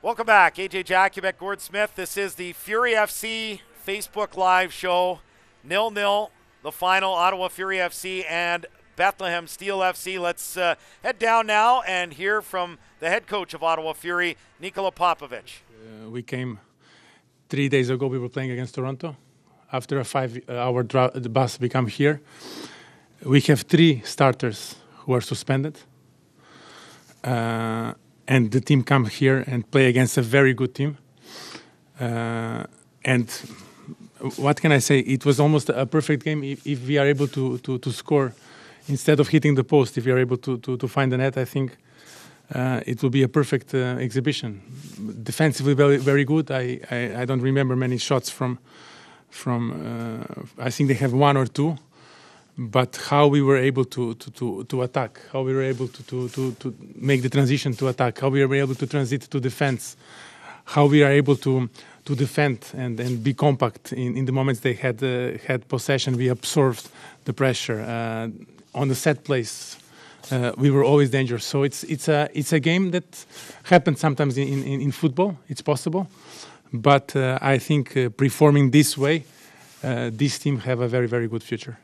Welcome back. AJ Jakubek, Gord Smith. This is the Fury FC Facebook Live show. 0-0, the final, Ottawa Fury FC and Bethlehem Steel FC. Let's head down now and hear from the head coach of Ottawa Fury, Nikola Popovic. We came 3 days ago. We were playing against Toronto. After a 5-hour bus, we come here. We have 3 starters who are suspended. And the team come here and play against a very good team. And what can I say? It was almost a perfect game. If we are able to score, instead of hitting the post, if we are able to find the net, I think it will be a perfect exhibition. Defensively, very, very good. I don't remember many shots from I think they have 1 or 2. But how we were able to attack, how we were able to make the transition to attack, how we were able to transit to defense, how we are able to defend and be compact in the moments they had possession. We absorbed the pressure on the set plays. We were always dangerous. So it's a game that happens sometimes in football. It's possible, but I think performing this way, this team have a very, very good future.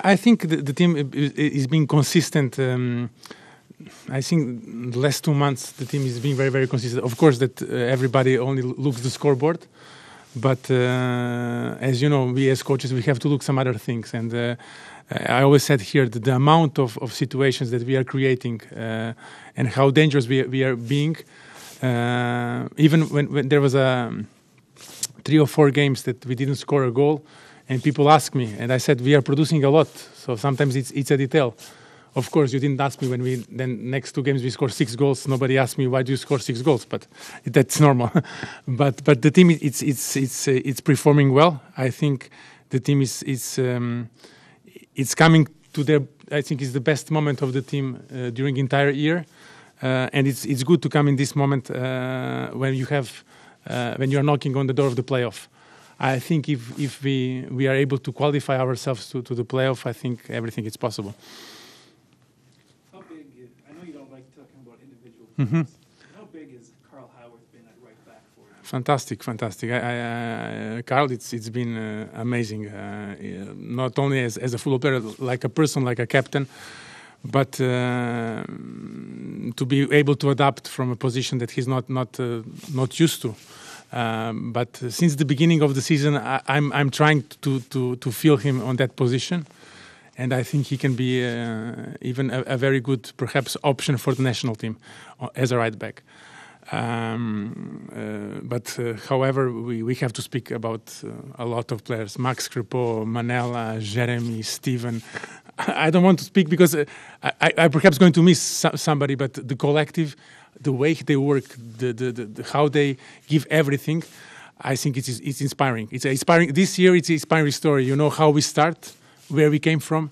I think the team is being consistent. I think the last 2 months the team is being very, very consistent. Of course, that everybody only looks the scoreboard, but as you know, we as coaches we have to look some other things. And I always said here that the amount of situations that we are creating and how dangerous we are being. Even when there was 3 or 4 games that we didn't score a goal. And people ask me, and I said, we are producing a lot. So sometimes it's a detail. Of course, you didn't ask me when then next 2 games we score 6 goals. Nobody asked me, why do you score 6 goals? But that's normal. but the team, it's performing well. I think the team it's coming to their, I think it's the best moment of the team during the entire year. And it's good to come in this moment when you are knocking on the door of the playoff. I think if we are able to qualify ourselves to the playoff, I think everything is possible. How big? I know you don't like talking about individual Mm-hmm. players. How big has Carl Howard been at right back for you? Fantastic. Carl, it's been amazing. Not only as a football player, like a person, like a captain, but to be able to adapt from a position that he's not used to. But since the beginning of the season, I'm trying to feel him on that position, and I think he can be even a very good, perhaps, option for the national team as a right back. But however, we have to speak about a lot of players: Max Crepeau, Manella, Jeremy, Steven. I don't want to speak because I perhaps going to miss somebody, but the collective. The way they work, the how they give everything, I think it's inspiring. It's inspiring. This year, it's an inspiring story. You know how we start, where we came from,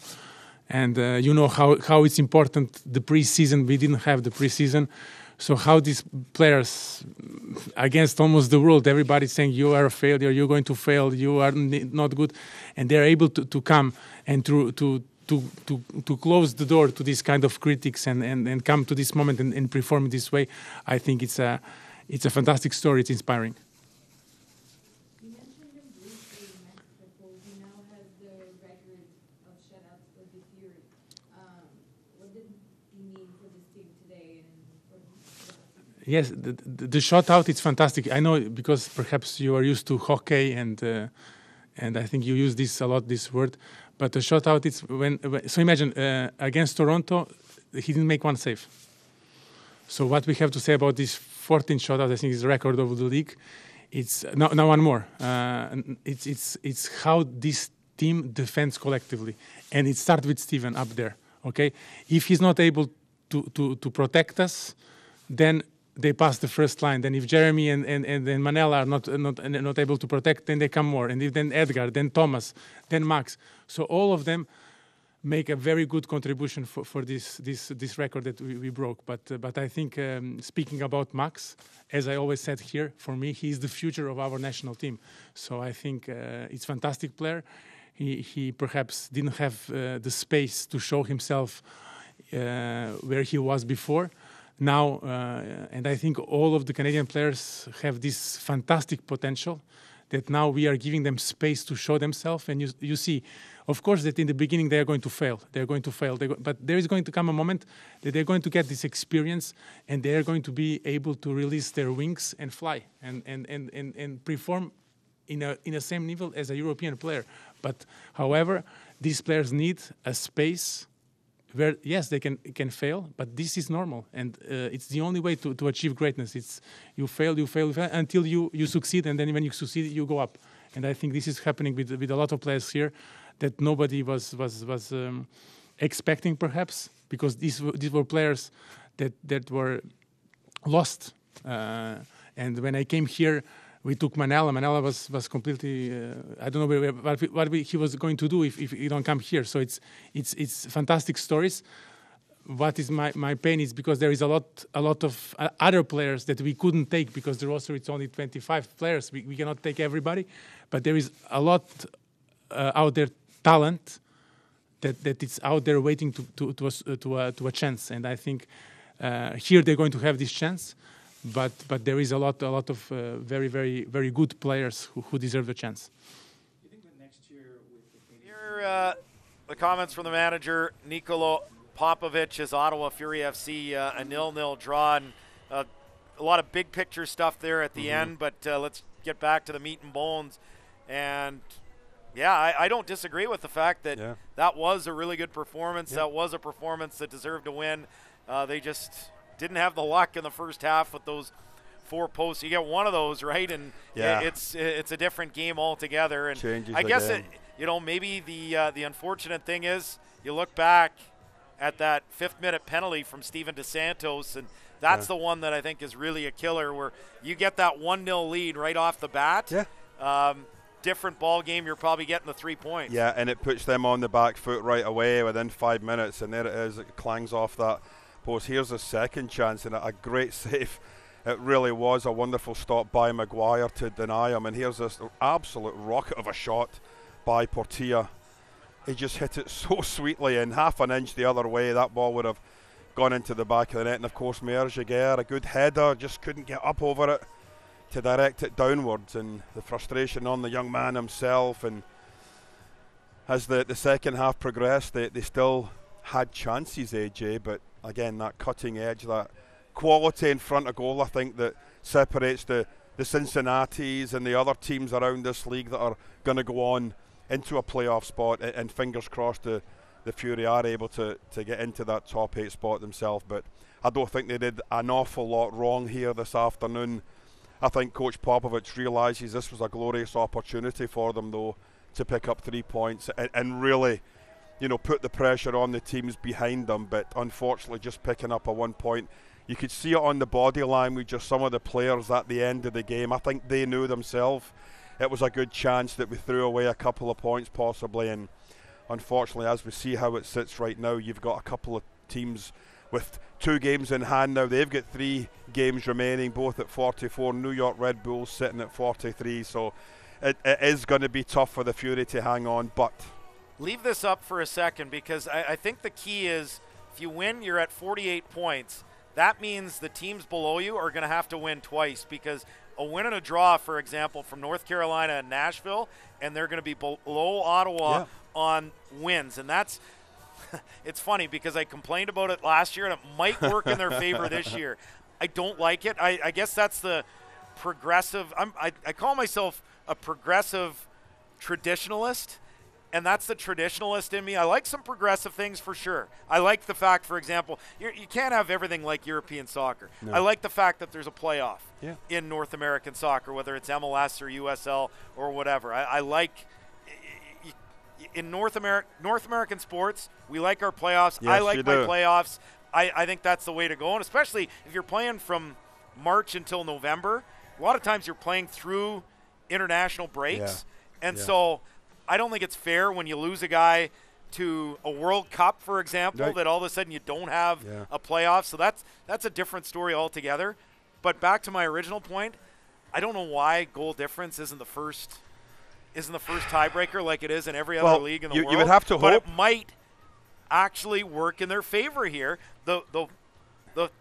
and you know how it's important. The pre-season, we didn't have the pre-season, so how these players against almost the world, everybody's saying you are a failure, you're going to fail, you are not good, and they're able to come and to close the door to this kind of critics and come to this moment and perform in this way. I think it's a fantastic story. It's inspiring. You mentioned him briefly, Max Crepeau, who now has the record of shutouts for the Fury. What did he mean for this team today? Yes, the shutout, it's fantastic. I know because perhaps you are used to hockey and I think you use this a lot, this word. But the shutout, it's so imagine against Toronto, he didn't make 1 save. So what we have to say about this 14 shutouts, I think is the record of the league. It's now one more. It's how this team defends collectively, and it starts with Steven up there. Okay, if he's not able to protect us, then they pass the first line. Then if Jeremy and Manella are not able to protect, then they come more. And if then Edgar, then Thomas, then Max. So all of them make a very good contribution for this record that we broke. But I think speaking about Max, as I always said here, for me, he is the future of our national team. So I think it's a fantastic player. he perhaps didn't have the space to show himself where he was before. Now, and I think all of the Canadian players have this fantastic potential that now we are giving them space to show themselves. And you see, of course, that in the beginning they are going to fail. They're going to fail. But there is going to come a moment that they're going to get this experience and they are going to be able to release their wings and fly and perform in a same level as a European player. But, however, these players need a space where, yes, they can fail, but this is normal. And it's the only way to achieve greatness. It's you fail until you succeed, and then when you succeed, you go up. And I think this is happening with a lot of players here that nobody was expecting, perhaps, because these were players that were lost. And when I came here, we took Manella. Manella was completely. I don't know what he was going to do if he don't come here. So it's fantastic stories. What is my pain is because there is a lot of other players that we couldn't take because the roster it's only 25 players. We cannot take everybody, but there is a lot out there talent that it's out there waiting to a chance. And I think here they're going to have this chance. But there is a lot of very, very, very good players who deserve the chance. You think that next year with the Here, the comments from the manager, Nikola Popovic, as Ottawa Fury FC a 0-0 draw. And a lot of big picture stuff there at the end, but let's get back to the meat and bones. And, yeah, I don't disagree with the fact that that was a really good performance. That was a performance that deserved to win. They just didn't have the luck in the first half with those 4 posts. You get one of those, right? And it's a different game altogether. And changes I guess maybe the unfortunate thing is you look back at that 5th-minute penalty from Steven DeSantos, and that's the one that I think is really a killer, where you get that 1-0 lead right off the bat. Different ball game, you're probably getting the 3 points. Yeah, and it puts them on the back foot right away within 5 minutes, and there it is. It clangs off that post. Here's a second chance, and a great save. It really was a wonderful stop by Maguire to deny him. And here's this absolute rocket of a shot by Portilla. He just hit it so sweetly, and half an inch the other way, that ball would have gone into the back of the net. And of course, Meir Jaguar, a good header, just couldn't get up over it to direct it downwards. And the frustration on the young man himself. And as the second half progressed, they still had chances, AJ, but again, that cutting edge, that quality in front of goal, I think that separates the Cincinnatis and the other teams around this league that are going to go on into a playoff spot, and fingers crossed the Fury are able to get into that top 8 spot themselves. But I don't think they did an awful lot wrong here this afternoon. I think Coach Popovic realises this was a glorious opportunity for them, though, to pick up 3 points and really, put the pressure on the teams behind them. But unfortunately, just picking up a 1 point, you could see it on the body language of some of the players at the end of the game. I think they knew themselves it was a good chance that we threw away a couple of points possibly. And unfortunately, as we see how it sits right now, you've got a couple of teams with 2 games in hand now. They've got 3 games remaining, both at 44. New York Red Bulls sitting at 43. So it is going to be tough for the Fury to hang on. But leave this up for a second, because I think the key is if you win, you're at 48 points. That means the teams below you are going to have to win twice, because a win and a draw, for example, from North Carolina and Nashville, and they're going to be below Ottawa on wins. And that's it's funny because I complained about it last year, and it might work in their favor this year. I don't like it. I guess that's the progressive. I call myself a progressive traditionalist. And that's the traditionalist in me. I like some progressive things for sure. I like the fact, for example, you can't have everything like European soccer. No. I like the fact that there's a playoff in North American soccer, whether it's MLS or USL or whatever. I like in North American sports, we like our playoffs. Yes, I like my playoffs. I think that's the way to go. And especially if you're playing from March until November, a lot of times you're playing through international breaks. Yeah. And so I don't think it's fair when you lose a guy to a World Cup, for example, that all of a sudden you don't have a playoff. So that's a different story altogether. But back to my original point, I don't know why goal difference isn't the first isn't the first tiebreaker like it is in every other league in the world. You would have to but hope. It might actually work in their favor here. The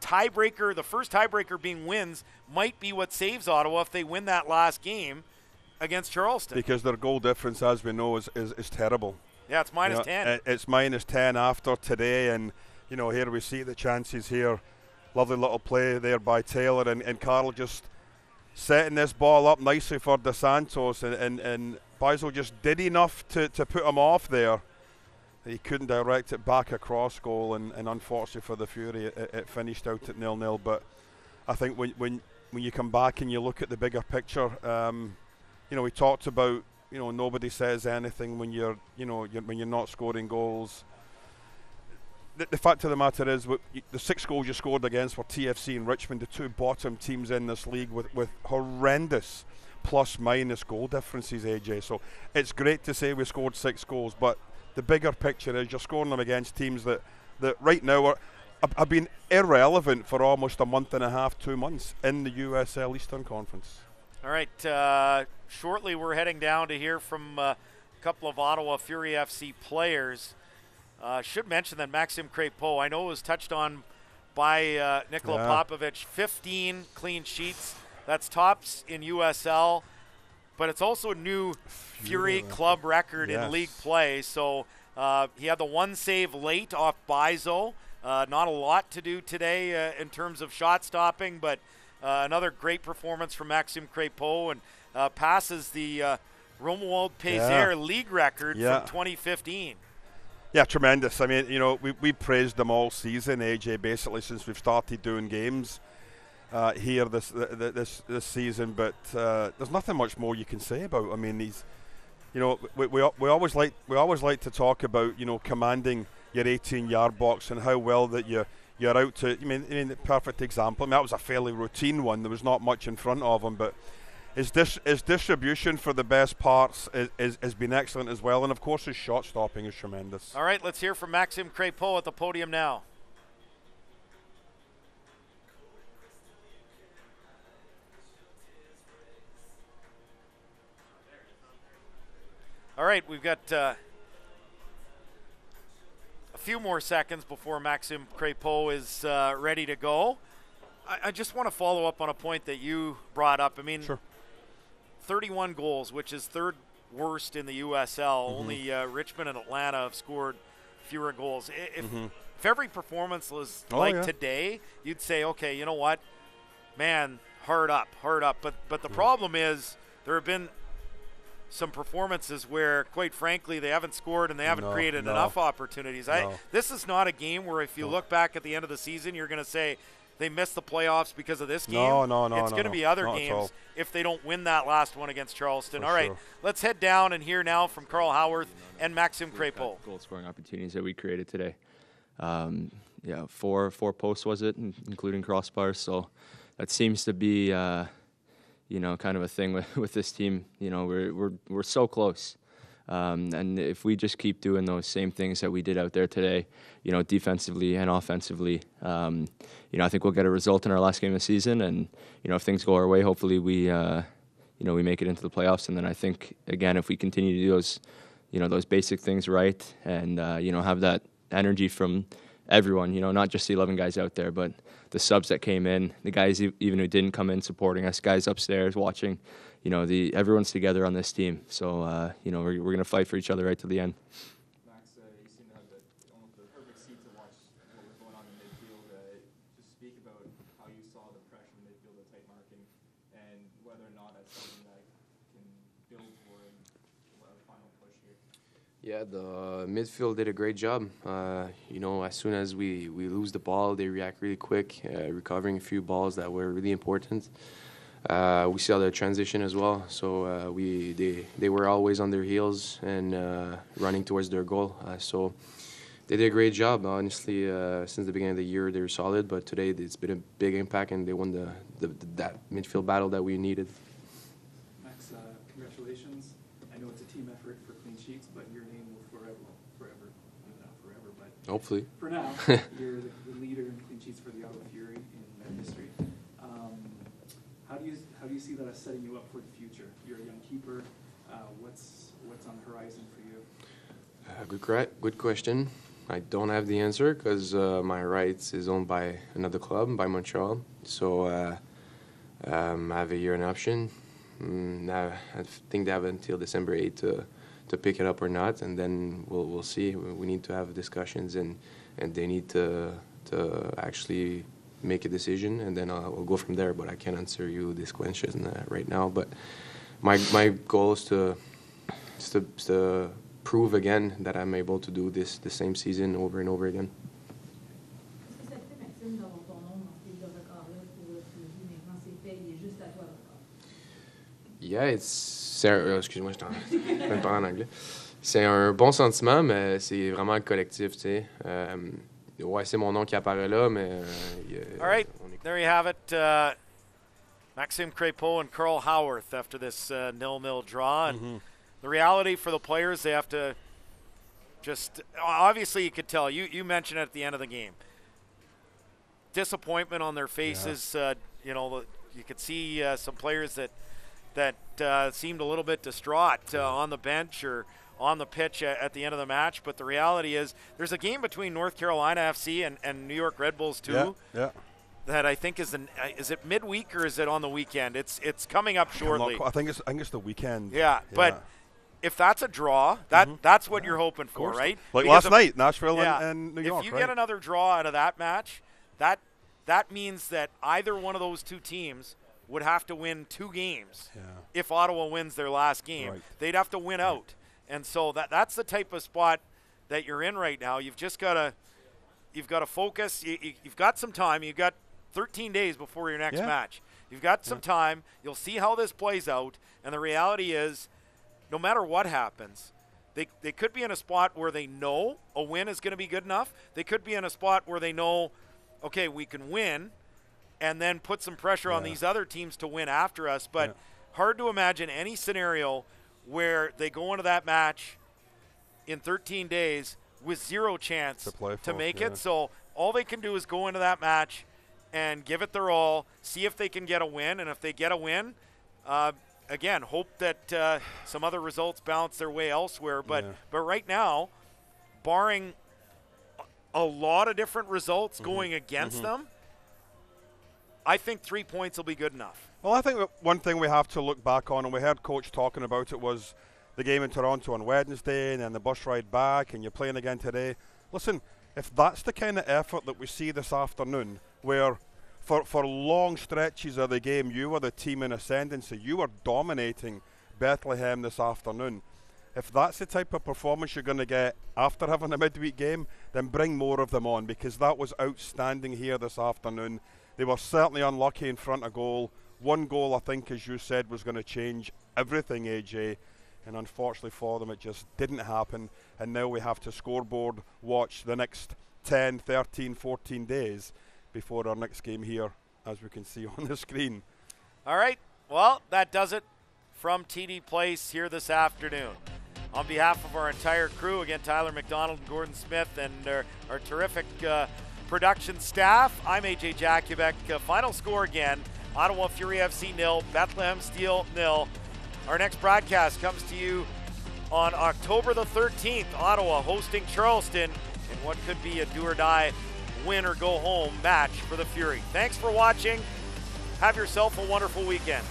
tiebreaker, the first tiebreaker being wins, might be what saves Ottawa if they win that last game against Charleston. Because their goal difference, as we know, is terrible. Yeah, it's minus 10. It's minus 10 after today, and here we see the chances here. Lovely little play there by Taylor, and Carl just setting this ball up nicely for Dos Santos, and Beisel just did enough to put him off there. He couldn't direct it back across goal, and unfortunately for the Fury, it finished out at 0-0. But I think when you come back and you look at the bigger picture, we talked about nobody says anything when you're not scoring goals. The fact of the matter is, the 6 goals you scored against were TFC and Richmond, the 2 bottom teams in this league with horrendous plus-minus goal differences, AJ. So it's great to say we scored 6 goals, but the bigger picture is you're scoring them against teams that right now have been irrelevant for almost a month and a half, 2 months in the USL Eastern Conference. All right, shortly we're heading down to hear from a couple of Ottawa Fury FC players. Should mention that Maxim Crépeau, I know it was touched on by Nikola Popovic, 15 clean sheets. That's tops in USL, but it's also a new Fury club record in league play. So he had the 1 save late off Beisel. Not a lot to do today in terms of shot stopping, but another great performance from Maxim Crépeau, and passes the Romuald Pézère league record from 2015. Yeah, tremendous. I mean, we praised them all season, AJ, basically since we've started doing games here this season. But there's nothing much more you can say about. I mean, he's, we always like to talk about commanding your 18-yard box and how well that you're out to. I mean, the perfect example. I mean, that was a fairly routine one. There was not much in front of him, but his distribution for the best parts has been excellent as well, and of course his shot stopping is tremendous. All right, let's hear from Maxim Crépeau at the podium now. All right, we've got a few more seconds before Maxim Crépeau is ready to go. I just want to follow up on a point that you brought up. I mean, 31 goals, which is 3rd worst in the USL. Only Richmond and Atlanta have scored fewer goals. If every performance was today, you'd say, okay, you know what, man, hard up. But the problem is there have been some performances where, quite frankly, they haven't scored and they haven't created enough opportunities. This is not a game where if you look back at the end of the season, you're going to say they missed the playoffs because of this game. It's going to be other games if they don't win that last one against Charleston. All right, let's head down and hear now from Carl Howarth and Maxim Crépeau. Goal-scoring opportunities that we created today. 4 posts was it, including crossbars. So that seems to be kind of a thing with this team. We're so close, and if we just keep doing those same things that we did out there today, defensively and offensively, I think we'll get a result in our last game of the season. And if things go our way, hopefully we make it into the playoffs. And then I think again, if we continue to do those basic things right, and have that energy from everyone, not just the 11 guys out there, but the subs that came in, the guys even who didn't come in supporting us, guys upstairs watching, everyone's together on this team. So, we're going to fight for each other right to the end. Max, you seem to have almost the perfect seat to watch what was going on in midfield. Just speak about how you saw the pressure in midfield, the tight marking, and whether or not that's something that can build for a final push here. Yeah, the midfield did a great job. As soon as we lose the ball, they react really quick, recovering a few balls that were really important. We saw the transition as well, so they were always on their heels and running towards their goal. So they did a great job. Honestly, since the beginning of the year, they were solid, but today it's been a big impact, and they won that midfield battle that we needed. Max, congratulations. I know it's a team effort for clean sheets, but your name will forever, not forever, but hopefully. For now, you're the leader in clean sheets for the Ottawa Fury in their history. How do you see that as setting you up for the future? You're a young keeper. What's on the horizon for you? Good question. I don't have the answer because my rights is owned by another club, by Montreal. So I have a year an option. Now I think they have until December 8th to pick it up or not, and then we'll see. We need to have discussions, and they need to actually make a decision, and then we'll go from there. But I can't answer you this question right now. But my goal is to prove again that I'm able to do the same season over and over again. Yeah, excuse-moi, je vais parler en anglais. C'est un bon sentiment, mais c'est vraiment le collectif, tu sais. Ouais, c'est mon nom qui apparaît là, mais... All right, there you have it. Maxime Crépeau and Carl Howarth after this 0-0 draw. And the reality for the players, they have to just... Obviously, you could tell. You mentioned it at the end of the game. Disappointment on their faces. Yeah. You know, you could see some players that seemed a little bit distraught on the bench or on the pitch at the end of the match. But the reality is there's a game between North Carolina FC and New York Red Bulls too. Yeah. That I think is it midweek or is it on the weekend? It's coming up shortly. I think it's the weekend. Yeah, but if that's a draw, that's what you're hoping for, right? Like because last night, Nashville and New York. If you get another draw out of that match, that means that either one of those two teams would have to win 2 games. Yeah. If Ottawa wins their last game, they'd have to win out. And so that's the type of spot that you're in right now. You've just got to focus. You've got some time. You've got 13 days before your next match. You've got some time. You'll see how this plays out. And the reality is, no matter what happens, they could be in a spot where they know a win is going to be good enough. They could be in a spot where they know, okay, we can win, and then put some pressure on these other teams to win after us. But hard to imagine any scenario where they go into that match in 13 days with 0 chance to make it. So all they can do is go into that match and give it their all, see if they can get a win. And if they get a win, again, hope that some other results bounce their way elsewhere. But right now, barring a lot of different results going against them, I think 3 points will be good enough. Well, I think one thing we have to look back on, and we heard Coach talking about it, was the game in Toronto on Wednesday and then the bus ride back, and you're playing again today. Listen, if that's the kind of effort that we see this afternoon, where for long stretches of the game you were the team in ascendancy, you were dominating Bethlehem this afternoon. If that's the type of performance you're going to get after having a midweek game, then bring more of them on, because that was outstanding here this afternoon. They were certainly unlucky in front of goal. One goal, I think, as you said, was going to change everything, AJ. And unfortunately for them, it just didn't happen. And now we have to scoreboard watch the next 10, 13, 14 days before our next game here, as we can see on the screen. All right. Well, that does it from TD Place here this afternoon. On behalf of our entire crew, again, Tyler McDonald and Gordon Smith and our terrific production staff, I'm AJ Jakubek. Final score again, Ottawa Fury FC 0, Bethlehem Steel 0. Our next broadcast comes to you on October the 13th, Ottawa hosting Charleston in what could be a do-or-die win-or-go-home match for the Fury. Thanks for watching. Have yourself a wonderful weekend.